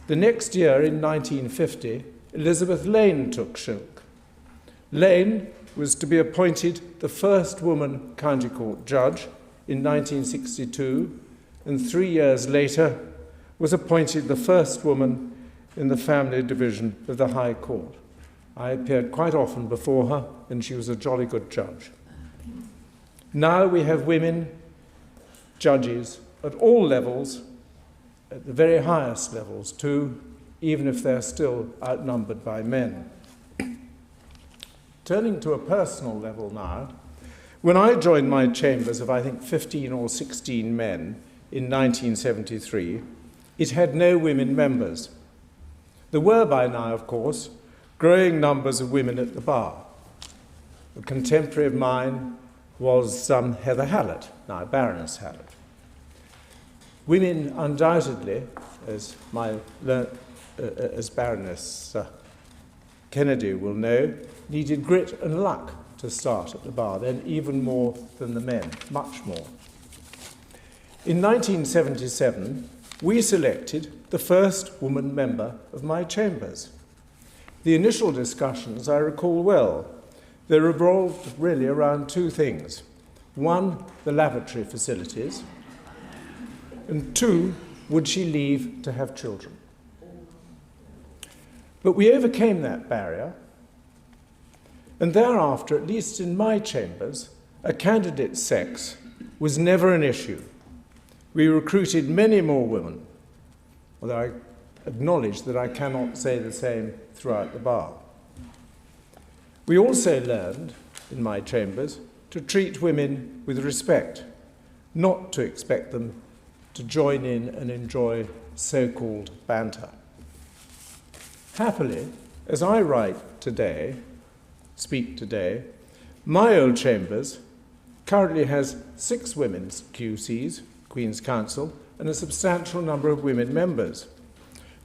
The next year, in 1950, Elizabeth Lane took silk. Lane was to be appointed the first woman county court judge in 1962, and 3 years later was appointed the first woman in the family division of the High Court. I appeared quite often before her, and she was a jolly good judge. Now we have women judges at all levels, at the very highest levels too, even if they're still outnumbered by men. Turning to a personal level now, when I joined my chambers of, I think, 15 or 16 men in 1973, it had no women members. There were by now, of course, growing numbers of women at the bar. A contemporary of mine was Heather Hallett, now Baroness Hallett. Women undoubtedly, as Baroness Kennedy will know, needed grit and luck to start at the bar, then even more than the men, much more. In 1977, we selected the first woman member of my chambers. The initial discussions I recall well. They revolved really around two things. One, the lavatory facilities, and two, would she leave to have children? But we overcame that barrier, and thereafter, at least in my chambers, a candidate's sex was never an issue. We recruited many more women, although I acknowledge that I cannot say the same throughout the bar. We also learned in my chambers to treat women with respect, not to expect them to join in and enjoy so-called banter. Happily, as I speak today, my old chambers currently has 6 women's QCs, Queen's Counsel, and a substantial number of women members.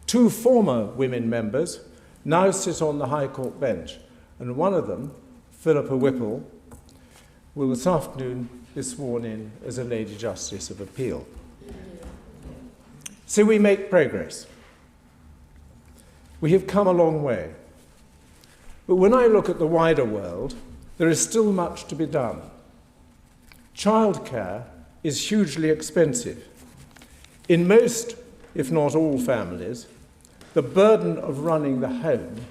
2 former women members now sit on the High Court bench, and one of them, Philippa Whipple, will this afternoon be sworn in as a Lady Justice of Appeal. So we make progress. We have come a long way. But when I look at the wider world, there is still much to be done. Childcare is hugely expensive. In most, if not all families, the burden of running the home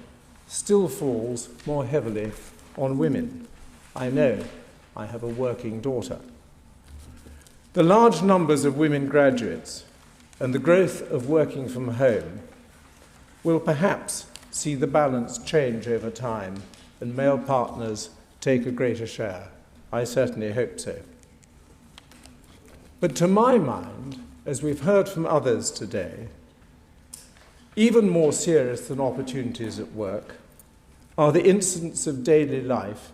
still falls more heavily on women. I know, I have a working daughter. The large numbers of women graduates and the growth of working from home will perhaps see the balance change over time and male partners take a greater share. I certainly hope so. But to my mind, as we've heard from others today, even more serious than opportunities at work are the incidents of daily life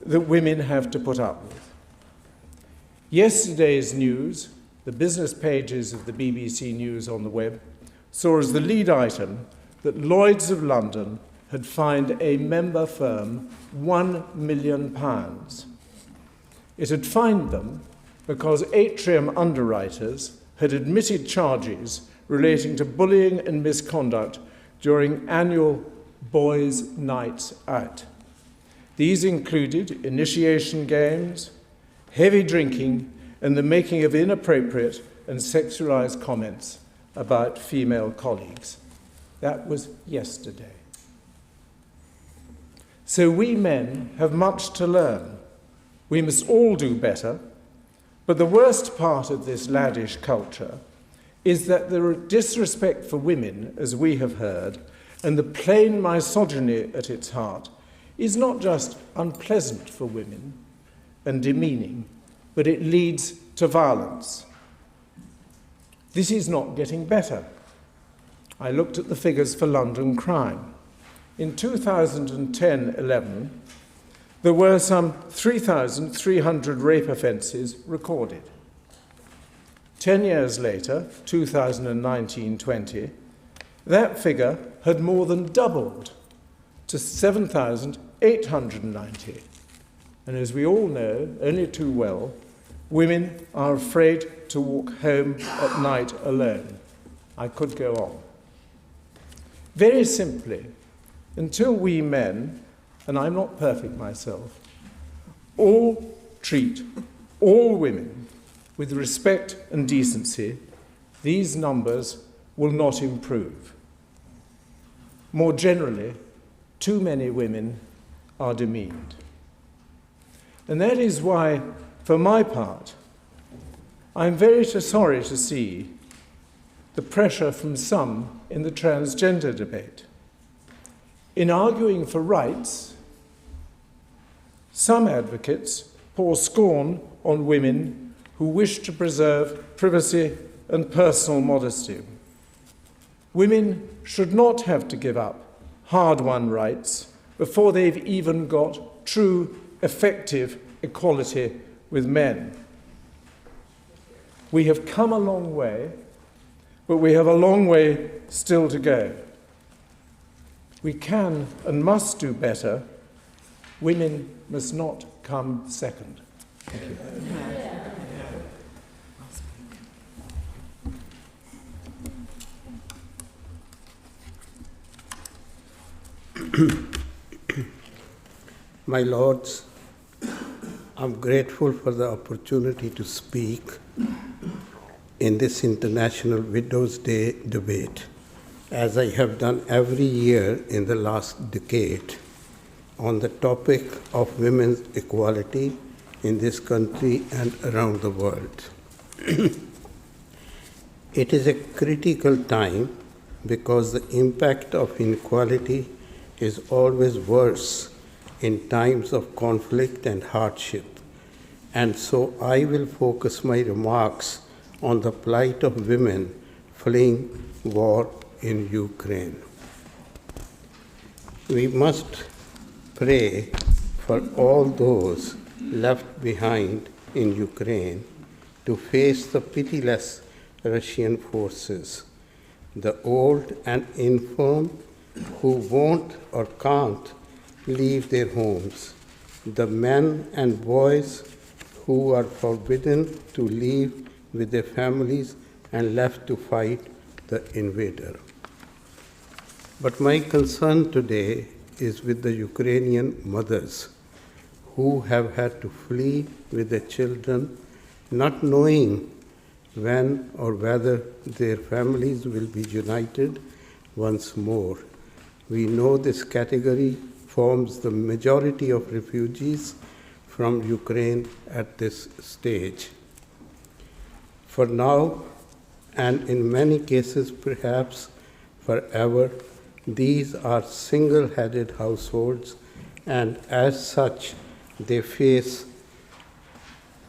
that women have to put up with. Yesterday's news, the business pages of the BBC News on the web, saw as the lead item that Lloyd's of London had fined a member firm £1 million. It had fined them because Atrium underwriters had admitted charges relating to bullying and misconduct during annual boys' nights out. These included initiation games, heavy drinking, and the making of inappropriate and sexualized comments about female colleagues. That was yesterday. So we men have much to learn. We must all do better, but the worst part of this laddish culture is that the disrespect for women, as we have heard, and the plain misogyny at its heart is not just unpleasant for women and demeaning, but it leads to violence. This is not getting better. I looked at the figures for London crime. In 2010-11, there were some 3,300 rape offences recorded. 10 years later, 2019-20, that figure had more than doubled to 7,890. And as we all know, only too well, women are afraid to walk home at night alone. I could go on. Very simply, until we men, and I'm not perfect myself, all treat all women with respect and decency, these numbers will not improve. More generally, too many women are demeaned. And that is why, for my part, I'm very sorry to see the pressure from some in the transgender debate. In arguing for rights, some advocates pour scorn on women who wish to preserve privacy and personal modesty. Women should not have to give up hard-won rights before they've even got true, effective equality with men. We have come a long way, but we have a long way still to go. We can and must do better. Women must not come second. Thank you. My Lords, I'm grateful for the opportunity to speak in this International Widows' Day debate, as I have done every year in the last decade, on the topic of women's equality in this country and around the world. It is a critical time because the impact of inequality is always worse in times of conflict and hardship. And so I will focus my remarks on the plight of women fleeing war in Ukraine. We must pray for all those left behind in Ukraine to face the pitiless Russian forces, the old and infirm who won't or can't leave their homes, the men and boys who are forbidden to leave with their families and left to fight the invader. But my concern today is with the Ukrainian mothers who have had to flee with their children, not knowing when or whether their families will be united once more. We know this category forms the majority of refugees from Ukraine at this stage. For now, and in many cases perhaps forever, these are single-headed households, and as such, they face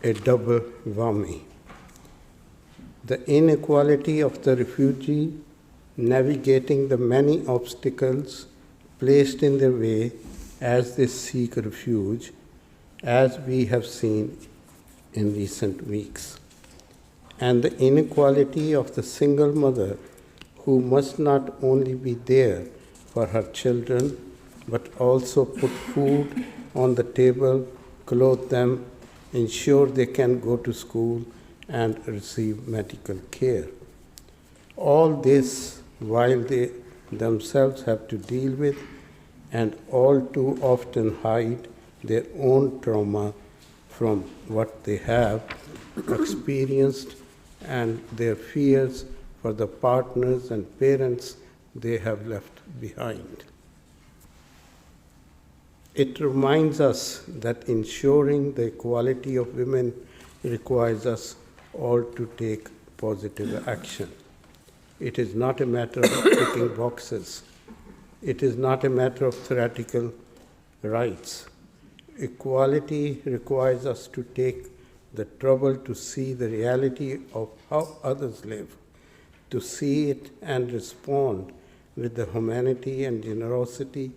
a double whammy. The inequality of the refugee navigating the many obstacles placed in their way as they seek refuge, as we have seen in recent weeks. And the inequality of the single mother who must not only be there for her children, but also put food on the table, clothe them, ensure they can go to school and receive medical care. All this while they themselves have to deal with and all too often hide their own trauma from what they have experienced and their fears for the partners and parents they have left behind. It reminds us that ensuring the equality of women requires us all to take positive action. It is not a matter of ticking boxes. It is not a matter of theoretical rights. Equality requires us to take the trouble to see the reality of how others live, to see it and respond with the humanity and generosity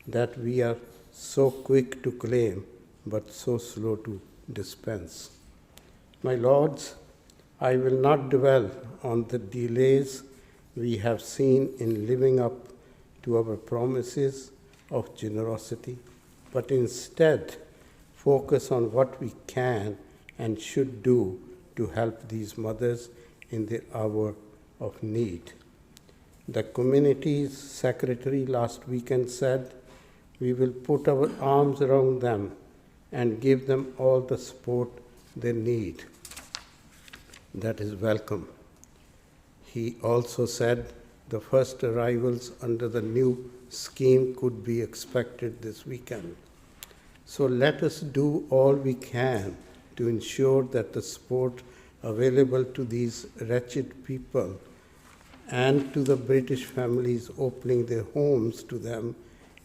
that we are so quick to claim but so slow to dispense. My lords, I will not dwell on the delays we have seen in living up to our promises of generosity, but instead focus on what we can and should do to help these mothers in their hour of need. The community's secretary last weekend said, "We will put our arms around them and give them all the support they need." That is welcome. He also said the first arrivals under the new scheme could be expected this weekend. So let us do all we can to ensure that the support available to these wretched people and to the British families opening their homes to them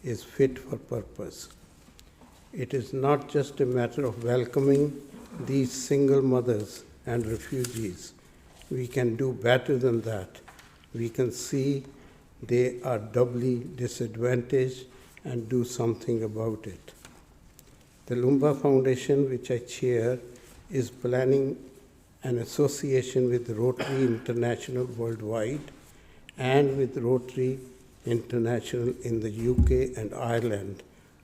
is fit for purpose. It is not just a matter of welcoming these single mothers and refugees. We can do better than that. We can see they are doubly disadvantaged and do something about it. The Lumba Foundation, which I chair, is planning an association with Rotary International worldwide and with Rotary International in the UK and Ireland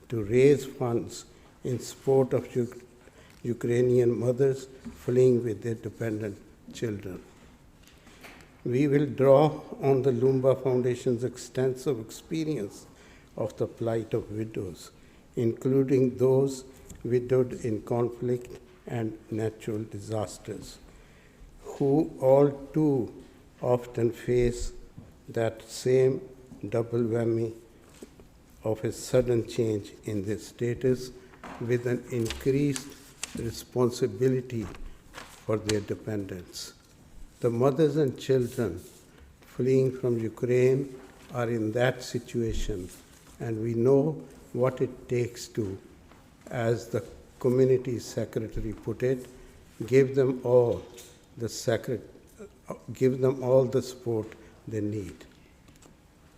to raise funds in support of Ukrainian mothers fleeing with their dependent children. We will draw on the Lumba Foundation's extensive experience of the plight of widows, including those widowed in conflict and natural disasters, who all too often face that same double whammy of a sudden change in their status with an increased responsibility for their dependents. The mothers and children fleeing from Ukraine are in that situation, and we know what it takes to, as the community secretary put it, give them all the support they need.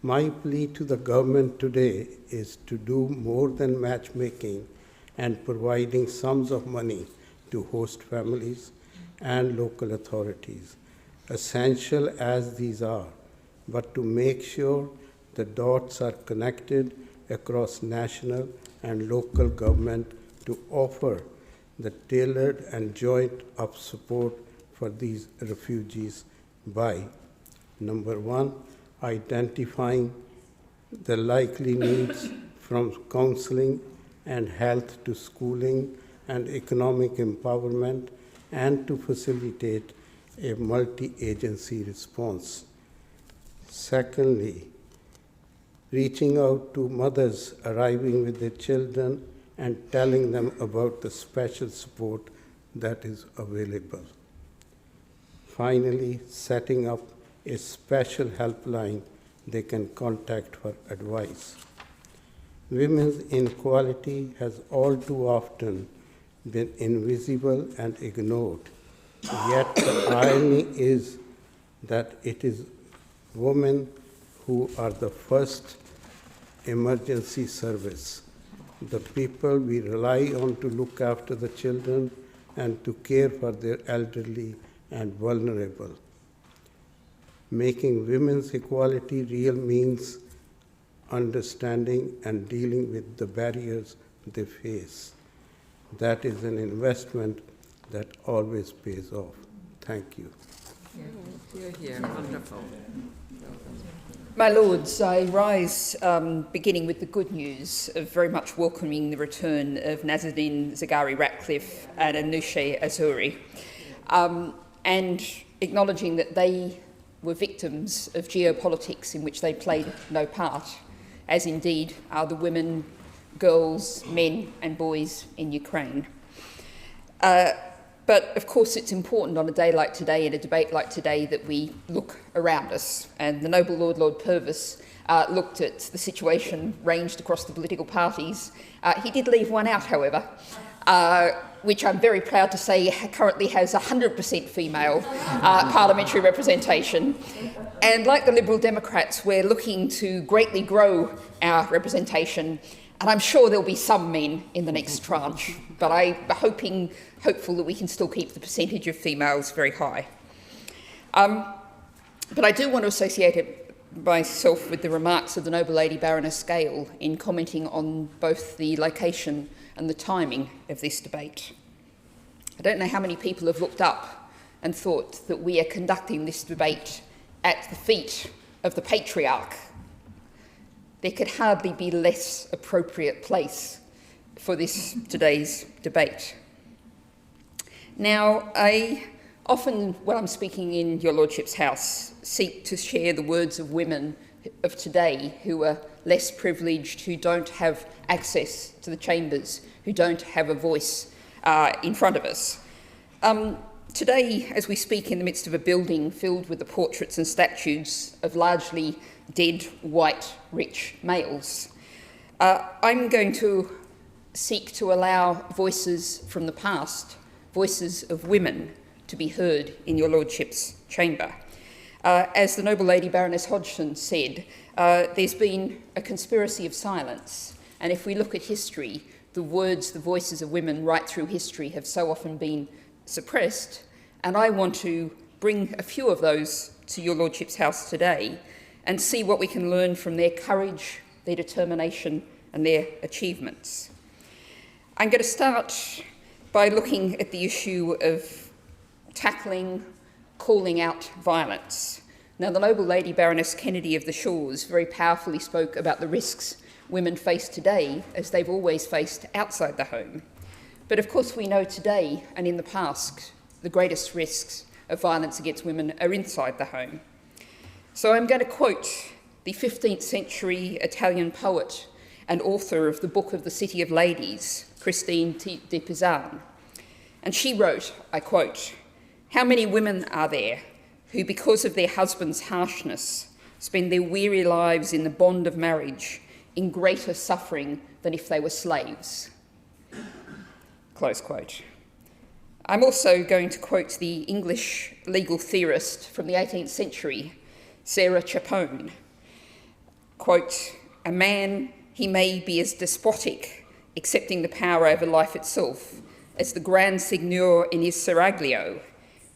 My plea to the government today is to do more than matchmaking and providing sums of money to host families and local authorities, essential as these are, but to make sure the dots are connected across national and local government to offer the tailored and joint-up support for these refugees by, number one, identifying the likely needs from counseling and health to schooling and economic empowerment, and to facilitate a multi-agency response. Secondly, reaching out to mothers arriving with their children and telling them about the special support that is available. Finally, setting up a special helpline they can contact for advice. Women's inequality has all too often been invisible and ignored. Yet the irony is that it is women who are the first emergency service, the people we rely on to look after the children and to care for their elderly and vulnerable. Making women's equality real means understanding and dealing with the barriers they face. That is an investment that always pays off. Thank you. Wonderful. My Lords, I rise beginning with the good news of very much welcoming the return of Nazanin Zaghari-Ratcliffe and Anousheh Azuri, and acknowledging that they were victims of geopolitics in which they played no part, as indeed are the women, girls, men and boys in Ukraine. But of course it's important on a day like today, in a debate like today, that we look around us. And the noble Lord Purvis looked at the situation ranged across the political parties. He did leave one out, however, which I'm very proud to say currently has 100% female parliamentary representation. And like the Liberal Democrats, we're looking to greatly grow our representation. And I'm sure there'll be some men in the next tranche, but I'm hopeful that we can still keep the percentage of females very high. But I do want to associate myself with the remarks of the noble lady Baroness Gale in commenting on both the location and the timing of this debate. I don't know how many people have looked up and thought that we are conducting this debate at the feet of the patriarch. There could hardly be less appropriate place for today's debate. Now, I often, when I'm speaking in your Lordship's house, seek to share the words of women of today who are less privileged, who don't have access to the chambers, who don't have a voice in front of us. Today, as we speak in the midst of a building filled with the portraits and statues of largely dead, white, rich males, I'm going to seek to allow voices from the past, voices of women, to be heard in your Lordship's chamber. As the noble lady Baroness Hodgson said, there's been a conspiracy of silence, and if we look at history, the words, the voices of women right through history have so often been suppressed, and I want to bring a few of those to your Lordship's house today and see what we can learn from their courage, their determination and their achievements. I'm going to start by looking at the issue of tackling, calling out violence. Now, the noble lady Baroness Kennedy of the Shores very powerfully spoke about the risks women face today as they've always faced outside the home. But of course we know today and in the past the greatest risks of violence against women are inside the home. So I'm going to quote the 15th century Italian poet and author of the Book of the City of Ladies, Christine de Pizan. And she wrote, I quote, "How many women are there who, because of their husband's harshness, spend their weary lives in the bond of marriage, in greater suffering than if they were slaves. Close quote. I'm also going to quote the English legal theorist from the 18th century, Sarah Chapone. Quote, "A man, he may be as despotic, accepting the power over life itself, as the Grand Seigneur in his seraglio,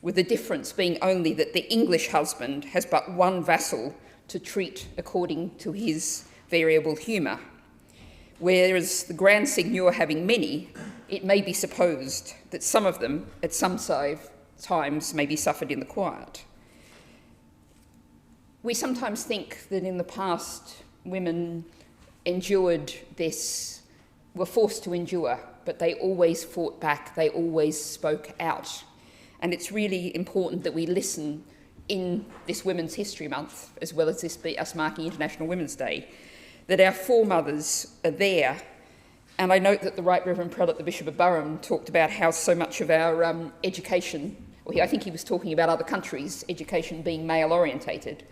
with the difference being only that the English husband has but one vassal to treat according to his variable humour. Whereas the Grand Seigneur having many, it may be supposed that some of them, at some times, may be suffered in the quiet." We sometimes think that in the past, women endured this, were forced to endure, but they always fought back, they always spoke out. And it's really important that we listen in this Women's History Month, as well as this be us marking International Women's Day, that our foremothers are there. And I note that the Right Reverend Prelate, the Bishop of Durham, talked about how so much of our education, or I think he was talking about other countries' education being male-orientated.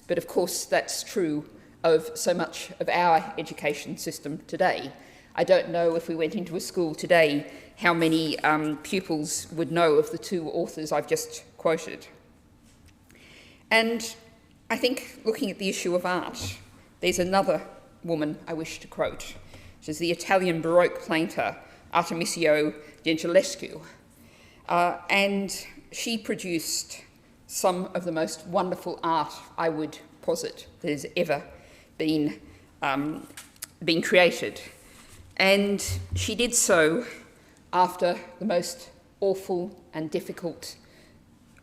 But of course, that's true of so much of our education system today. I don't know if we went into a school today how many pupils would know of the two authors I've just quoted. And I think looking at the issue of art, there's another woman I wish to quote, which is the Italian Baroque painter Artemisia Gentilescu. And she produced some of the most wonderful art, I would posit, that has ever been created. And she did so after the most awful and difficult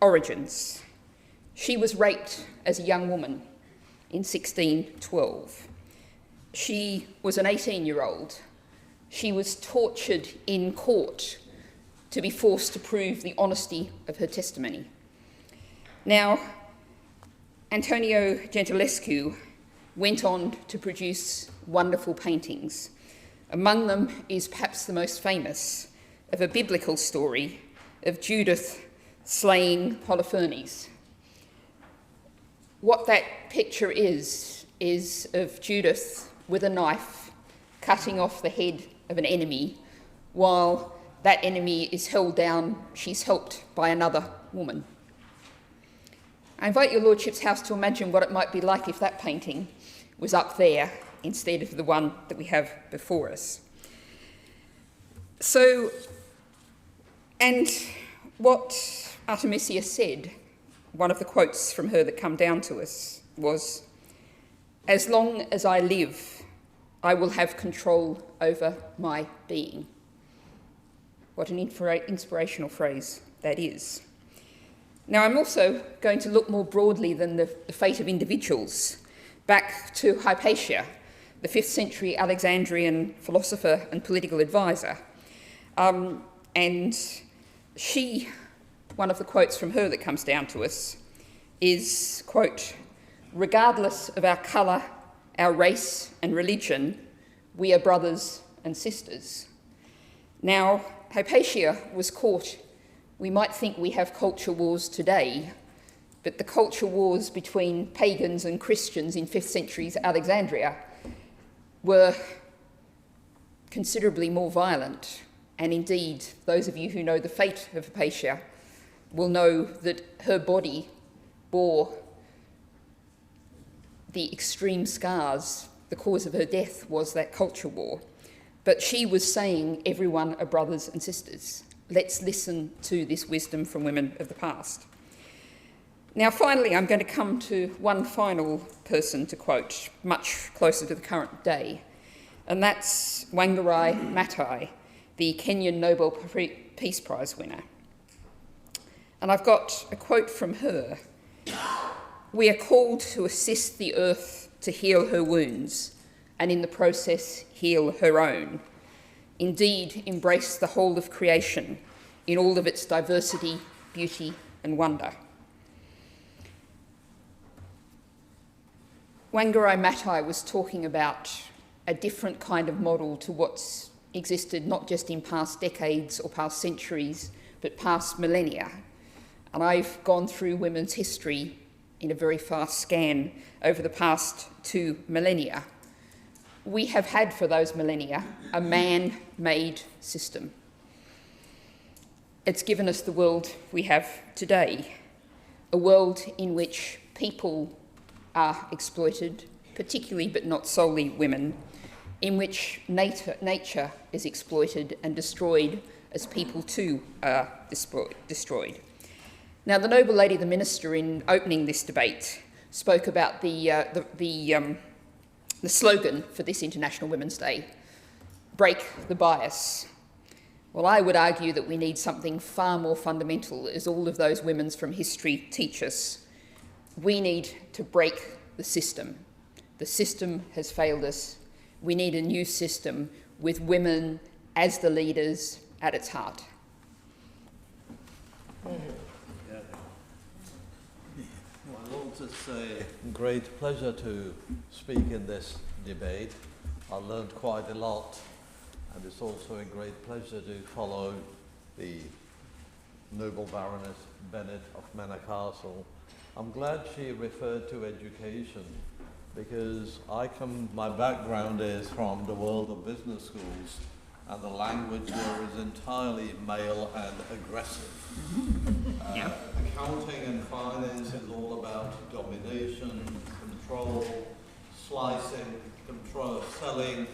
origins. She was raped as a young woman in 1612. She was an 18-year-old. She was tortured in court to be forced to prove the honesty of her testimony. Now, Antonio Gentilescu went on to produce wonderful paintings. Among them is perhaps the most famous of a biblical story of Judith slaying Holofernes. What that picture is of Judith with a knife cutting off the head of an enemy while that enemy is held down, she's helped by another woman. I invite your Lordship's House to imagine what it might be like if that painting was up there instead of the one that we have before us. So, and what Artemisia said, one of the quotes from her that come down to us was, "As long as I live, I will have control over my being." What an inspirational phrase that is. Now, I'm also going to look more broadly than the fate of individuals, back to Hypatia, the 5th century Alexandrian philosopher and political advisor. And she, one of the quotes from her that comes down to us is, quote, "Regardless of our colour, our race and religion, we are brothers and sisters." Now, Hypatia was caught. We might think we have culture wars today, but the culture wars between pagans and Christians in 5th century's Alexandria were considerably more violent. And indeed, those of you who know the fate of Hypatia will know that her body bore the extreme scars. The cause of her death was that culture war. But she was saying, everyone are brothers and sisters. Let's listen to this wisdom from women of the past. Now, finally, I'm going to come to one final person to quote, much closer to the current day, and that's Wangari Maathai, the Kenyan Nobel Peace Prize winner. And I've got a quote from her. "We are called to assist the earth to heal her wounds, and in the process heal her own. Indeed, embrace the whole of creation in all of its diversity, beauty, and wonder." Wangari Maathai was talking about a different kind of model to what's existed not just in past decades or past centuries, but past millennia. And I've gone through women's history in a very fast scan over the past 2 millennia. we have had for those millennia a man-made system. It's given us the world we have today, a world in which people are exploited, particularly but not solely women, in which nature is exploited and destroyed as people too are destroyed. Now, the noble lady, the minister, in opening this debate, spoke about the slogan for this International Women's Day, break the bias. Well, I would argue that we need something far more fundamental, as all of those women from history teach us. We need to break the system. The system has failed us. We need a new system with women as the leaders at its heart. My Lords, it's a great pleasure to speak in this debate. I learned quite a lot, and it's also a great pleasure to follow the noble Baroness Bennett of Manor Castle. I'm glad she referred to education, because my background is from the world of business schools, and the language there is entirely male and aggressive. Accounting and finance is all about domination, control, slicing, control, selling,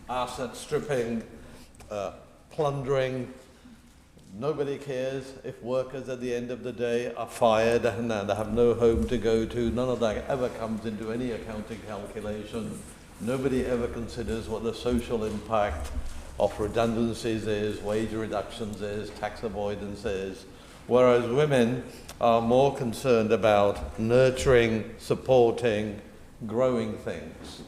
asset stripping, plundering. Nobody cares if workers at the end of the day are fired and have no home to go to. None of that ever comes into any accounting calculation. Nobody ever considers what the social impact of redundancies is, wage reductions is, tax avoidance is, whereas women are more concerned about nurturing, supporting, growing things.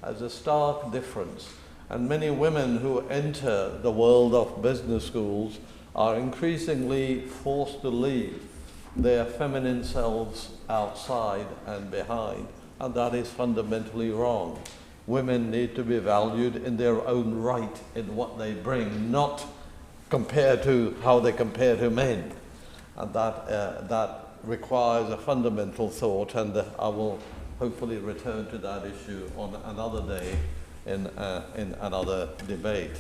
As a stark difference. And many women who enter the world of business schools are increasingly forced to leave their feminine selves outside and behind, and that is fundamentally wrong. Women need to be valued in their own right in what they bring, not compared to how they compare to men. And that requires a fundamental thought, and I will hopefully return to that issue on another day in another debate.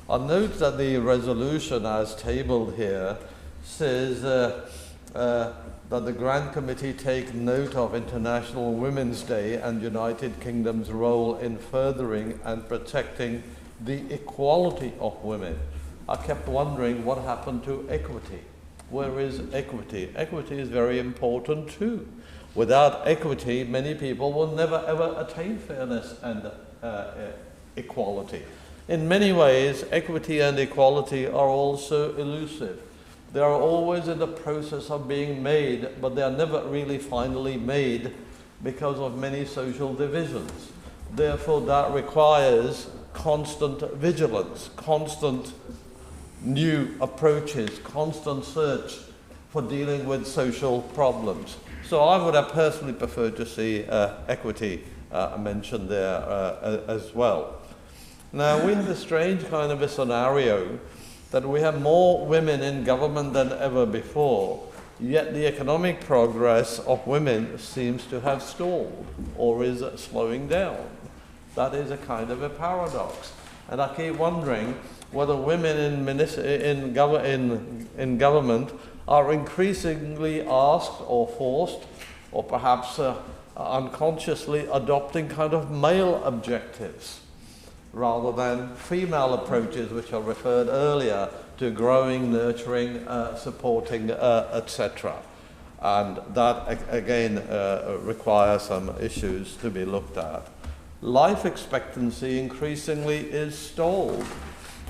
I note that the resolution as tabled here says that the Grand Committee take note of International Women's Day and United Kingdom's role in furthering and protecting the equality of women. I kept wondering what happened to equity. Where is equity? Equity is very important too. Without equity, many people will never ever attain fairness and equality. In many ways, equity and equality are also elusive. They are always in the process of being made, but they are never really finally made because of many social divisions. Therefore, that requires constant vigilance, constant new approaches, constant search for dealing with social problems. So I would have personally preferred to see equity mentioned there as well. Now, we have a strange kind of a scenario that we have more women in government than ever before, yet the economic progress of women seems to have stalled or is slowing down. That is a kind of a paradox. And I keep wondering whether women in government are increasingly asked or forced, or perhaps unconsciously adopting kind of male objectives rather than female approaches, which are referred earlier to growing, nurturing, supporting, etc. And that, again, requires some issues to be looked at. Life expectancy increasingly is stalled,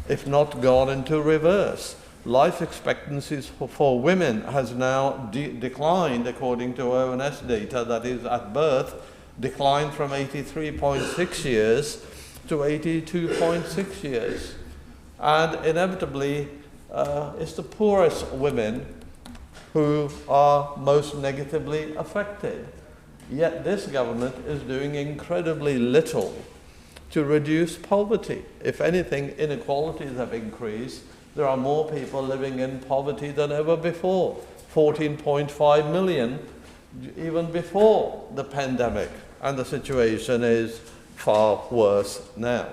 if not gone into reverse. Life expectancies for women has now declined, according to ONS data, that is at birth, declined from 83.6 years to 82.6 years. And inevitably, it's the poorest women who are most negatively affected. Yet this government is doing incredibly little to reduce poverty. If anything, inequalities have increased. There are more people living in poverty than ever before. 14.5 million even before the pandemic. And the situation is far worse now.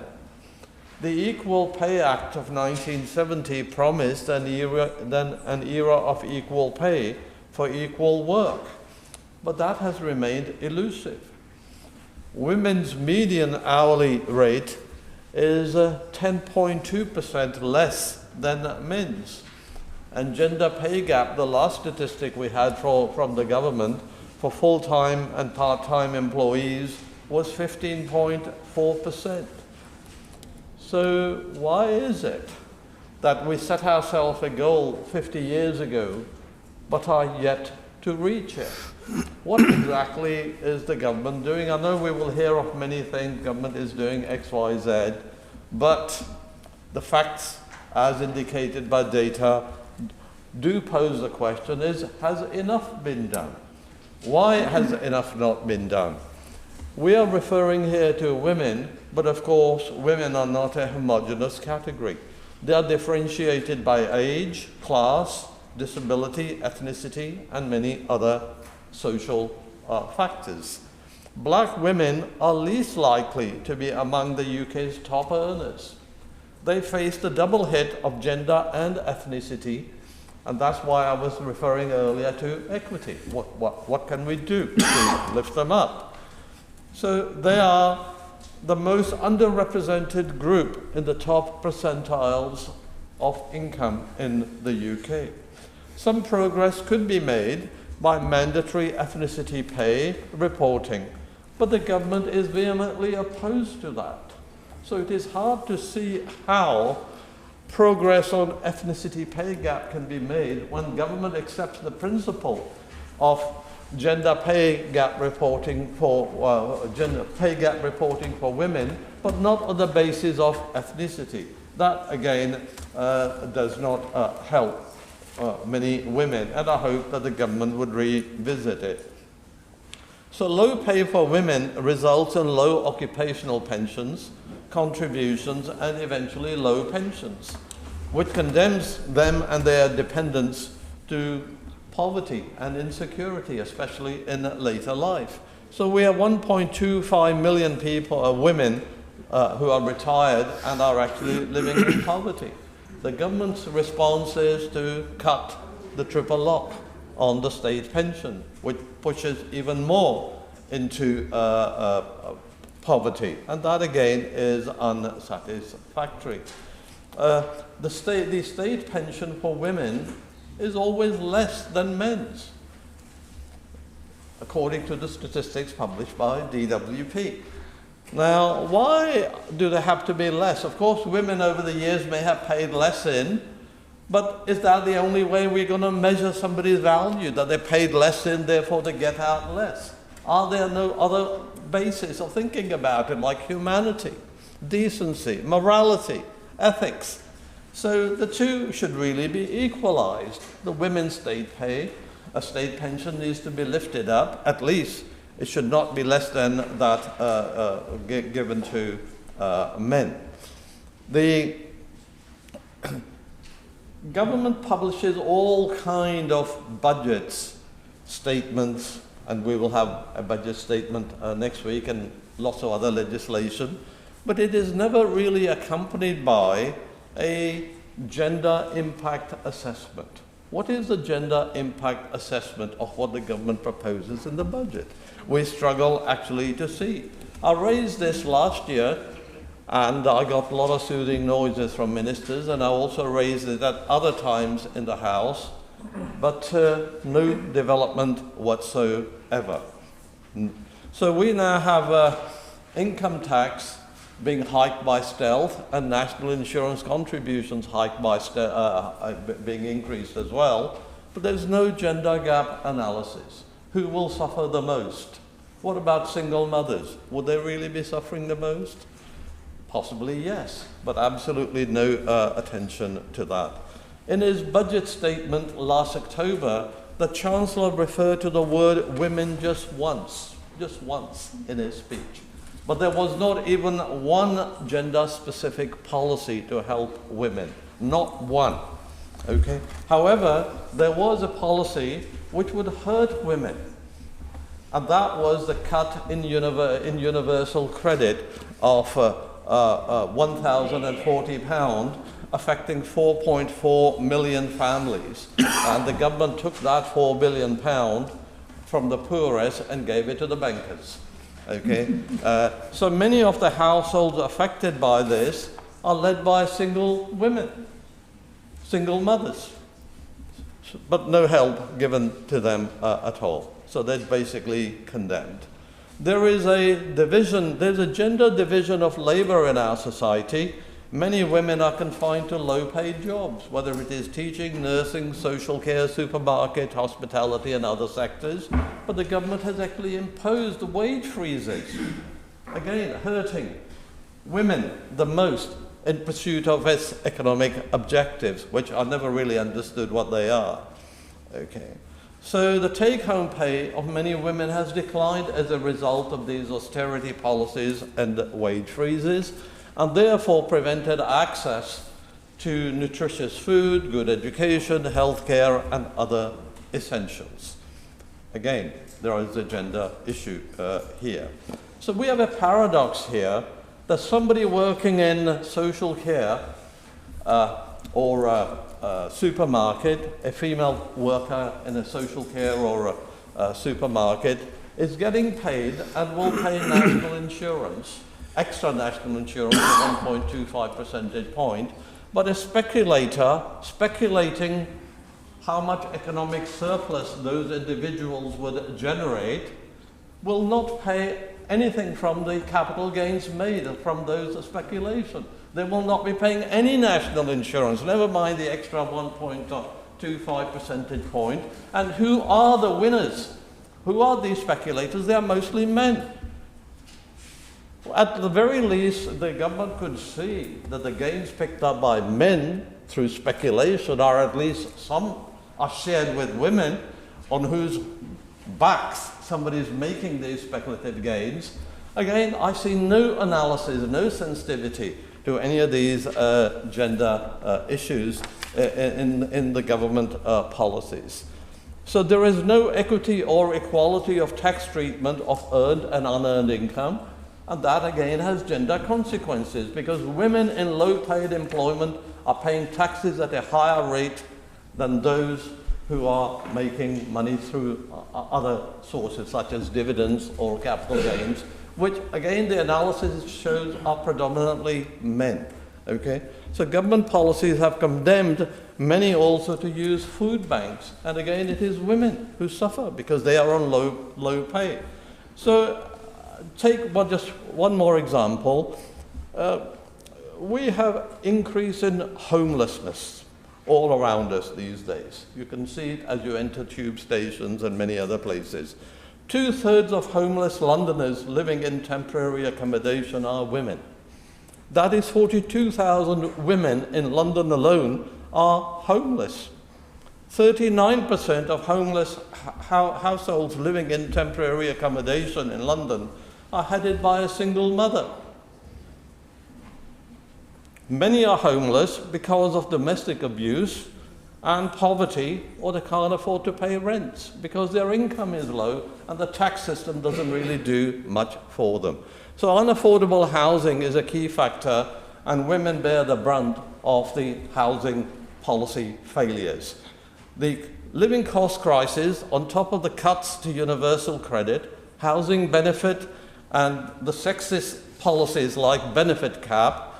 The Equal Pay Act of 1970 promised an era of equal pay for equal work, but that has remained elusive. Women's median hourly rate is 10.2% less than men's. And gender pay gap, the last statistic we had from the government for full-time and part-time employees was 15.4%. So why is it that we set ourselves a goal 50 years ago but are yet to reach it? What exactly is the government doing? I know we will hear of many things, government is doing X, Y, Z, but the facts, as indicated by data, do pose the question is, has enough been done? Why has enough not been done? We are referring here to women, but of course women are not a homogeneous category. They are differentiated by age, class, disability, ethnicity, and many other social factors. Black women are least likely to be among the UK's top earners. They face the double hit of gender and ethnicity, and that's why I was referring earlier to equity. What can we do to lift them up? So they are the most underrepresented group in the top percentiles of income in the UK. Some progress could be made by mandatory ethnicity pay reporting, but the government is vehemently opposed to that. So it is hard to see how progress on ethnicity pay gap can be made when government accepts the principle of gender pay gap reporting for women, but not on the basis of ethnicity. That again does not help many women, and I hope that the government would revisit it. So low pay for women results in low occupational pensions, contributions, and eventually low pensions, which condemns them and their dependents to poverty and insecurity, especially in later life. So we have 1.25 million people, women, who are retired and are actually living in poverty. The government's response is to cut the triple lock on the state pension, which pushes even more into poverty, and that again is unsatisfactory. The state pension for women is always less than men's, according to the statistics published by DWP. Now, why do they have to be less? Of course, women over the years may have paid less in, but is that the only way we're going to measure somebody's value, that they paid less in, therefore they get out less? Are there no other basis of thinking about it, like humanity, decency, morality, ethics? So the two should really be equalized. The women's state pay, a state pension needs to be lifted up, at least. It should not be less than that given to men. The government publishes all kind of budgets, statements, and we will have a budget statement next week and lots of other legislation, but it is never really accompanied by a gender impact assessment. What is the gender impact assessment of what the government proposes in the budget? We struggle actually to see. I raised this last year and I got a lot of soothing noises from ministers, and I also raised it at other times in the House, but no development whatsoever. So we now have income tax being hiked by stealth and national insurance contributions hiked by being increased as well, but there's no gender gap analysis. Who will suffer the most? What about single mothers? Would they really be suffering the most? Possibly yes, but absolutely no attention to that. In his budget statement last October, the Chancellor referred to the word women just once in his speech. But there was not even one gender-specific policy to help women, not one. Okay. However, there was a policy which would hurt women. And that was the cut in universal credit of £1,040, affecting 4.4 million families. And the government took that £4 billion from the poorest and gave it to the bankers. Okay? So many of the households affected by this are led by single women, single mothers, but no help given to them at all. So they're basically condemned. There is a division, there's a gender division of labor in our society. Many women are confined to low-paid jobs, whether it is teaching, nursing, social care, supermarket, hospitality, and other sectors. But the government has actually imposed wage freezes, again, hurting women the most in pursuit of its economic objectives, which I never really understood what they are. Okay. So the take-home pay of many women has declined as a result of these austerity policies and wage freezes, and therefore prevented access to nutritious food, good education, healthcare, and other essentials. Again, there is a gender issue here. So we have a paradox here that somebody working in social care or supermarket, a female worker in a social care or a supermarket, is getting paid and will pay national insurance, extra national insurance of 1.25 percentage point, but a speculator speculating how much economic surplus those individuals would generate will not pay anything from the capital gains made from those speculation. They will not be paying any national insurance, never mind the extra 1.25 percentage point. And who are the winners? Who are these speculators? They are mostly men. At the very least, the government could see that the gains picked up by men through speculation are at least some are shared with women on whose backs somebody is making these speculative gains. Again, I see no analysis, no sensitivity to any of these gender issues in the government policies. So there is no equity or equality of tax treatment of earned and unearned income, and that again has gender consequences because women in low-paid employment are paying taxes at a higher rate than those who are making money through other sources such as dividends or capital gains, which again the analysis shows are predominantly men. Okay? So government policies have condemned many also to use food banks, and again it is women who suffer because they are on low pay. So take just one more example. We have increase in homelessness all around us these days. You can see it as you enter tube stations and many other places. 2/3 of homeless Londoners living in temporary accommodation are women. That is 42,000 women in London alone are homeless. 39% of homeless households living in temporary accommodation in London are headed by a single mother. Many are homeless because of domestic abuse and poverty, or they can't afford to pay rents because their income is low and the tax system doesn't really do much for them. So unaffordable housing is a key factor, and women bear the brunt of the housing policy failures. The living cost crisis, on top of the cuts to universal credit, housing benefit, and the sexist policies like benefit cap,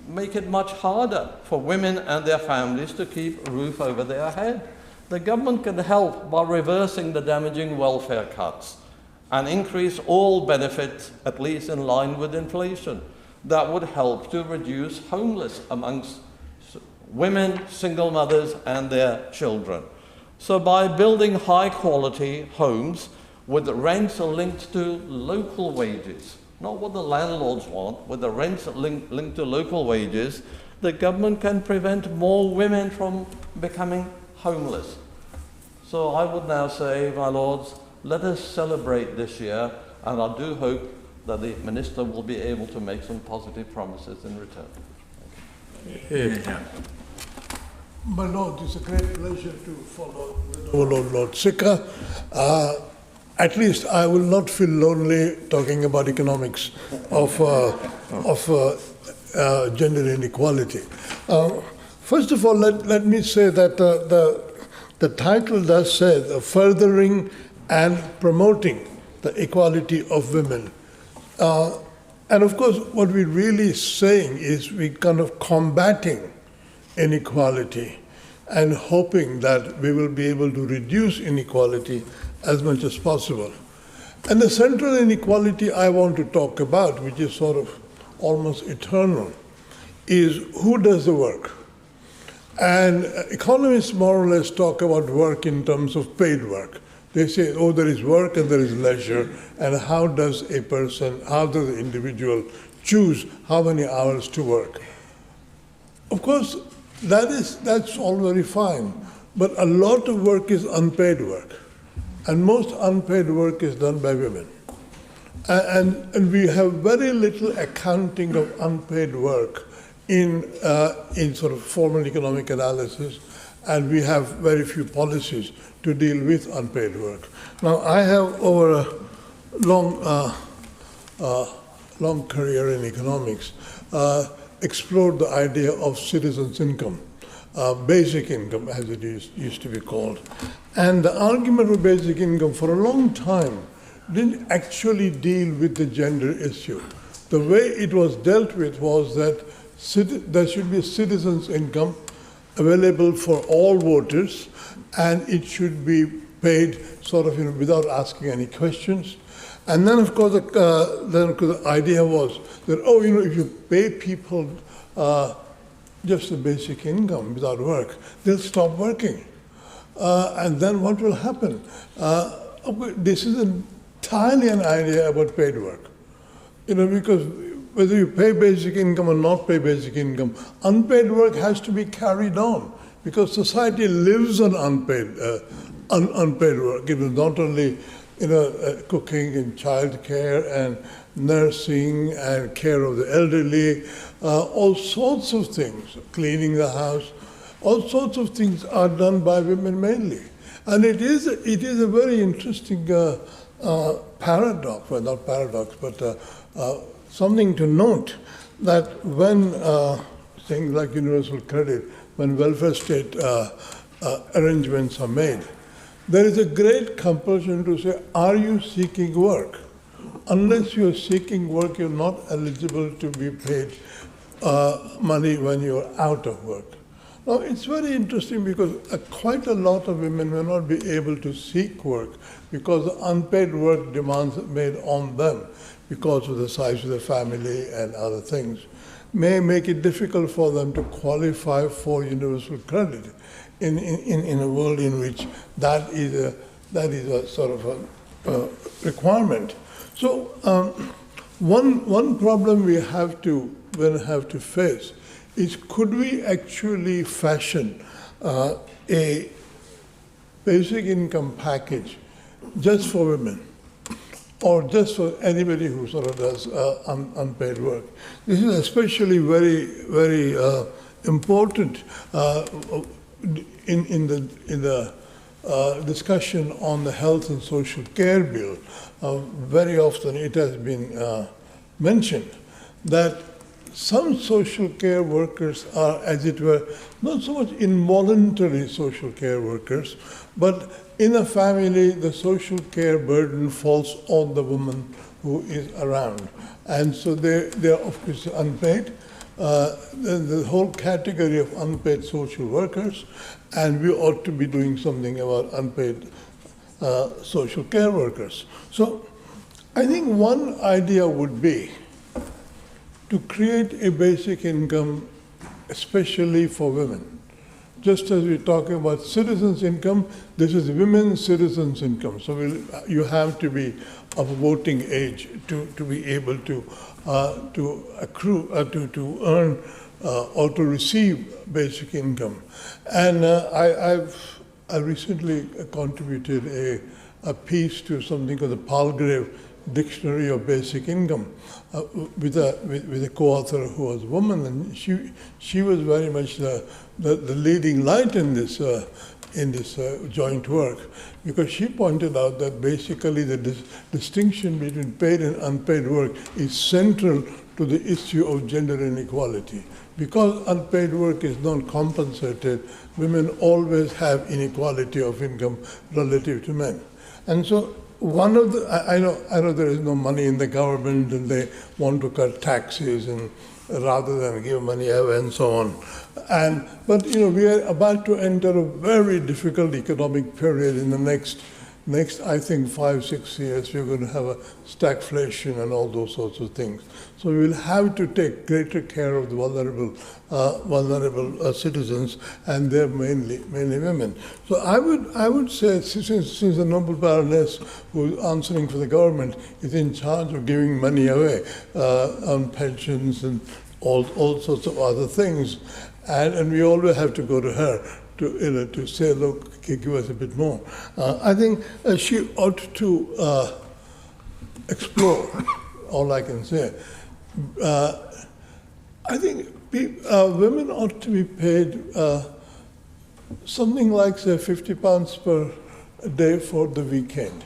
make it much harder for women and their families to keep a roof over their head. The government can help by reversing the damaging welfare cuts and increase all benefits, at least in line with inflation. That would help to reduce homelessness amongst women, single mothers, and their children. So by building high-quality homes with rents linked to local wages, not what the landlords want, with the rents linked to local wages, the government can prevent more women from becoming homeless. So I would now say, my lords, let us celebrate this year, and I do hope that the Minister will be able to make some positive promises in return. Yeah. My Lord, it's a great pleasure to follow the noble Lord Sikka. at least I will not feel lonely talking about economics of gender inequality. First of all, let me say that the title does say furthering and promoting the equality of women. And of course, what we're really saying is we're kind of combating inequality and hoping that we will be able to reduce inequality as much as possible. And the central inequality I want to talk about, which is sort of almost eternal, is who does the work. And economists more or less talk about work in terms of paid work. They say, oh, there is work and there is leisure, and how does the individual choose how many hours to work? Of course, that's all very fine, but a lot of work is unpaid work, and most unpaid work is done by women. And we have very little accounting of unpaid work in sort of formal economic analysis, and we have very few policies to deal with unpaid work. Now, I have over a long career in economics explored the idea of citizens' income, basic income as it used to be called. And the argument for basic income for a long time didn't actually deal with the gender issue. The way it was dealt with was that there should be a citizens' income available for all voters, and it should be paid sort of without asking any questions. And then, of course, the idea was that, if you pay people just the basic income without work, they'll stop working. And then what will happen? This is entirely an idea about paid work. Because whether you pay basic income or not pay basic income, unpaid work has to be carried on, because society lives on unpaid work. It is not only cooking and childcare and nursing and care of the elderly, all sorts of things, cleaning the house, all sorts of things are done by women mainly. And it is a very interesting paradox, well, not paradox, but something to note, that when things like universal credit, when welfare state arrangements are made, there is a great compulsion to say, are you seeking work? Unless you're seeking work, you're not eligible to be paid money when you're out of work. Now, it's very interesting because quite a lot of women may not be able to seek work because the unpaid work demands made on them, because of the size of the family and other things, may make it difficult for them to qualify for universal credit in a world in which that is a sort of a requirement. So one problem we have to face is, could we actually fashion a basic income package just for women, or just for anybody who sort of does unpaid work? This is especially very, very important in the discussion on the health and social care bill. Very often it has been mentioned that some social care workers are, as it were, not so much involuntary social care workers, but in a family, the social care burden falls on the woman who is around. And so they are, of course, unpaid. The whole category of unpaid social workers, and we ought to be doing something about unpaid social care workers. So I think one idea would be to create a basic income especially for women. Just as we're talking about citizens' income, this is women's citizens' income. So you have to be of voting age to be able to accrue, to earn or to receive basic income. And I recently contributed a piece to something called the Palgrave Dictionary of Basic Income with a co-author who was a woman, and she was very much the leading light in this in this joint work, because she pointed out that basically the distinction between paid and unpaid work is central to the issue of gender inequality. Because unpaid work is non-compensated, women always have inequality of income relative to men. And so one of the, I know there is no money in the government and they want to cut taxes and rather than give money away and so on. But we are about to enter a very difficult economic period in the next I think 5-6 years. We're going to have a stagflation and all those sorts of things. So we will have to take greater care of the vulnerable citizens, and they're mainly women. So I would say, since the noble Baroness who is answering for the government is in charge of giving money away on pensions and all sorts of other things, and we always have to go to her to say, look, give us a bit more. I think she ought to explore, all I can say. I think women ought to be paid something like, say, £50 per day for the weekend.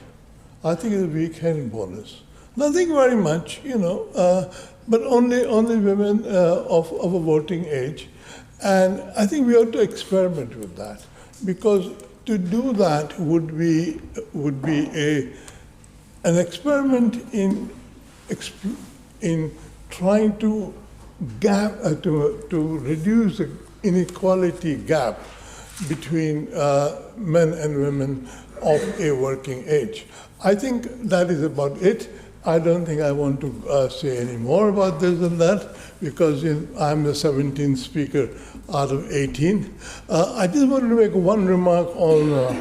I think it's a weekend bonus. Nothing very much, but only women of a voting age. And I think we ought to experiment with that, because to do that would be an experiment in trying to reduce the inequality gap between men and women of a working age. I think that is about it. I don't think I want to say any more about this and that, because I'm the 17th speaker out of 18. I just wanted to make one remark on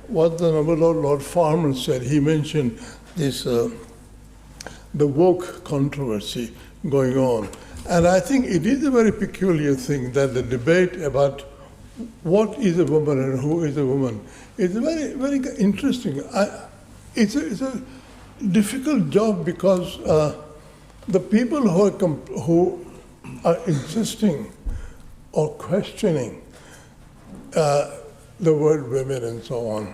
what the noble Lord Farmer said. He mentioned this, the woke controversy going on. And I think it is a very peculiar thing that the debate about what is a woman and who is a woman is very, very interesting. It's a difficult job, because the people who are insisting or questioning the word women and so on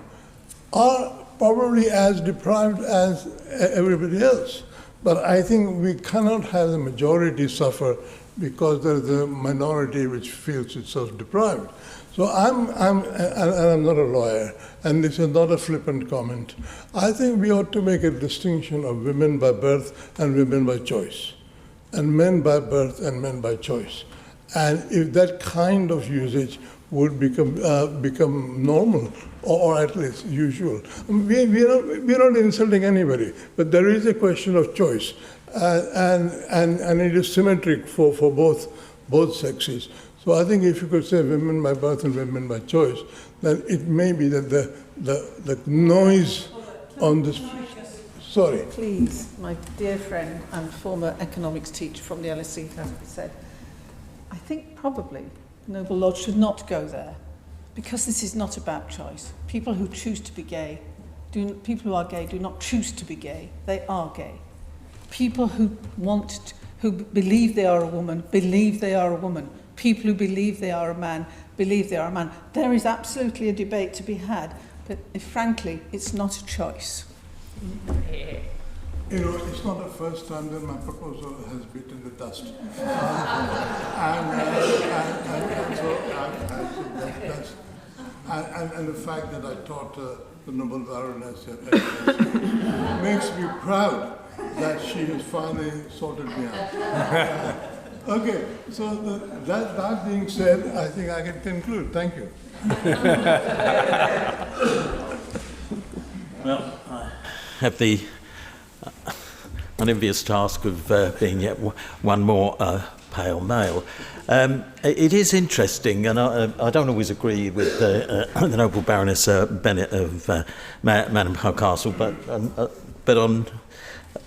are probably as deprived as everybody else. But I think we cannot have the majority suffer because there's a minority which feels itself deprived. So I'm not a lawyer, and this is not a flippant comment. I think we ought to make a distinction of women by birth and women by choice, and men by birth and men by choice. And if that kind of usage would become normal, or at least usual, we're not insulting anybody, but there is a question of choice, and it is symmetric for both sexes. So I think if you could say women by birth and women by choice, then it may be that the noise on this. Sorry. Please, my dear friend and former economics teacher from the LSE has said, I think probably Noble Lord should not go there, because this is not about choice. People who choose to be gay, people who are gay do not choose to be gay, they are gay. People who believe they are a woman, believe they are a woman. People who believe they are a man, believe they are a man. There is absolutely a debate to be had, but frankly, it's not a choice. It's not the first time that my proposal has beaten the dust. And the fact that I taught the noble Baroness makes me proud that she has finally sorted me out. Okay, so that being said, I think I can conclude. Thank you. Well, I have the unenvious task of being yet one more pale male. It is interesting, and I don't always agree with the noble Baroness Bennett of Madam Hardcastle, but on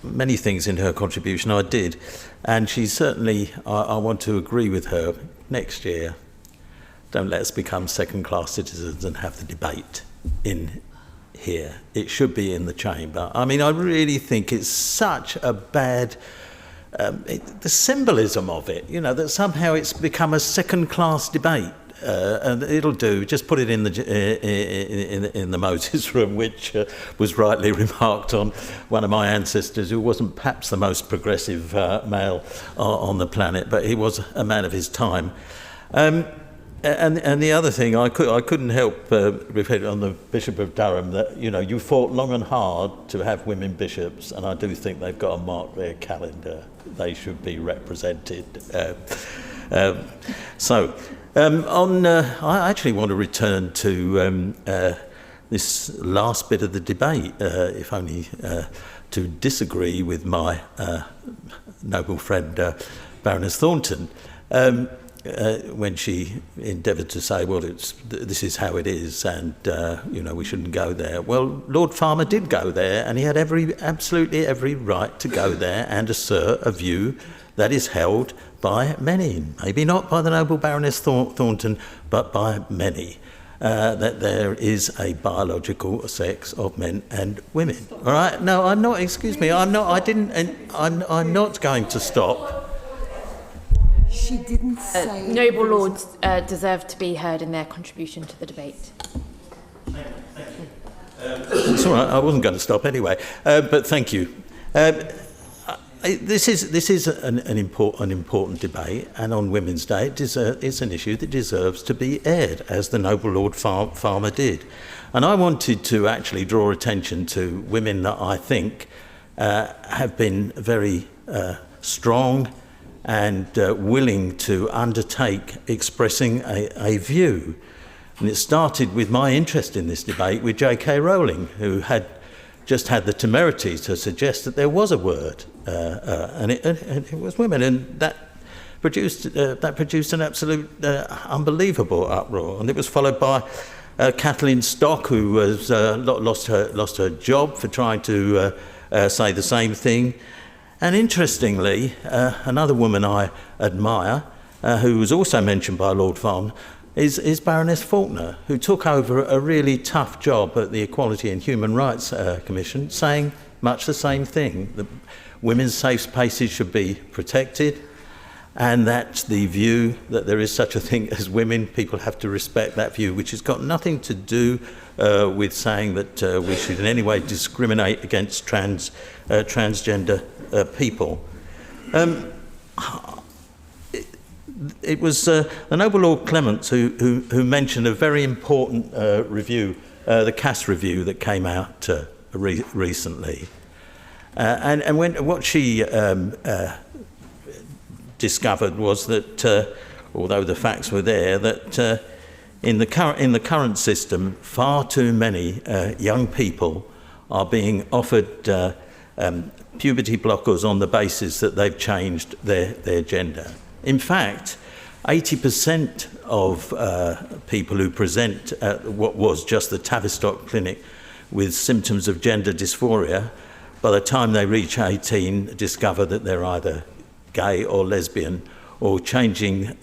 many things in her contribution I did, and she certainly, I want to agree with her next year. Don't let us become second-class citizens and have the debate in here. It should be in the chamber. I mean, I really think it's such a bad, the symbolism of it, that somehow it's become a second-class debate, and it'll do. Just put it in the Moses room, which was rightly remarked on one of my ancestors, who wasn't perhaps the most progressive male on the planet, but he was a man of his time. And the other thing, I couldn't help reflect on the Bishop of Durham, that you fought long and hard to have women bishops, and I do think they've got to mark their calendar. They should be represented. I actually want to return to this last bit of the debate, if only to disagree with my noble friend Baroness Thornton. When she endeavoured to say, well, this is how it is, and we shouldn't go there. Well, Lord Farmer did go there, and he had absolutely every right to go there and assert a view that is held by many, maybe not by the noble Baroness Thornton, but by many, that there is a biological sex of men and women. All right? No, I'm not. Excuse me. I'm not. I didn't. I'm not going to stop. She didn't say... noble lords deserve to be heard in their contribution to the debate. It's all right, I wasn't going to stop anyway, but thank you. This is an important debate, and on Women's Day it's an issue that deserves to be aired, as the noble Lord Farmer did. And I wanted to actually draw attention to women that I think have been very strong and willing to undertake expressing a view. And it started with my interest in this debate with J.K. Rowling, who had just had the temerity to suggest that there was a word, and it was women, and that produced an absolute unbelievable uproar. And it was followed by Kathleen Stock, who was lost her job for trying to say the same thing. And interestingly, another woman I admire, who was also mentioned by Lord Farmer, is Baroness Faulkner, who took over a really tough job at the Equality and Human Rights Commission, saying much the same thing, that women's safe spaces should be protected, and that the view that there is such a thing as women, people have to respect that view, which has got nothing to do with saying that we should in any way discriminate against transgender people. It was the noble Lord Clements who mentioned a very important review, the Cass review that came out recently, and what she discovered was that, although the facts were there, that in the current system, far too many young people are being offered puberty blockers on the basis that they've changed their gender. In fact, 80% of people who present at what was just the Tavistock Clinic with symptoms of gender dysphoria, by the time they reach 18, discover that they're either gay or lesbian, or changing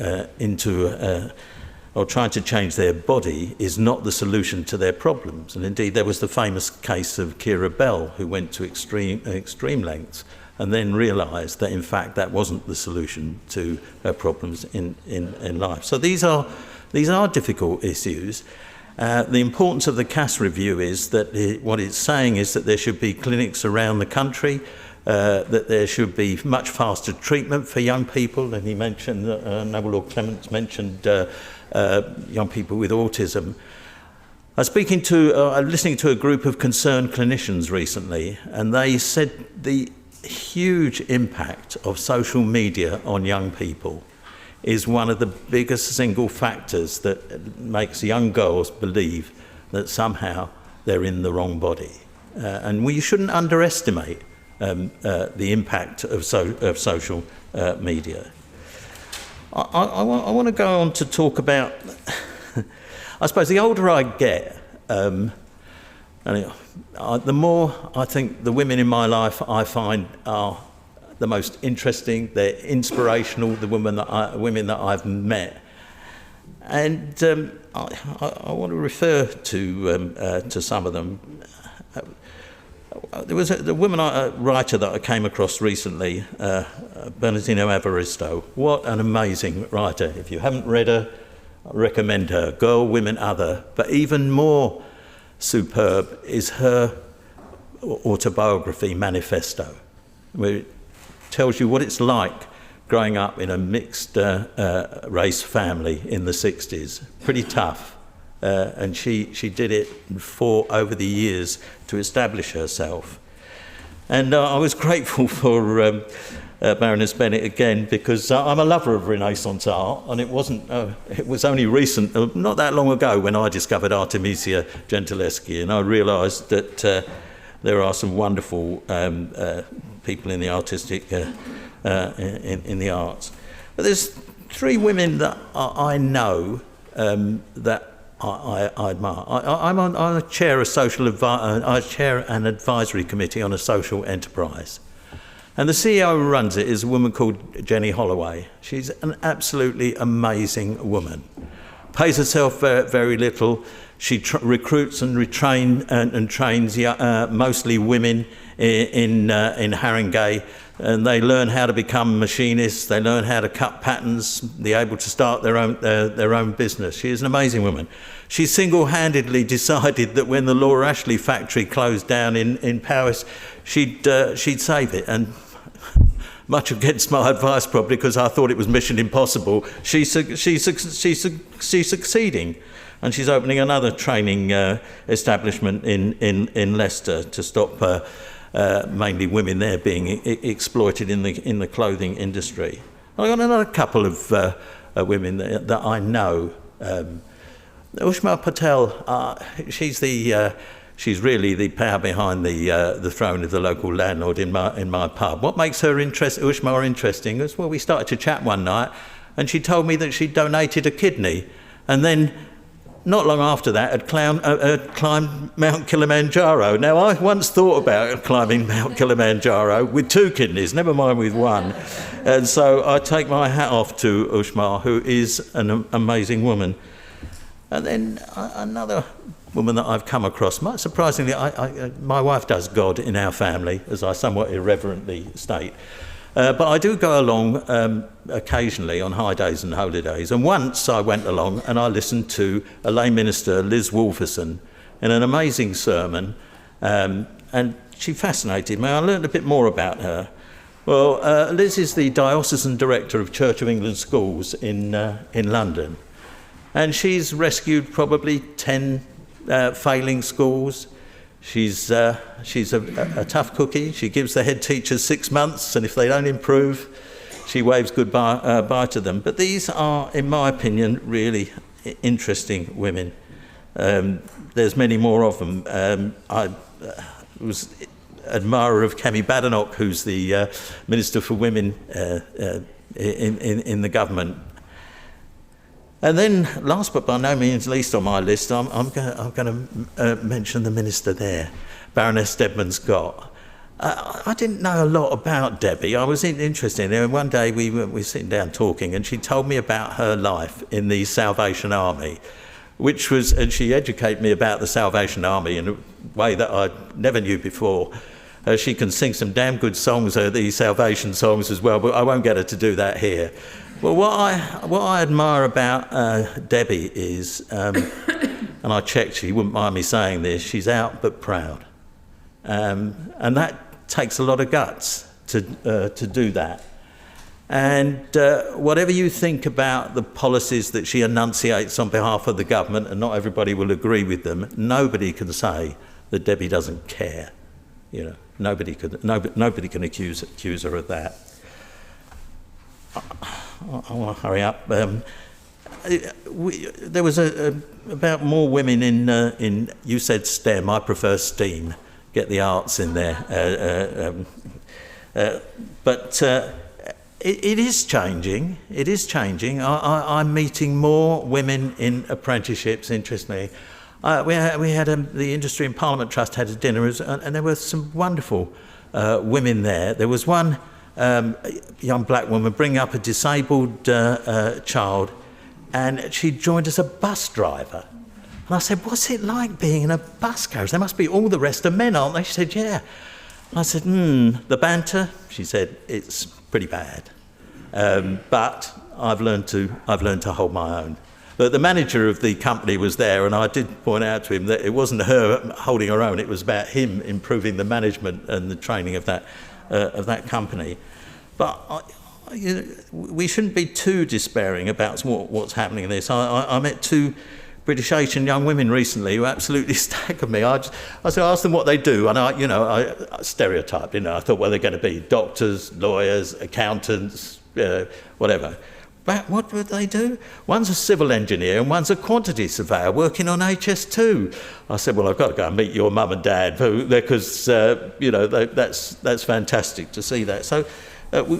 or trying to change their body is not the solution to their problems. And indeed, there was the famous case of Kira Bell, who went to extreme lengths and then realised that in fact that wasn't the solution to her problems in life. So these are difficult issues. The importance of the Cass review is that what it's saying is that there should be clinics around the country, that there should be much faster treatment for young people, and he mentioned, noble Lord Clements mentioned young people with autism. I was listening to a group of concerned clinicians recently, and they said the huge impact of social media on young people is one of the biggest single factors that makes young girls believe that somehow they're in the wrong body. And we shouldn't underestimate the impact of social media. I want to go on to talk about, I suppose the older I get, the more I think the women in my life I find are the most interesting, they're inspirational, the women that I've met. And I want to refer to some of them. There was a woman writer that I came across recently, Bernardino Evaristo. What an amazing writer. If you haven't read her, I recommend her. Girl, Women, Other. But even more superb is her autobiography, Manifesto, where it tells you what it's like growing up in a mixed race family in the 60s. Pretty tough. And she did it and fought over the years to establish herself. And I was grateful for Baroness Bennett again, because I'm a lover of Renaissance art, and it was only recent, not that long ago, when I discovered Artemisia Gentileschi, and I realised that there are some wonderful people in the artistic, in the arts. But there's three women that I know that I admire. I chair I chair an advisory committee on a social enterprise. And the CEO who runs it is a woman called Jenny Holloway. She's an absolutely amazing woman. Pays herself very little. She recruits and trains mostly women in Haringey, and they learn how to become machinists. They learn how to cut patterns. They're able to start their own business. She is an amazing woman. She single-handedly decided that when the Laura Ashley factory closed down in Paris, she'd save it. And much against my advice, probably, because I thought it was mission impossible, she's succeeding. And she's opening another training establishment in Leicester to stop mainly women there being exploited in the clothing industry. I've got another couple of women that I know. Ushma Patel, she's really the power behind the throne of the local landlord in my pub. What makes her Ushma interesting is, well, we started to chat one night, and she told me that she'd donated a kidney, and then not long after that had climbed Mount Kilimanjaro. Now, I once thought about climbing Mount Kilimanjaro with 2 kidneys, never mind with 1. And so I take my hat off to Ushma, who is an amazing woman. And then another woman that I've come across, surprisingly, my wife does God in our family, as I somewhat irreverently state. But I do go along occasionally on high days and holy days. And once I went along and I listened to a lay minister, Liz Wolferson, in an amazing sermon. And she fascinated me. I learned a bit more about her. Well, Liz is the diocesan director of Church of England schools in London. And she's rescued probably 10 failing schools. She's a tough cookie. She gives the head teachers 6 months, and if they don't improve, she waves goodbye bye to them. But these are, in my opinion, really interesting women. There's many more of them. I was admirer of Kemi Badenoch, who's the Minister for Women in the government. And then, last but by no means least on my list, I'm going to mention the minister there, Baroness Steadman-Scott. I didn't know a lot about Debbie. I was interested. And one day we were sitting down talking, and she told me about her life in the Salvation Army, and she educated me about the Salvation Army in a way that I never knew before. She can sing some damn good songs, the Salvation songs as well, but I won't get her to do that here. Well, what I admire about Debbie is, and I checked, she wouldn't mind me saying this, she's out but proud. And that takes a lot of guts to do that. And whatever you think about the policies that she enunciates on behalf of the government, and not everybody will agree with them, nobody can say that Debbie doesn't care. You know, nobody can accuse her of that. I want to hurry up. There was about more women in. You said STEM. I prefer STEAM. Get the arts in there. But it is changing. It is changing. I'm meeting more women in apprenticeships. Interestingly, we had the Industry and Parliament Trust had a dinner, and there were some wonderful women there. There was one. Young black woman bringing up a disabled child, and she joined as a bus driver. And I said, what's it like being in a bus carriage? They must be all the rest are men, aren't they? She said, yeah. And I said, the banter? She said, it's pretty bad. But I've learned to hold my own. But the manager of the company was there, and I did point out to him that it wasn't her holding her own, it was about him improving the management and the training of that company. But we shouldn't be too despairing about what's happening in this. I met 2 British Asian young women recently who absolutely staggered me. I asked them what they do, and I stereotyped, I thought, well, they're going to be doctors, lawyers, accountants, whatever. But what would they do? One's a civil engineer and one's a quantity surveyor working on HS2. I said, well, I've got to go and meet your mum and dad because, that's fantastic to see that. So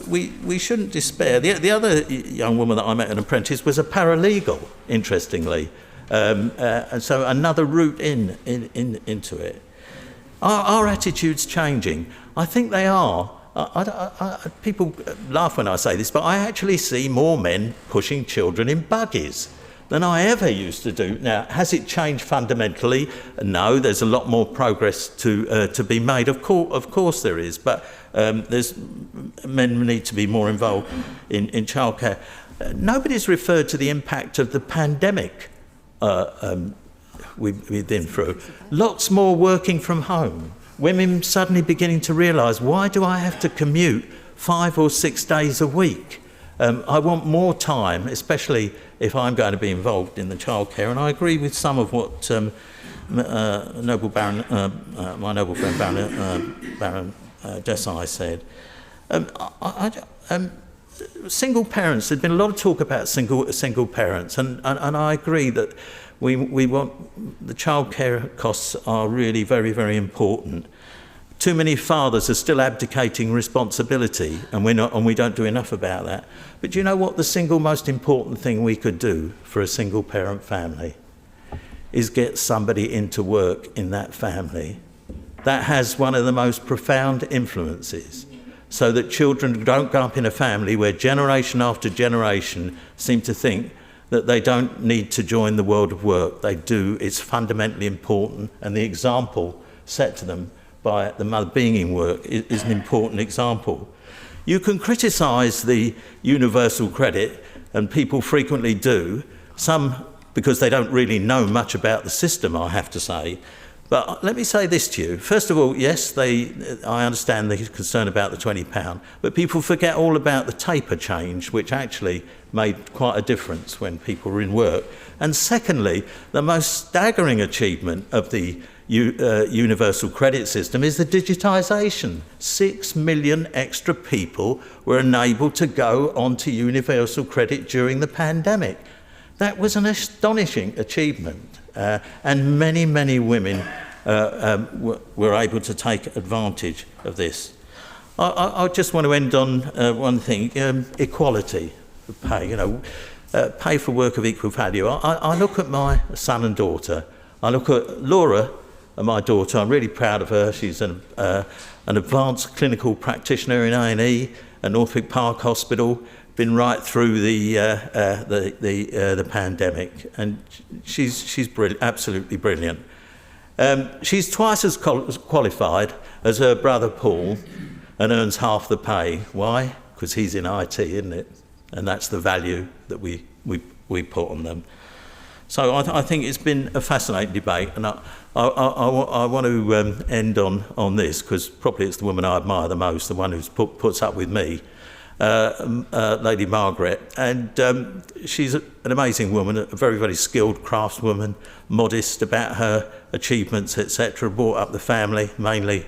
we shouldn't despair. The other young woman that I met, an apprentice, was a paralegal, interestingly. And so another route into it. Are attitudes changing? I think they are. People laugh when I say this, but I actually see more men pushing children in buggies than I ever used to do. Now, has it changed fundamentally? No, there's a lot more progress to be made. Of course there is, but men need to be more involved in childcare. Nobody's referred to the impact of the pandemic we've been through. Lots more working from home. Women suddenly beginning to realise, why do I have to commute 5 or 6 days a week? I want more time, especially if I'm going to be involved in the childcare. And I agree with some of what my noble friend Baron Desai said. Single parents, there's been a lot of talk about single parents, and I agree that we want the childcare costs are really very, very important. Too many fathers are still abdicating responsibility, and we don't do enough about that. But do you know what the single most important thing we could do for a single parent family is get somebody into work in that family. That has one of the most profound influences, so that children don't grow up in a family where generation after generation seem to think that they don't need to join the world of work. They do. It's fundamentally important, and the example set to them by the mother being in work is an important example. You can criticise the universal credit, and people frequently do, some because they don't really know much about the system, I have to say. But let me say this to you. First of all, yes, I understand the concern about the £20, but people forget all about the taper change, which actually made quite a difference when people were in work. And secondly, the most staggering achievement of the universal credit system is the digitisation. 6 million extra people were enabled to go onto universal credit during the pandemic. That was an astonishing achievement. And many, many women were able to take advantage of this. I just want to end on one thing, equality of pay, pay for work of equal value. I look at my son and daughter. I look at Laura, my daughter. I'm really proud of her. She's an advanced clinical practitioner in A&E at Northwick Park Hospital. Been right through the pandemic, and she's brilliant, absolutely brilliant. She's twice as qualified as her brother Paul, and earns half the pay. Why? Because he's in IT, isn't it? And that's the value that we put on them. So I think it's been a fascinating debate, and I want to end on this, because probably it's the woman I admire the most, the one who's puts up with me. Lady Margaret, and she's an amazing woman, a very, very skilled craftswoman, modest about her achievements, etc. Brought up the family, mainly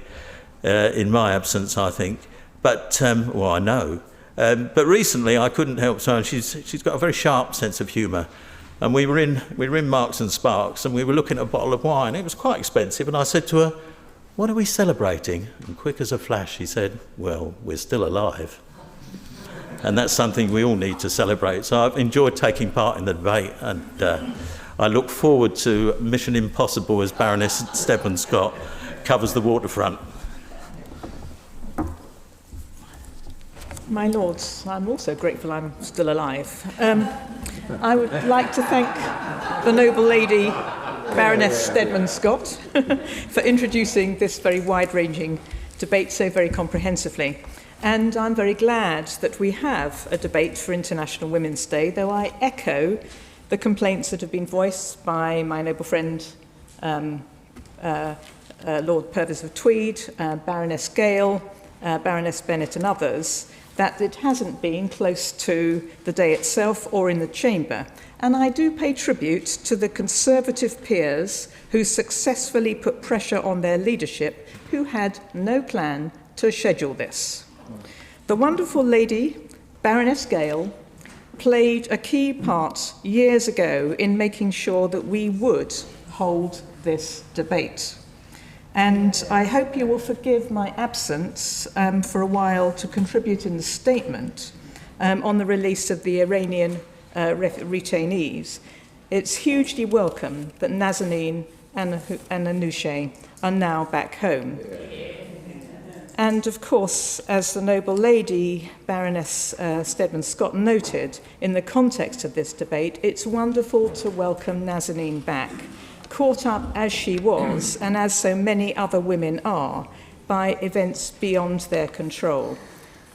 in my absence, I think. But, well, I know. But recently I couldn't help saying she's got a very sharp sense of humour. And we were in Marks and Sparks, and we were looking at a bottle of wine. It was quite expensive, and I said to her, "What are we celebrating?" And quick as a flash, she said, "Well, we're still alive." And that's something we all need to celebrate. So I've enjoyed taking part in the debate, and I look forward to Mission Impossible as Baroness Stedman Scott covers the waterfront. My lords, I'm also grateful I'm still alive. I would like to thank the noble lady Baroness Stedman Scott for introducing this very wide-ranging debate so very comprehensively. And I'm very glad that we have a debate for International Women's Day, though I echo the complaints that have been voiced by my noble friend, Lord Purvis of Tweed, Baroness Gale, Baroness Bennett and others, that it hasn't been close to the day itself or in the chamber. And I do pay tribute to the Conservative peers who successfully put pressure on their leadership, who had no plan to schedule this. The wonderful lady, Baroness Gale, played a key part years ago in making sure that we would hold this debate. And I hope you will forgive my absence for a while to contribute in the statement on the release of the Iranian detainees. It's hugely welcome that Nazanin and Anousheh are now back home. And of course, as the noble lady, Baroness Stedman Scott, noted, in the context of this debate, it's wonderful to welcome Nazanin back, caught up as she was, and as so many other women are, by events beyond their control.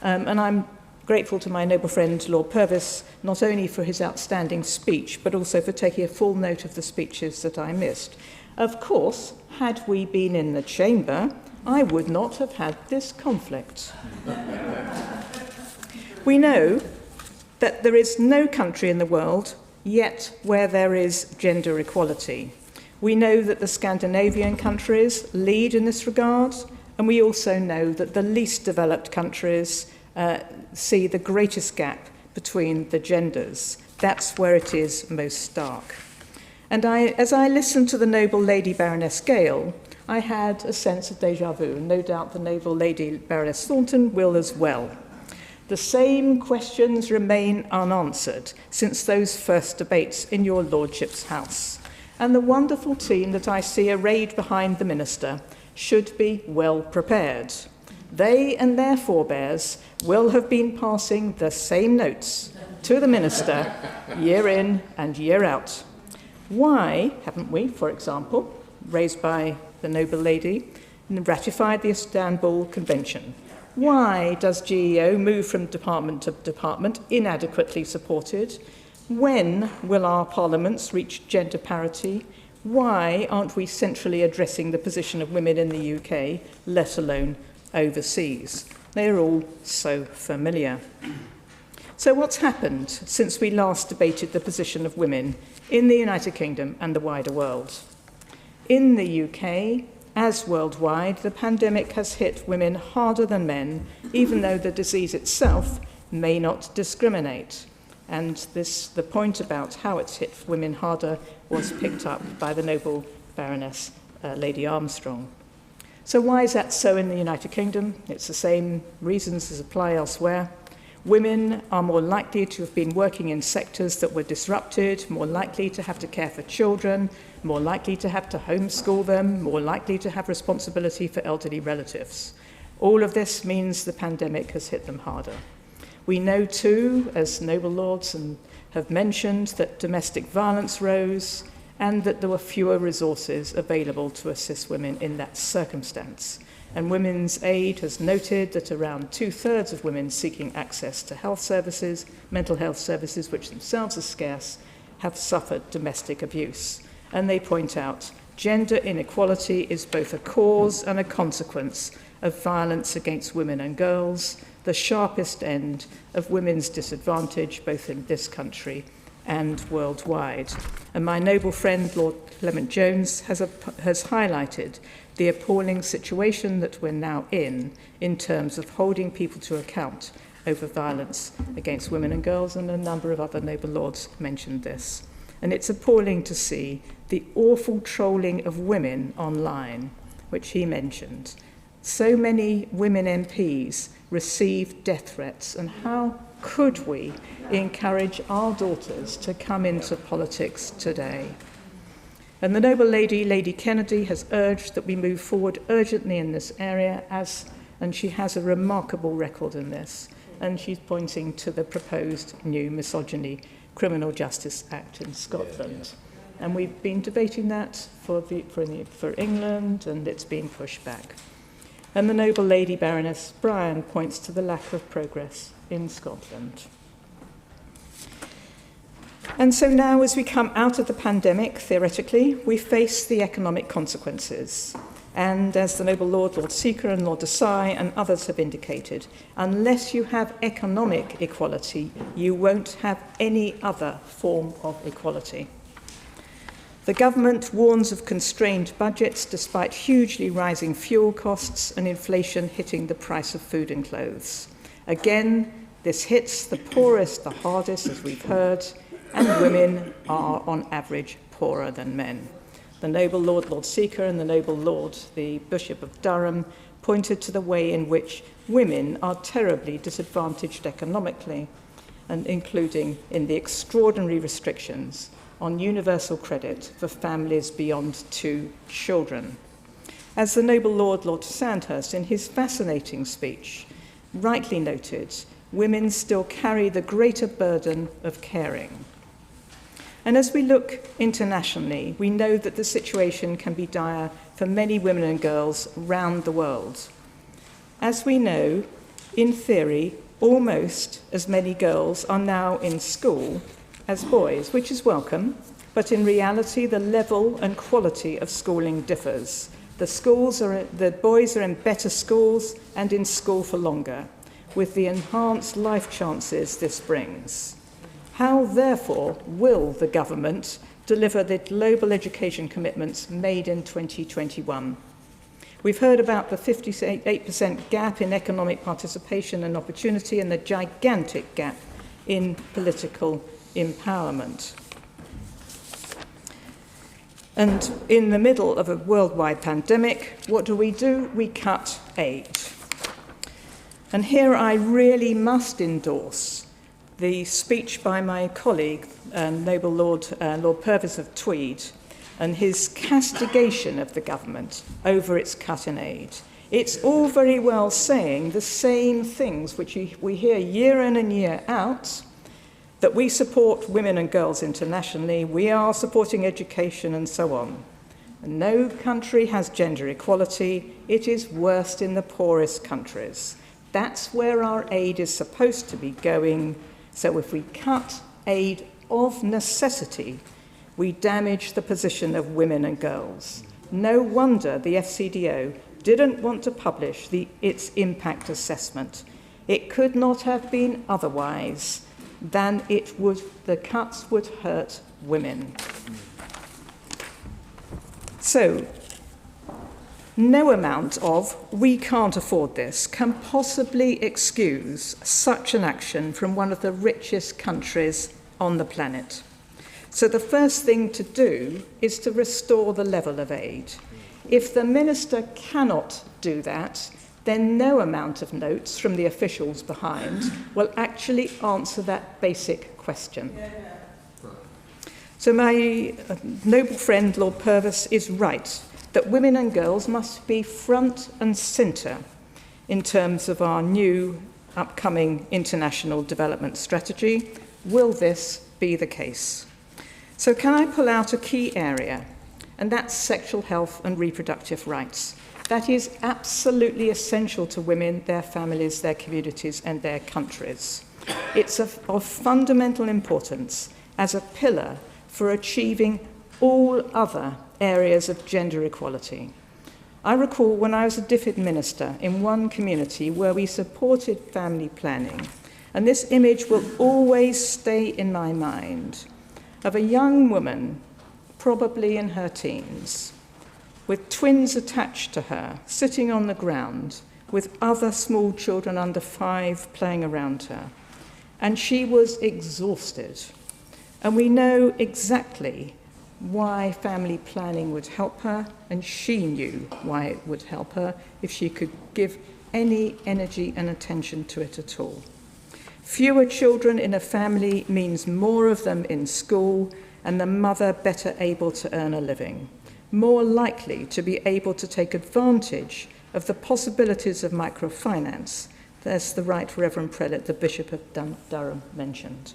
And I'm grateful to my noble friend, Lord Purvis, not only for his outstanding speech, but also for taking a full note of the speeches that I missed. Of course, had we been in the chamber, I would not have had this conflict. We know that there is no country in the world yet where there is gender equality. We know that the Scandinavian countries lead in this regard, and we also know that the least developed countries see the greatest gap between the genders. That's where it is most stark. And as I listened to the noble lady Baroness Gale, I had a sense of déjà vu, and no doubt the noble lady Baroness Thornton will as well. The same questions remain unanswered since those first debates in your lordship's house. And the wonderful team that I see arrayed behind the minister should be well prepared. They and their forebears will have been passing the same notes to the minister year in and year out. Why haven't we, for example, raised by the noble lady, ratified the Istanbul Convention? Why does GEO move from department to department inadequately supported? When will our parliaments reach gender parity? Why aren't we centrally addressing the position of women in the UK, let alone overseas? They're all so familiar. So what's happened since we last debated the position of women in the United Kingdom and the wider world? In the UK, as worldwide, the pandemic has hit women harder than men, even though the disease itself may not discriminate. And the point about how it's hit women harder was picked up by the noble Baroness Lady Armstrong. So why is that so in the United Kingdom? It's the same reasons as apply elsewhere. Women are more likely to have been working in sectors that were disrupted, more likely to have to care for children, more likely to have to homeschool them, more likely to have responsibility for elderly relatives. All of this means the pandemic has hit them harder. We know too, as noble lords have mentioned, that domestic violence rose and that there were fewer resources available to assist women in that circumstance. And Women's Aid has noted that around 2/3 of women seeking access to health services, mental health services, which themselves are scarce, have suffered domestic abuse. And they point out gender inequality is both a cause and a consequence of violence against women and girls, the sharpest end of women's disadvantage both in this country and worldwide. And my noble friend, Lord Clement Jones, has highlighted the appalling situation that we're now in terms of holding people to account over violence against women and girls, and a number of other noble lords mentioned this. And it's appalling to see the awful trolling of women online, which he mentioned. So many women MPs receive death threats, and how could we encourage our daughters to come into politics today? And the noble lady, Lady Kennedy, has urged that we move forward urgently in this area, and she has a remarkable record in this. And she's pointing to the proposed new Misogyny Criminal Justice Act in Scotland. And we've been debating that for England, and it's been pushed back. And the noble lady Baroness Bryan points to the lack of progress in Scotland. And so now, as we come out of the pandemic, theoretically, we face the economic consequences. And as the Noble Lord Sikka and Lord Desai and others have indicated, unless you have economic equality, you won't have any other form of equality. The government warns of constrained budgets despite hugely rising fuel costs and inflation hitting the price of food and clothes. Again, this hits the poorest the hardest, as we've heard, and women are on average poorer than men. The Noble Lord Sikka and the Noble Lord, the Bishop of Durham, pointed to the way in which women are terribly disadvantaged economically, and including in the extraordinary restrictions on universal credit for families beyond 2 children. As the Noble Lord Sandhurst, in his fascinating speech, rightly noted, women still carry the greater burden of caring. And as we look internationally, we know that the situation can be dire for many women and girls around the world. As we know, in theory, almost as many girls are now in school as boys, which is welcome, but in reality, the level and quality of schooling differs. The boys are in better schools and in school for longer, with the enhanced life chances this brings. How, therefore, will the government deliver the global education commitments made in 2021? We've heard about the 58% gap in economic participation and opportunity and the gigantic gap in political empowerment. And in the middle of a worldwide pandemic, what do? We cut aid. And here I really must endorse the speech by my colleague, Noble Lord Purvis of Tweed, and his castigation of the government over its cut in aid. It's all very well saying the same things which we hear year in and year out, that we support women and girls internationally, we are supporting education and so on. And no country has gender equality. It is worst in the poorest countries. That's where our aid is supposed to be going. So if we cut aid of necessity, we damage the position of women and girls. No wonder the FCDO didn't want to publish its impact assessment. It could not have been otherwise than the cuts would hurt women. So, no amount of "we can't afford this" can possibly excuse such an action from one of the richest countries on the planet. So the first thing to do is to restore the level of aid. If the minister cannot do that, then no amount of notes from the officials behind will actually answer that basic question. So my noble friend, Lord Purvis, is right that women and girls must be front and centre in terms of our new upcoming international development strategy. Will this be the case? So can I pull out a key area, and that's sexual health and reproductive rights. That is absolutely essential to women, their families, their communities, and their countries. It's of fundamental importance as a pillar for achieving all other areas of gender equality. I recall when I was a DFID minister in one community where we supported family planning, and this image will always stay in my mind, of a young woman, probably in her teens, with twins attached to her, sitting on the ground, with other small children under 5 playing around her. And she was exhausted. And we know exactly why family planning would help her, and she knew why it would help her if she could give any energy and attention to it at all. Fewer children in a family means more of them in school, and the mother better able to earn a living, more likely to be able to take advantage of the possibilities of microfinance, as the Right Reverend Prelate, the Bishop of Durham, mentioned.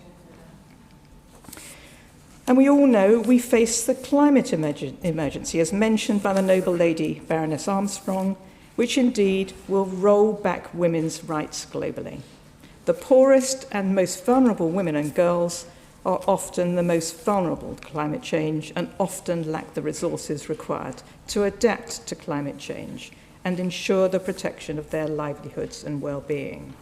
And we all know we face the climate emergency, as mentioned by the Noble Lady Baroness Armstrong, which indeed will roll back women's rights globally. The poorest and most vulnerable women and girls are often the most vulnerable to climate change and often lack the resources required to adapt to climate change and ensure the protection of their livelihoods and well-being.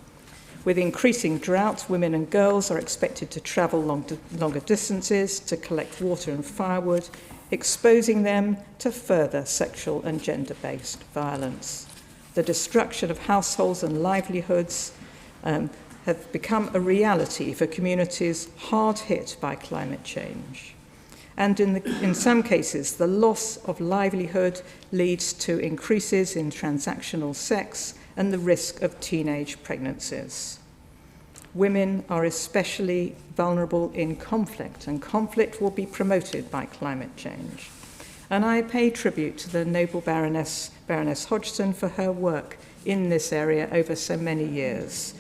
With increasing drought, women and girls are expected to travel longer distances to collect water and firewood, exposing them to further sexual and gender-based violence. The destruction of households and livelihoods have become a reality for communities hard hit by climate change. And in some cases, the loss of livelihood leads to increases in transactional sex and the risk of teenage pregnancies. Women are especially vulnerable in conflict, and conflict will be promoted by climate change. And I pay tribute to the noble Baroness Hodgson for her work in this area over so many years,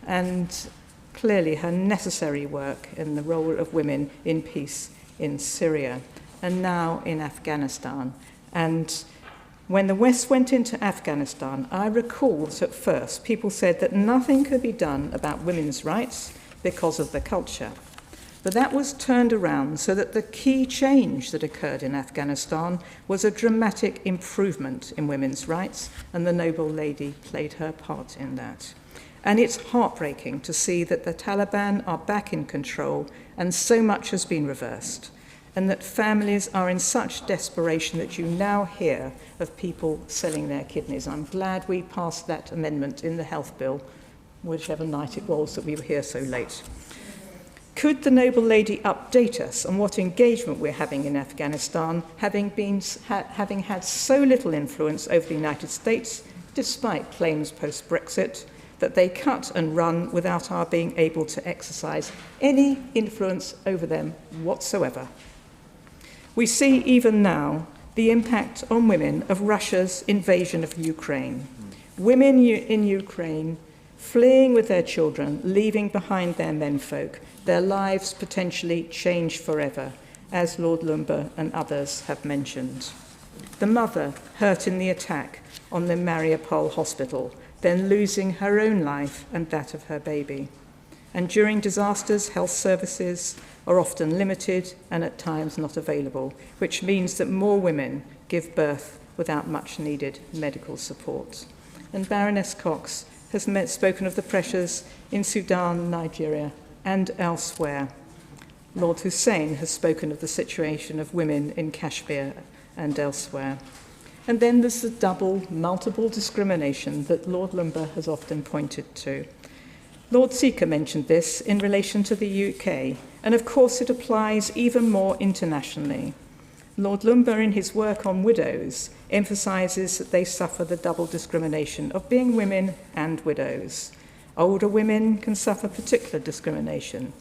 and clearly her necessary work in the role of women in peace in Syria and now in Afghanistan. And when the West went into Afghanistan, I recall that at first people said that nothing could be done about women's rights because of the culture. But that was turned around so that the key change that occurred in Afghanistan was a dramatic improvement in women's rights, and the noble lady played her part in that. And it's heartbreaking to see that the Taliban are back in control and so much has been reversed, and that families are in such desperation that you now hear of people selling their kidneys. I'm glad we passed that amendment in the health bill, whichever night it was that we were here so late. Could the noble lady update us on what engagement we're having in Afghanistan, having had so little influence over the United States, despite claims post-Brexit, that they cut and run without our being able to exercise any influence over them whatsoever? We see even now the impact on women of Russia's invasion of Ukraine. Women in Ukraine fleeing with their children, leaving behind their menfolk, their lives potentially changed forever, as Lord Lumber and others have mentioned. The mother hurt in the attack on the Mariupol hospital, then losing her own life and that of her baby. And during disasters, health services are often limited and at times not available, which means that more women give birth without much needed medical support. And Baroness Cox has spoken of the pressures in Sudan, Nigeria, and elsewhere. Lord Hussain has spoken of the situation of women in Kashmir and elsewhere. And then there's the multiple discrimination that Lord Lumber has often pointed to. Lord Sikka mentioned this in relation to the UK, and of course it applies even more internationally. Lord Lumber, in his work on widows, emphasises that they suffer the double discrimination of being women and widows. Older women can suffer particular discrimination.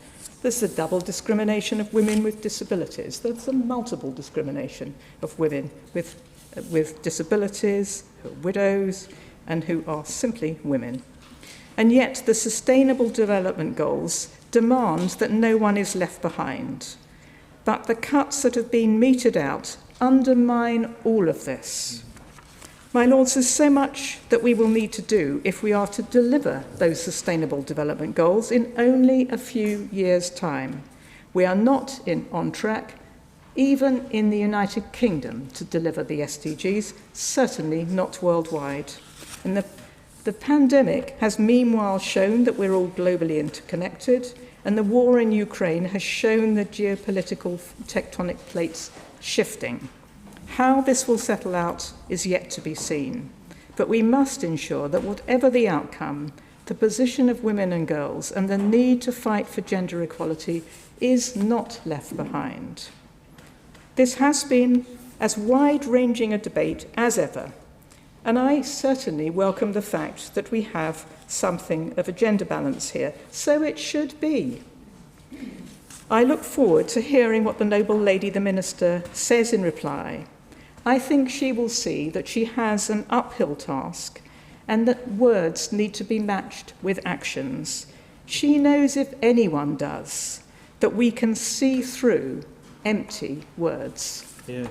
There's the double discrimination of women with disabilities. There's the multiple discrimination of women with disabilities, who are widows, and who are simply women. And yet the Sustainable Development Goals demand that no one is left behind. But the cuts that have been meted out undermine all of this. My lords, there's so much that we will need to do if we are to deliver those Sustainable Development Goals in only a few years' time. We are not on track, even in the United Kingdom, to deliver the SDGs, certainly not worldwide. And the pandemic has meanwhile shown that we're all globally interconnected, and the war in Ukraine has shown the geopolitical tectonic plates shifting. How this will settle out is yet to be seen. But we must ensure that whatever the outcome, the position of women and girls and the need to fight for gender equality is not left behind. This has been as wide-ranging a debate as ever, and I certainly welcome the fact that we have something of a gender balance here. So it should be. I look forward to hearing what the noble lady, the Minister, says in reply. I think she will see that she has an uphill task and that words need to be matched with actions. She knows, if anyone does, that we can see through empty words. Hear,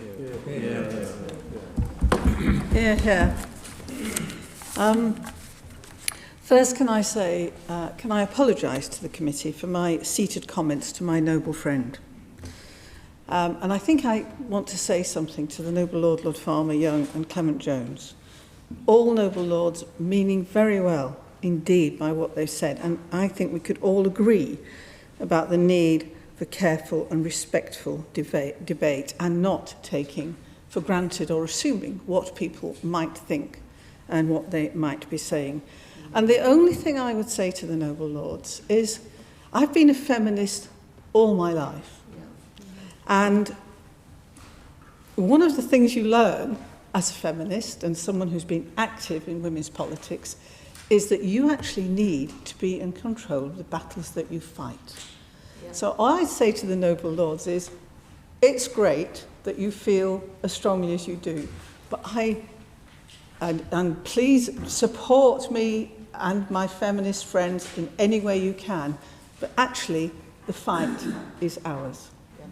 First, can I apologise to the committee for my seated comments to my noble friend? And I think I want to say something to the noble Lord, Lord Farmer, Young and Clement Jones. All noble lords meaning very well indeed by what they've said, and I think we could all agree about the need for careful and respectful debate and not taking for granted or assuming what people might think and what they might be saying. And the only thing I would say to the noble lords is I've been a feminist all my life. And one of the things you learn as a feminist and someone who's been active in women's politics is that you actually need to be in control of the battles that you fight. Yeah. So all I say to the noble lords is, it's great that you feel as strongly as you do, but and please support me and my feminist friends in any way you can, but actually the fight is ours. Yeah.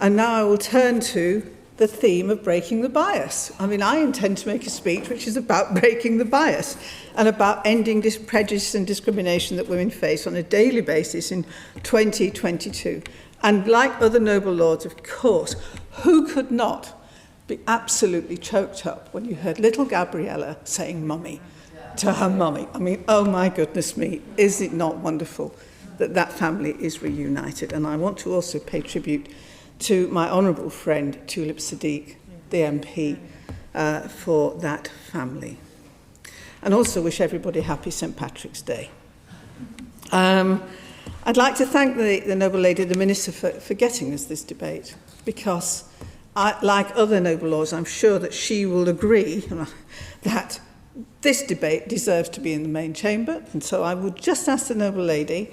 And now I will turn to the theme of breaking the bias. I mean, I intend to make a speech which is about breaking the bias and about ending this prejudice and discrimination that women face on a daily basis in 2022. And like other noble lords, of course, who could not be absolutely choked up when you heard little Gabriella saying mummy to her mummy? I mean, oh my goodness me, is it not wonderful that that family is reunited? And I want to also pay tribute to my honourable friend Tulip Sadiq, the MP, for that family. And also wish everybody happy St Patrick's Day. I'd like to thank the noble lady, the Minister, for getting us this debate, because like other noble lords, I'm sure that she will agree that this debate deserves to be in the main chamber. And so I would just ask the noble lady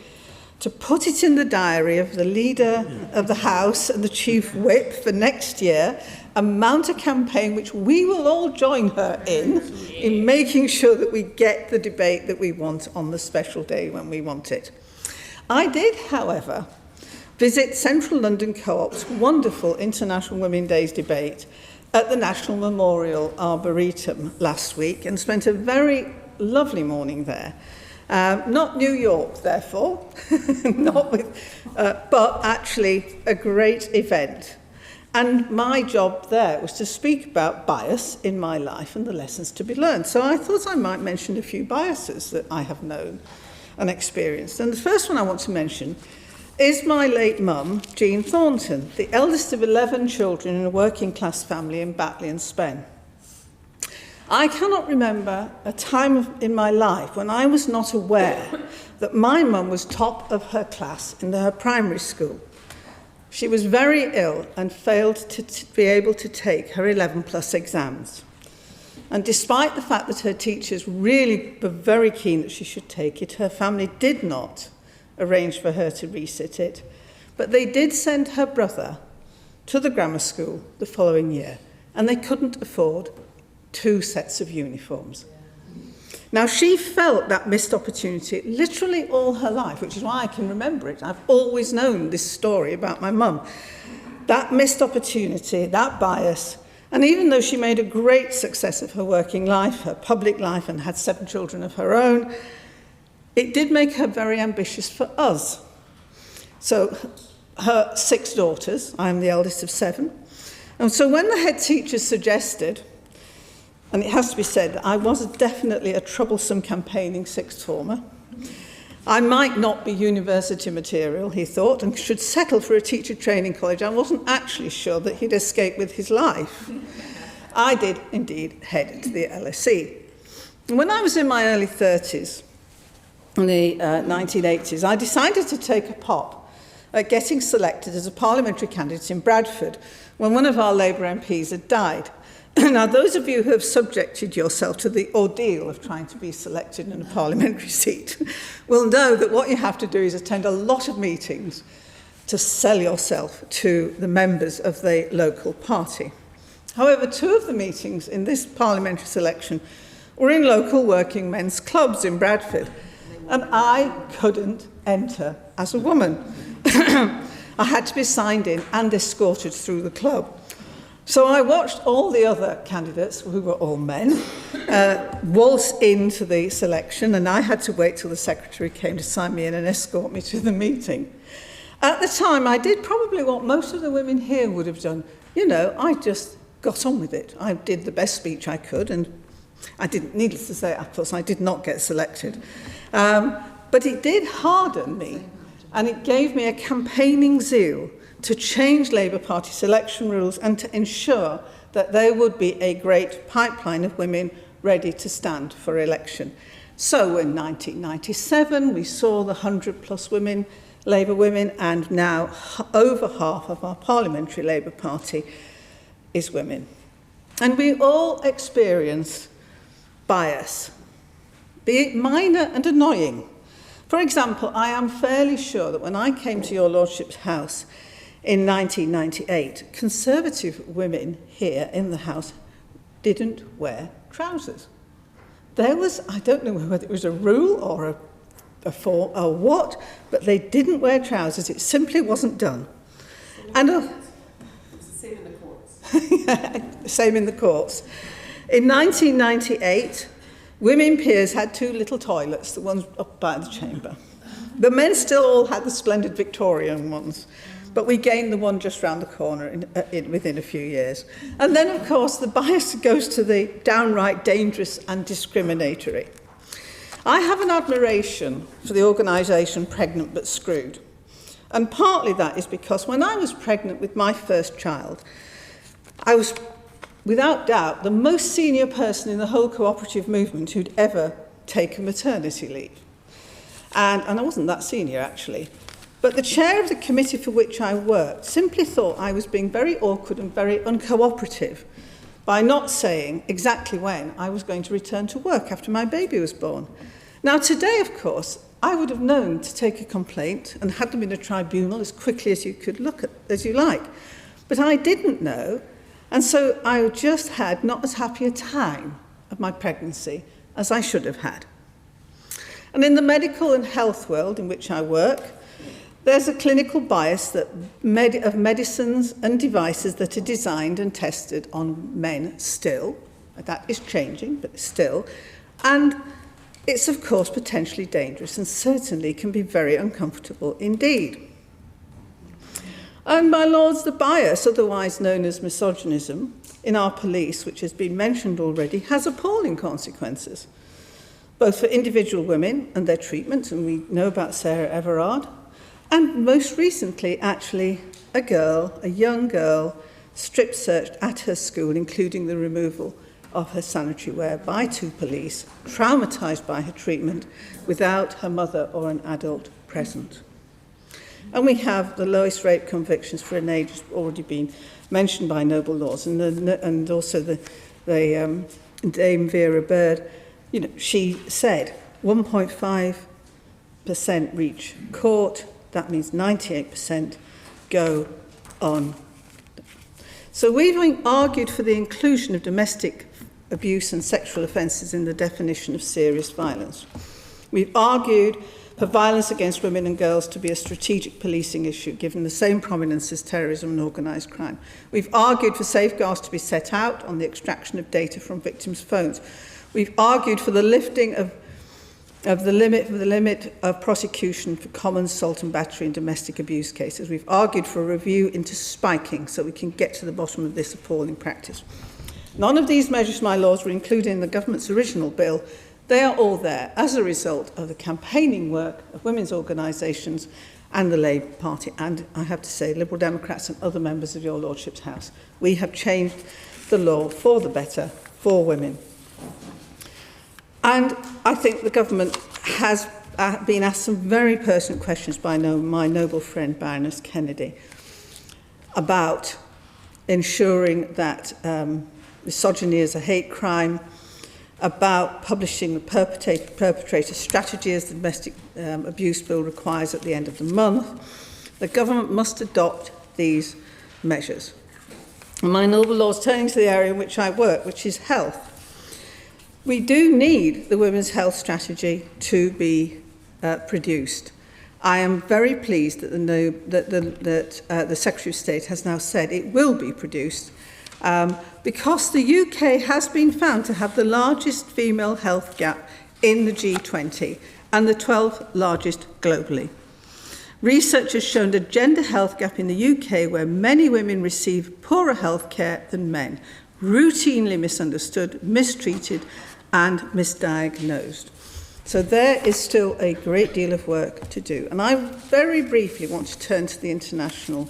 to put it in the diary of the leader of the House and the Chief Whip for next year and mount a campaign which we will all join her in making sure that we get the debate that we want on the special day when we want it. I did, however, visit Central London Co-op's wonderful International Women's Days debate at the National Memorial Arboretum last week and spent a very lovely morning there. Not New York, therefore, but actually a great event. And my job there was to speak about bias in my life and the lessons to be learned. So I thought I might mention a few biases that I have known and experienced. And the first one I want to mention is my late mum, Jean Thornton, the eldest of 11 children in a working-class family in Batley and Spen. I cannot remember a time in my life when I was not aware that my mum was top of her class in her primary school. She was very ill and failed to be able to take her 11+ exams. And despite the fact that her teachers really were very keen that she should take it, her family did not arrange for her to resit it. But they did send her brother to the grammar school the following year, and they couldn't afford 2 sets of uniforms. Now, she felt that missed opportunity literally all her life, which is why I can remember it. I've always known this story about my mum. That missed opportunity, that bias, and even though she made a great success of her working life, her public life, and had 7 children of her own, it did make her very ambitious for us. So her 6 daughters, I'm the eldest of 7, and so when the head teacher suggested, and it has to be said that I was definitely a troublesome campaigning 6th former. I might not be university material, he thought, and should settle for a teacher training college. I wasn't actually sure that he'd escape with his life. I did indeed head to the LSE. And when I was in my early 30s, in the 1980s, I decided to take a pop at getting selected as a parliamentary candidate in Bradford when one of our Labour MPs had died. Now, those of you who have subjected yourself to the ordeal of trying to be selected in a parliamentary seat will know that what you have to do is attend a lot of meetings to sell yourself to the members of the local party. However, 2 of the meetings in this parliamentary selection were in local working men's clubs in Bradford, and I couldn't enter as a woman. I had to be signed in and escorted through the club. So I watched all the other candidates, who were all men, waltz into the selection, and I had to wait till the secretary came to sign me in and escort me to the meeting. At the time, I did probably what most of the women here would have done. You know, I just got on with it. I did the best speech I could, and I didn't, needless to say, of course, I did not get selected. But it did harden me, and it gave me a campaigning zeal to change Labour Party selection rules and to ensure that there would be a great pipeline of women ready to stand for election. So in 1997, we saw the 100+ women, Labour women, and now over half of our parliamentary Labour Party is women. And we all experience bias, be it minor and annoying. For example, I am fairly sure that when I came to your Lordship's house in 1998, Conservative women here in the House didn't wear trousers. There was, I don't know whether it was a rule or a form or what, but they didn't wear trousers. It simply wasn't done. And same in the courts. Same in the courts. In 1998, women peers had 2 little toilets, the ones up by the chamber. The men still all had the splendid Victorian ones, but we gained the one just round the corner within a few years. And then, of course, the bias goes to the downright dangerous and discriminatory. I have an admiration for the organisation Pregnant But Screwed. And partly that is because when I was pregnant with my first child, I was, without doubt, the most senior person in the whole cooperative movement who'd ever taken maternity leave. And I wasn't that senior, actually. But the chair of the committee for which I worked simply thought I was being very awkward and very uncooperative by not saying exactly when I was going to return to work after my baby was born. Now, today, of course, I would have known to take a complaint and had them in a tribunal as quickly as you could look at, as you like. But I didn't know, and so I just had not as happy a time of my pregnancy as I should have had. And in the medical and health world in which I work, there's a clinical bias that of medicines and devices that are designed and tested on men still. That is changing, but still. And it's, of course, potentially dangerous and certainly can be very uncomfortable indeed. And, my lords, the bias, otherwise known as misogynism, in our police, which has been mentioned already, has appalling consequences, both for individual women and their treatment, and we know about Sarah Everard, and most recently, actually, a young girl, strip-searched at her school, including the removal of her sanitary wear by 2 police, traumatised by her treatment, without her mother or an adult present. And we have the lowest rape convictions for an age has already been mentioned by Noble Laws, and also the Dame Vera Bird. You know, she said 1.5% reach court. That means 98% go on. So we've argued for the inclusion of domestic abuse and sexual offences in the definition of serious violence. We've argued for violence against women and girls to be a strategic policing issue, given the same prominence as terrorism and organised crime. We've argued for safeguards to be set out on the extraction of data from victims' phones. We've argued for the lifting of the limit of prosecution for common assault and battery and domestic abuse cases. We've argued for a review into spiking so we can get to the bottom of this appalling practice. None of these measures, my lords, were included in the government's original bill. They are all there as a result of the campaigning work of women's organisations and the Labour Party, and I have to say Liberal Democrats and other members of your Lordship's House. We have changed the law for the better for women. And I think the government has been asked some very pertinent questions by my noble friend Baroness Kennedy about ensuring that misogyny is a hate crime, about publishing the perpetrator strategy as the domestic abuse bill requires at the end of the month. The government must adopt these measures. And my noble lords, turning to the area in which I work, which is health. We do need the Women's Health Strategy to be produced. I am very pleased that the Secretary of State has now said it will be produced, because the UK has been found to have the largest female health gap in the G20 and the 12th largest globally. Research has shown a gender health gap in the UK where many women receive poorer health care than men, routinely misunderstood, mistreated and misdiagnosed. So there is still a great deal of work to do. And I very briefly want to turn to the international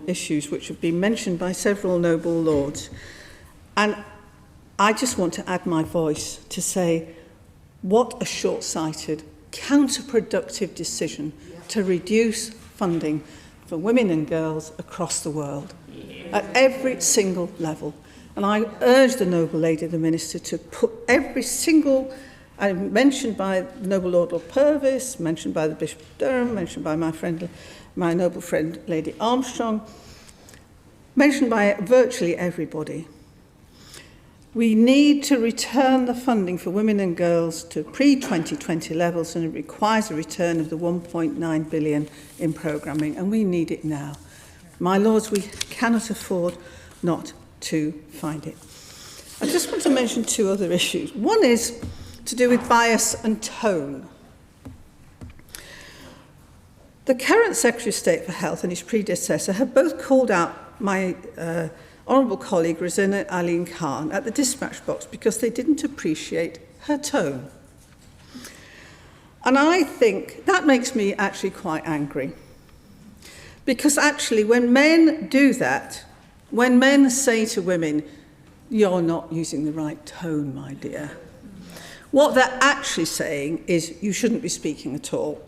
issues which have been mentioned by several noble lords. And I just want to add my voice to say what a short-sighted, counterproductive decision to reduce funding for women and girls across the world at every single level. And I urge the noble lady, the minister, to put every single, mentioned by Noble Lord Purvis, mentioned by the Bishop of Durham, mentioned by my noble friend Lady Armstrong, mentioned by virtually everybody. We need to return the funding for women and girls to pre-2020 levels, and it requires a return of the 1.9 billion in programming, and we need it now. My lords, we cannot afford not to find it. I just want to mention two other issues. One is to do with bias and tone. The current Secretary of State for Health and his predecessor have both called out my Honourable colleague Rosina Aline Khan at the dispatch box because they didn't appreciate her tone. And I think that makes me actually quite angry. Because actually when men do that, when men say to women, "You're not using the right tone, my dear," what they're actually saying is, "You shouldn't be speaking at all.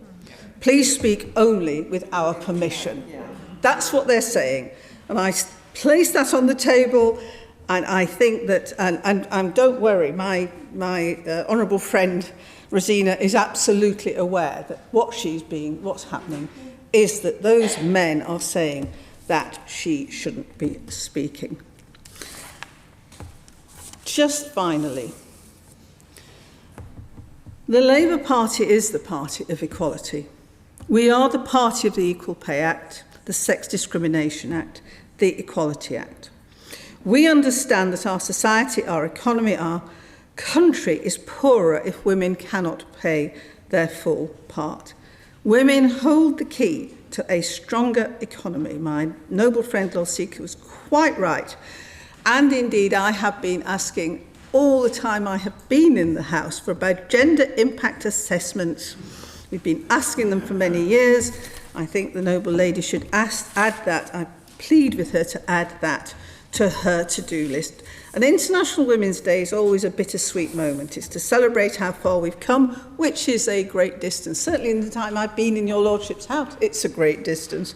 Please speak only with our permission." That's what they're saying. And I place that on the table, and I think that, and don't worry, my honourable friend Rosina is absolutely aware that what's happening is that those men are saying that she shouldn't be speaking. Just finally, the Labour Party is the party of equality. We are the party of the Equal Pay Act, the Sex Discrimination Act, the Equality Act. We understand that our society, our economy, our country is poorer if women cannot play their full part. Women hold the key to a stronger economy. My noble friend Lord Sikka was quite right. And indeed, I have been asking all the time I have been in the House for about gender impact assessments. We've been asking them for many years. I think the noble lady should add that. I plead with her to add that to her to-do list. And International Women's Day is always a bittersweet moment. It's to celebrate how far we've come, which is a great distance. Certainly in the time I've been in your Lordship's house, it's a great distance.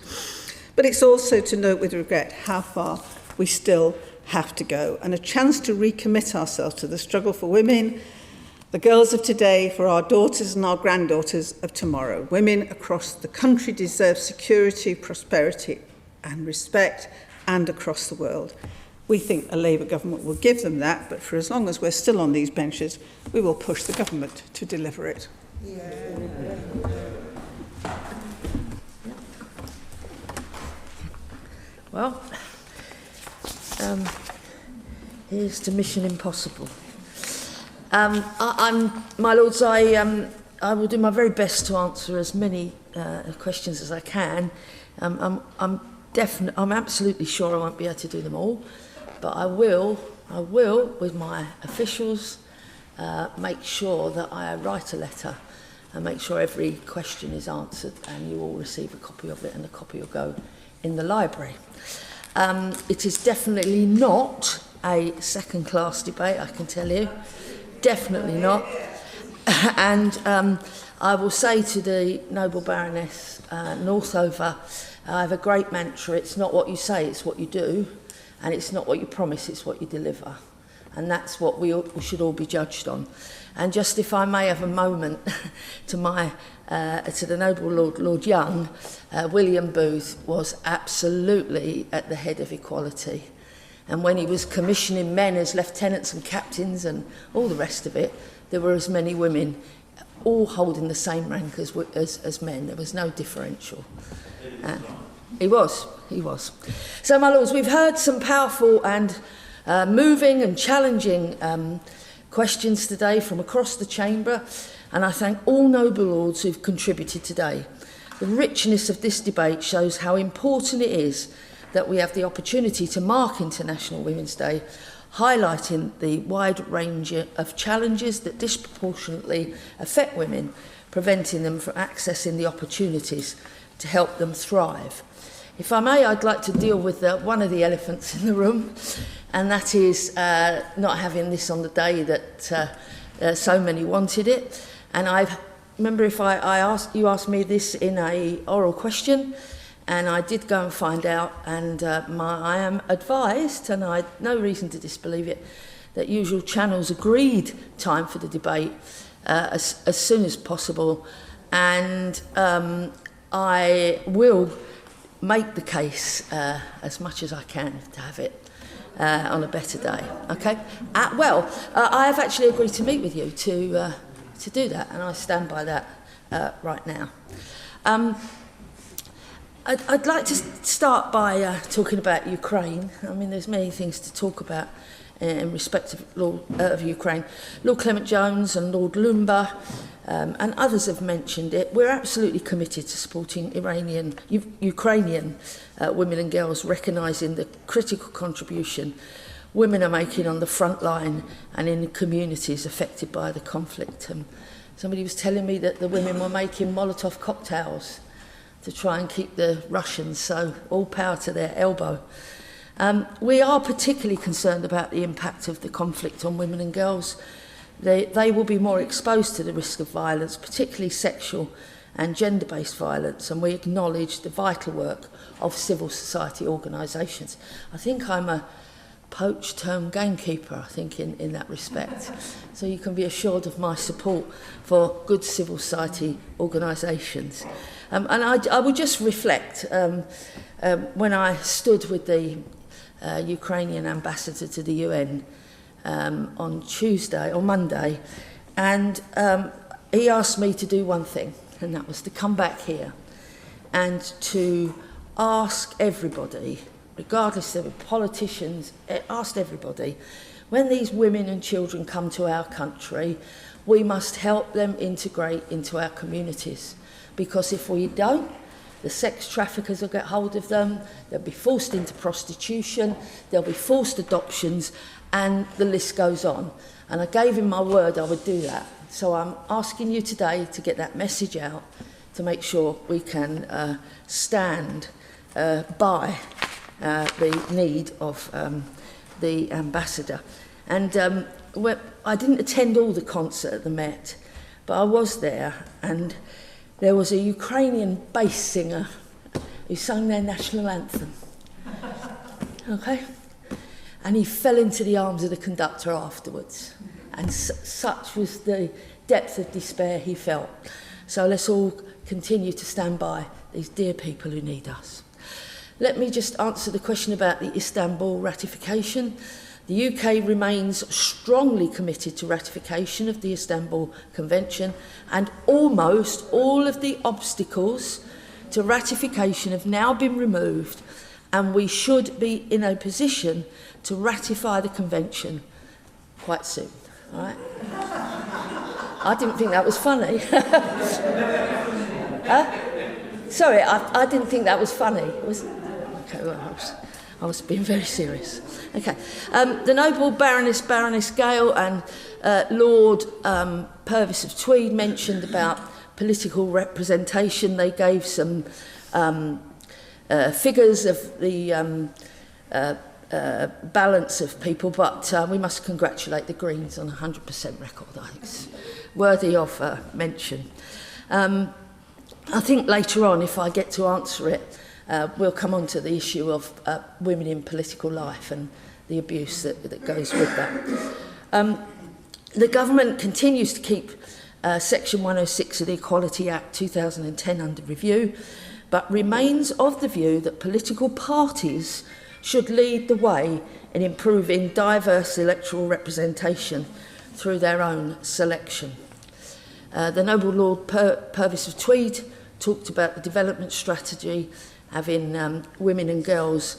But it's also to note with regret how far we still have to go, and a chance to recommit ourselves to the struggle for women, the girls of today, for our daughters and our granddaughters of tomorrow. Women across the country deserve security, prosperity and respect, and across the world. We think a Labour government will give them that, but for as long as we're still on these benches, we will push the government to deliver it. Well, here's to Mission Impossible. My lords, I will do my very best to answer as many questions as I can. I'm absolutely sure I won't be able to do them all, but I will, with my officials, make sure that I write a letter and make sure every question is answered, and you all receive a copy of it, and a copy will go in the library. It is definitely not a second-class debate, I can tell you. Definitely not. And I will say to the noble Baroness Northover, I have a great mantra: it's not what you say, it's what you do, and it's not what you promise, it's what you deliver. And that's what we should all be judged on. And just if I may have a moment to the noble Lord Young, William Booth was absolutely at the head of equality. And when he was commissioning men as lieutenants and captains and all the rest of it, there were as many women, all holding the same rank as men. There was no differential. He was. So, my lords, we've heard some powerful and moving and challenging questions today from across the chamber, and I thank all noble lords who've contributed today. The richness of this debate shows how important it is that we have the opportunity to mark International Women's Day, highlighting the wide range of challenges that disproportionately affect women, preventing them from accessing the opportunities to help them thrive. If I may, I'd like to deal with one of the elephants in the room, and that is not having this on the day that so many wanted it. And I remember if you asked me this in a oral question, and I did go and find out, and I am advised, and I had no reason to disbelieve it, that usual channels agreed time for the debate as soon as possible, and I will make the case as much as I can to have it on a better day. Okay. I have actually agreed to meet with you to do that, and I stand by that right now. I'd like to start by talking about Ukraine. I mean, there's many things to talk about in respect of Ukraine. Lord Clement Jones and Lord Lumba and others have mentioned it. We're absolutely committed to supporting Ukrainian women and girls, recognising the critical contribution women are making on the front line and in the communities affected by the conflict. Somebody was telling me that the women were making Molotov cocktails to try and keep the Russians, so all power to their elbow. We are particularly concerned about the impact of the conflict on women and girls. They will be more exposed to the risk of violence, particularly sexual and gender-based violence, and we acknowledge the vital work of civil society organisations. I think I'm a poached-term gamekeeper, I think, in that respect. So you can be assured of my support for good civil society organisations. And I would just reflect, when I stood with the Ukrainian ambassador to the UN on Monday, and he asked me to do one thing, and that was to come back here and to ask everybody, regardless of politicians, asked everybody, when these women and children come to our country, we must help them integrate into our communities. Because if we don't, the sex traffickers will get hold of them, they'll be forced into prostitution, there'll be forced adoptions, and the list goes on. And I gave him my word I would do that. So I'm asking you today to get that message out, to make sure we can stand by the need of the ambassador. And I didn't attend all the concert at the Met, but I was there, and there was a Ukrainian bass singer who sang their national anthem. Okay? And he fell into the arms of the conductor afterwards. And such was the depth of despair he felt. So let's all continue to stand by these dear people who need us. Let me just answer the question about the Istanbul ratification. The UK remains strongly committed to ratification of the Istanbul Convention, and almost all of the obstacles to ratification have now been removed, and we should be in a position to ratify the Convention quite soon. All right? I didn't think that was funny. Sorry, I didn't think that was funny. Okay, well, I was being very serious. Okay. The noble Baroness Gale and Lord Purvis of Tweed mentioned about political representation. They gave some figures of the balance of people, but we must congratulate the Greens on a 100% record. I think it's worthy of mention. I think later on, if I get to answer it, we'll come on to the issue of women in political life and the abuse that goes with that. The government continues to keep Section 106 of the Equality Act 2010 under review, but remains of the view that political parties should lead the way in improving diverse electoral representation through their own selection. The noble Lord Purvis of Tweed talked about the development strategy having women and girls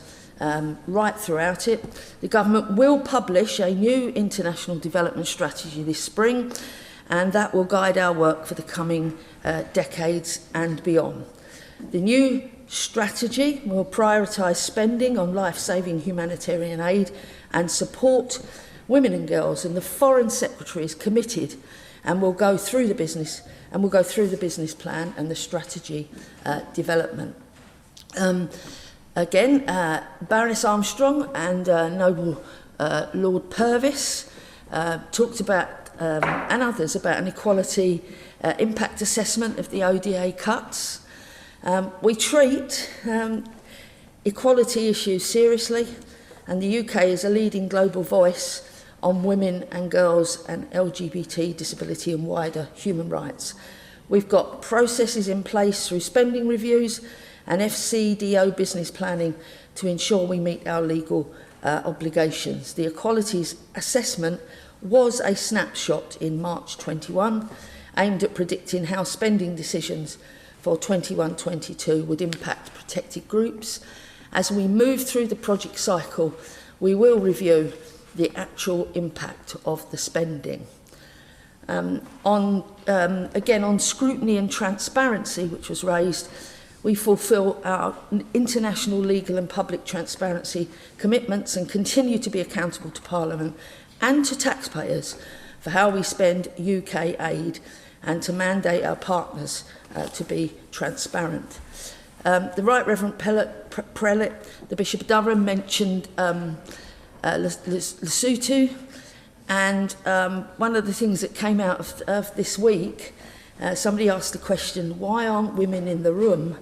right throughout it. The government will publish a new international development strategy this spring, and that will guide our work for the coming decades and beyond. The new strategy will prioritise spending on life-saving humanitarian aid and support women and girls, and the Foreign Secretary is committed and will go through the business plan and the strategy development. Again, Baroness Armstrong and Noble Lord Purvis talked about, and others, about an equality impact assessment of the ODA cuts. We treat equality issues seriously, and the UK is a leading global voice on women and girls and LGBT disability and wider human rights. We've got processes in place through spending reviews and FCDO business planning to ensure we meet our legal obligations. The equalities assessment was a snapshot in March 21, aimed at predicting how spending decisions for 21-22 would impact protected groups. As we move through the project cycle, we will review the actual impact of the spending. Again, on scrutiny and transparency, which was raised, we fulfil our international legal and public transparency commitments and continue to be accountable to Parliament and to taxpayers for how we spend UK aid, and to mandate our partners to be transparent. The Right Reverend Prelate, the Bishop of Durham, mentioned Lesotho, and one of the things that came out of this week, somebody asked the question, why aren't women in the room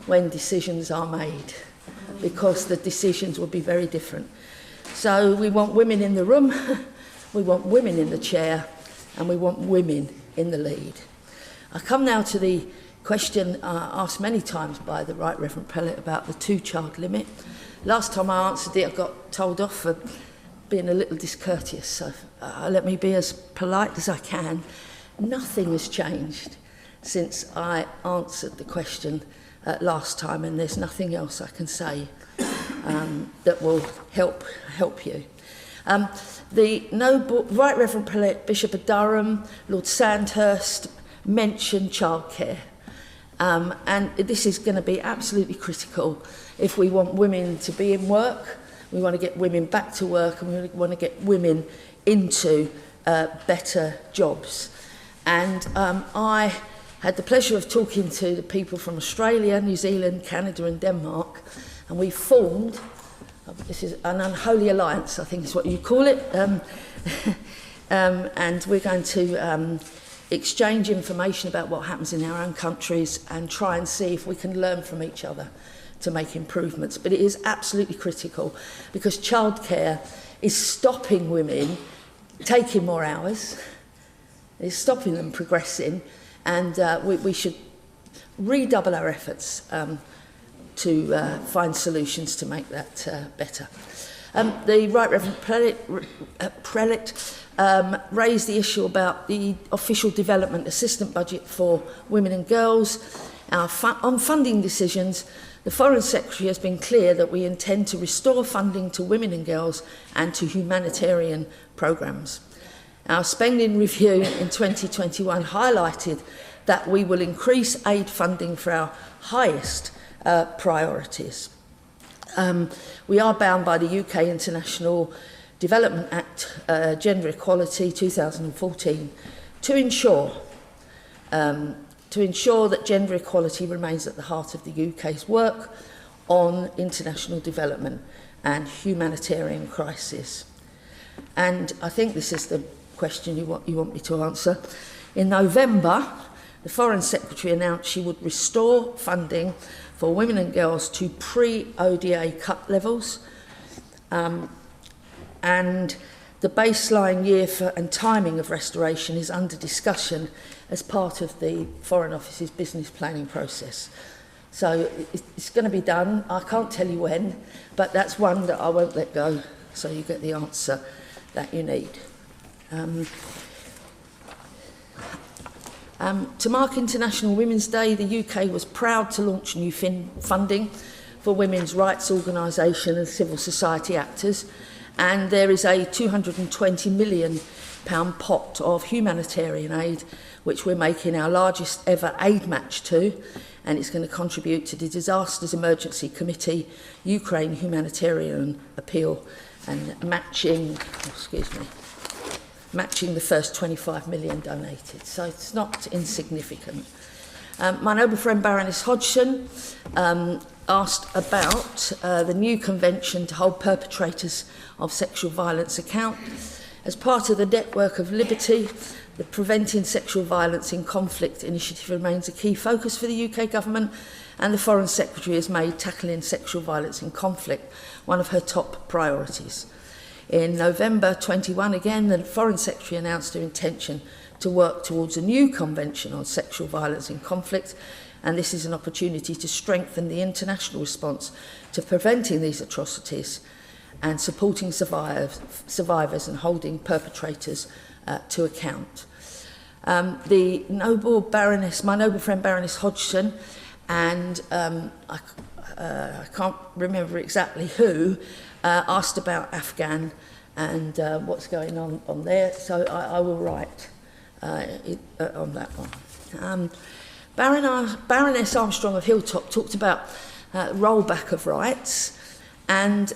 when decisions are made? Because the decisions will be very different. So we want women in the room, we want women in the chair, and we want women in the lead. I come now to the question asked many times by the Right Reverend Prelate about the 2-child limit. Last time I answered it, I got told off for being a little discourteous, so let me be as polite as I can. Nothing has changed since I answered the question last time, and there's nothing else I can say that will help you. The Noble Right Reverend Prelate, Bishop of Durham, Lord Sandhurst mentioned childcare, and this is going to be absolutely critical if we want women to be in work, we want to get women back to work, and we want to get women into better jobs. And I had the pleasure of talking to the people from Australia, New Zealand, Canada and Denmark, and we formed, this is an unholy alliance, I think is what you call it, and we're going to exchange information about what happens in our own countries and try and see if we can learn from each other to make improvements. But it is absolutely critical, because childcare is stopping women taking more hours, it's stopping them progressing, and we should redouble our efforts to find solutions to make that better. The Right Reverend Prelate raised the issue about the official development assistant budget for women and girls. On funding decisions, the Foreign Secretary has been clear that we intend to restore funding to women and girls and to humanitarian programmes. Our spending review in 2021 highlighted that we will increase aid funding for our highest priorities. We are bound by the UK International Development Act, Gender Equality 2014, to ensure that gender equality remains at the heart of the UK's work on international development and humanitarian crisis. And I think this is the question you want me to answer. In November, the Foreign Secretary announced she would restore funding for women and girls to pre-ODA cut levels, and the baseline year and timing of restoration is under discussion as part of the Foreign Office's business planning process. So it's going to be done. I can't tell you when, but that's one that I won't let go, so you get the answer that you need. To mark International Women's Day, the UK was proud to launch new funding for women's rights organisation and civil society actors, and there is a £220 million pot of humanitarian aid which we're making our largest ever aid match to, and it's going to contribute to the Disasters Emergency Committee Ukraine Humanitarian Appeal and matching the first 25 million donated. So it's not insignificant. My noble friend Baroness Hodgson asked about the new convention to hold perpetrators of sexual violence account. As part of the network of liberty, the Preventing Sexual Violence in Conflict initiative remains a key focus for the UK government, and the Foreign Secretary has made tackling sexual violence in conflict one of her top priorities. In November 21, again, the Foreign Secretary announced her intention to work towards a new convention on sexual violence in conflict, and this is an opportunity to strengthen the international response to preventing these atrocities and supporting survivors and holding perpetrators to account. My noble friend Baroness Hodgson, and I can't remember exactly who, asked about Afghan and what's going on there, so I will write on that one. Baroness Armstrong of Hilltop talked about rollback of rights, and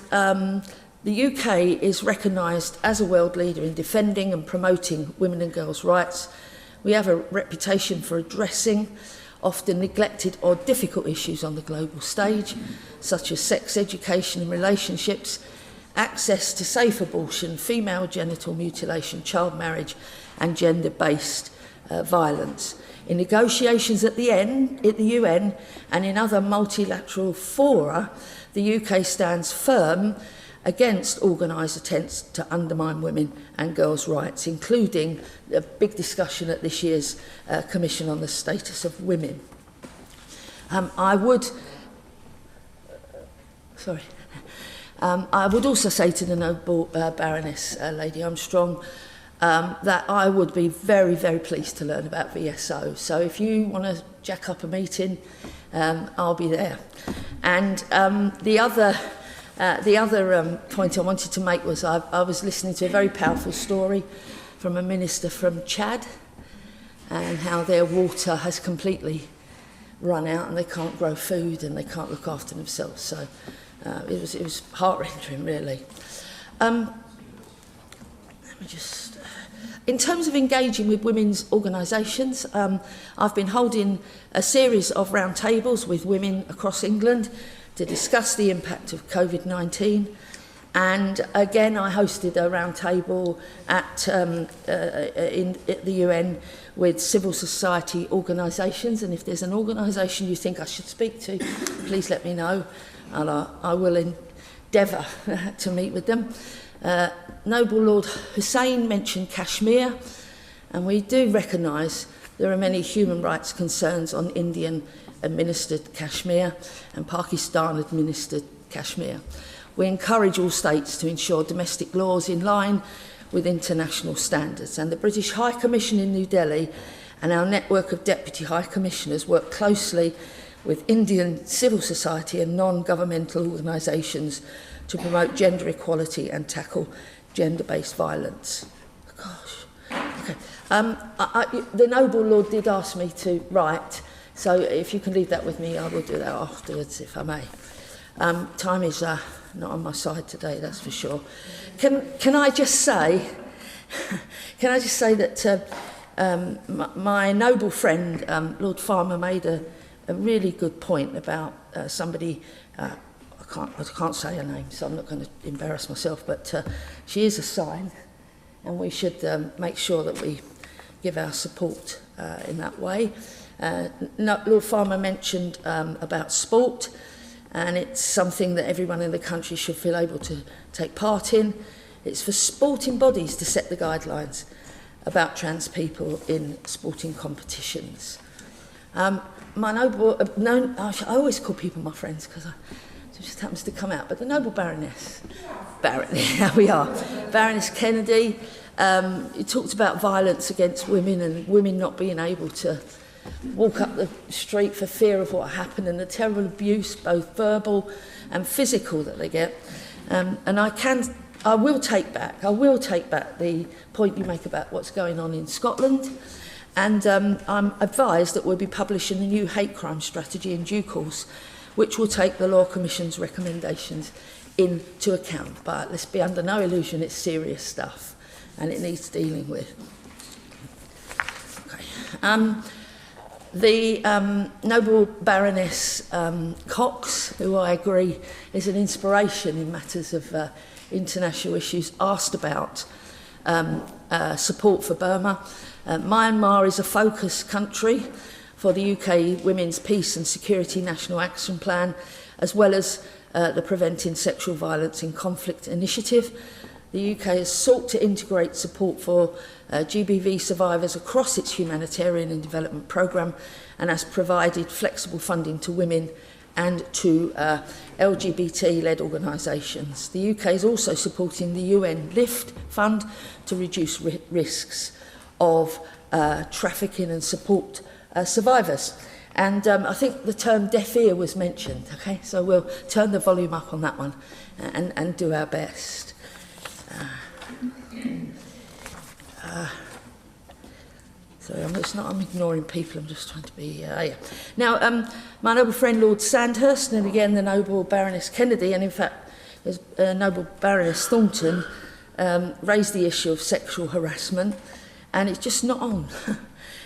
the UK is recognised as a world leader in defending and promoting women and girls' rights. We have a reputation for addressing often neglected or difficult issues on the global stage, such as sex education and relationships, access to safe abortion, female genital mutilation, child marriage, and gender-based violence. In negotiations at the UN and in other multilateral fora, the UK stands firm against organised attempts to undermine women and girls' rights, including a big discussion at this year's Commission on the Status of Women. I would also say to the noble Baroness Lady Armstrong that I would be very, very pleased to learn about VSO. So if you want to jack up a meeting, I'll be there. And the other point I wanted to make was I was listening to a very powerful story from a minister from Chad, and how their water has completely run out and they can't grow food and they can't look after themselves. So it was heart-rending, really. In terms of engaging with women's organisations, I've been holding a series of roundtables with women across England to discuss the impact of COVID-19. And again, I hosted a roundtable at the UN with civil society organisations. And if there's an organisation you think I should speak to, please let me know, and I will endeavour to meet with them. Noble Lord Hussain mentioned Kashmir, and we do recognise there are many human rights concerns on Indian-administered Kashmir and Pakistan-administered Kashmir. We encourage all states to ensure domestic laws in line with international standards, and the British High Commission in New Delhi and our network of Deputy High Commissioners work closely with Indian civil society and non-governmental organisations to promote gender equality and tackle gender-based violence. Gosh. Okay. The Noble Lord did ask me to write, so if you can leave that with me, I will do that afterwards, if I may. Time is not on my side today, that's for sure. Can I just say that my noble friend Lord Farmer made a really good point about somebody. I can't say her name, so I'm not going to embarrass myself. But she is a sign, and we should make sure that we give our support in that way. Lord Farmer mentioned about sport. And it's something that everyone in the country should feel able to take part in. It's for sporting bodies to set the guidelines about trans people in sporting competitions. I always call people my friends because it just happens to come out, but the noble Baroness, here we are, Baroness Kennedy, you talked about violence against women and women not being able to walk up the street for fear of what happened and the terrible abuse, both verbal and physical, that they get. And I will take back the point you make about what's going on in Scotland. And I'm advised that we'll be publishing a new hate crime strategy in due course, which will take the Law Commission's recommendations into account. But let's be under no illusion, it's serious stuff and it needs dealing with. Okay. The noble Baroness Cox, who I agree is an inspiration in matters of international issues, asked about support for Burma. Myanmar is a focus country for the UK Women's Peace and Security National Action Plan, as well as the Preventing Sexual Violence in Conflict initiative. The UK has sought to integrate support for GBV survivors across its humanitarian and development programme and has provided flexible funding to women and to LGBT-led organisations. The UK is also supporting the UN LIFT Fund to reduce risks of trafficking and support survivors. And I think the term deaf ear was mentioned, okay? So we'll turn the volume up on that one and do our best. Sorry, I'm ignoring people, I'm just trying to be... yeah. Now, my noble friend Lord Sandhurst, and again the noble Baroness Kennedy, and in fact, noble Baroness Thornton, raised the issue of sexual harassment, and it's just not on.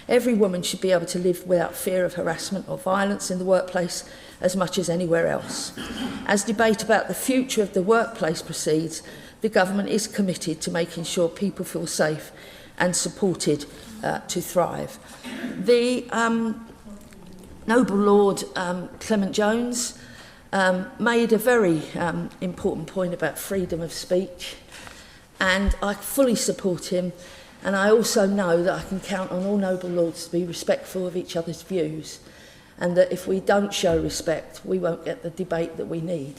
Every woman should be able to live without fear of harassment or violence in the workplace as much as anywhere else. As debate about the future of the workplace proceeds, the government is committed to making sure people feel safe and supported to thrive. The noble Lord Clement Jones made a very important point about freedom of speech, and I fully support him. And I also know that I can count on all noble lords to be respectful of each other's views, and that if we don't show respect, we won't get the debate that we need.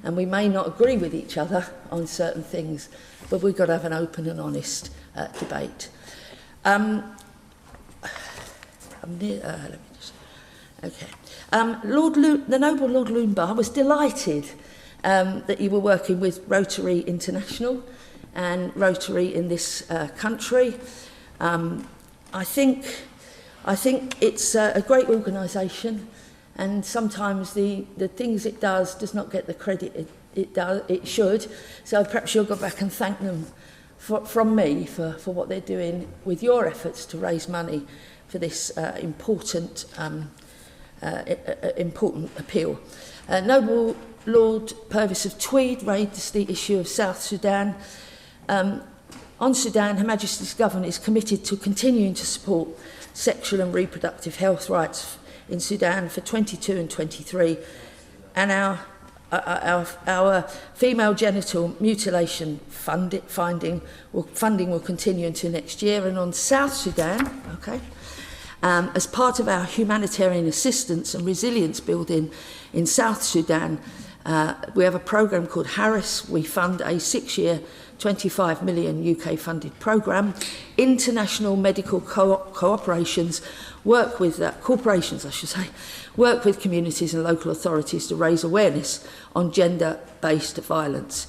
And we may not agree with each other on certain things, but we've got to have an open and honest debate. The noble Lord Lumba, I was delighted that you were working with Rotary International and Rotary in this country. I think it's a great organisation, and sometimes the things it does not get the credit it should. So perhaps you'll go back and thank them from me for what they're doing with your efforts to raise money for this important appeal. Noble Lord Purvis of Tweed raised the issue of South Sudan. On Sudan, Her Majesty's Government is committed to continuing to support sexual and reproductive health rights in Sudan for 22 and 23, and our female genital mutilation funding will continue until next year. And on South Sudan, okay, as part of our humanitarian assistance and resilience building in South Sudan, we have a programme called Harris. We fund a 6-year, 25 million UK funded programme. International medical corporations work with communities and local authorities to raise awareness on gender-based violence,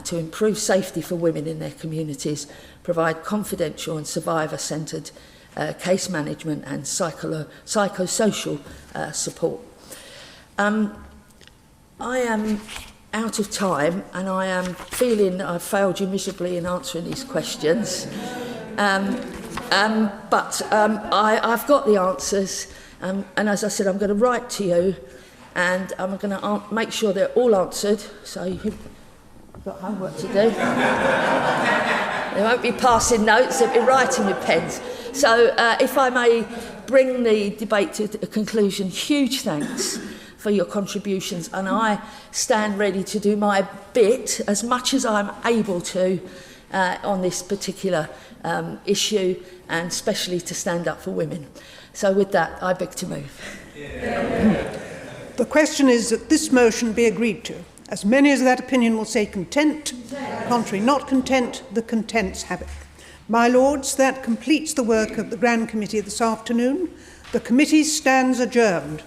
to improve safety for women in their communities, provide confidential and survivor-centred case management and psychosocial support. I am out of time, and I am feeling that I've failed you miserably in answering these questions. But I've got the answers, and as I said, I'm going to write to you, and I'm going to make sure they're all answered, so you've got homework to do. They won't be passing notes, they'll be writing with pens. So if I may bring the debate to a conclusion, huge thanks for your contributions, and I stand ready to do my bit as much as I'm able to on this particular issue, and especially to stand up for women. So with that, I beg to move. The question is that this motion be agreed to. As many as that opinion will say content, contrary not content, the contents have it. My Lords, that completes the work of the Grand Committee this afternoon. The committee stands adjourned.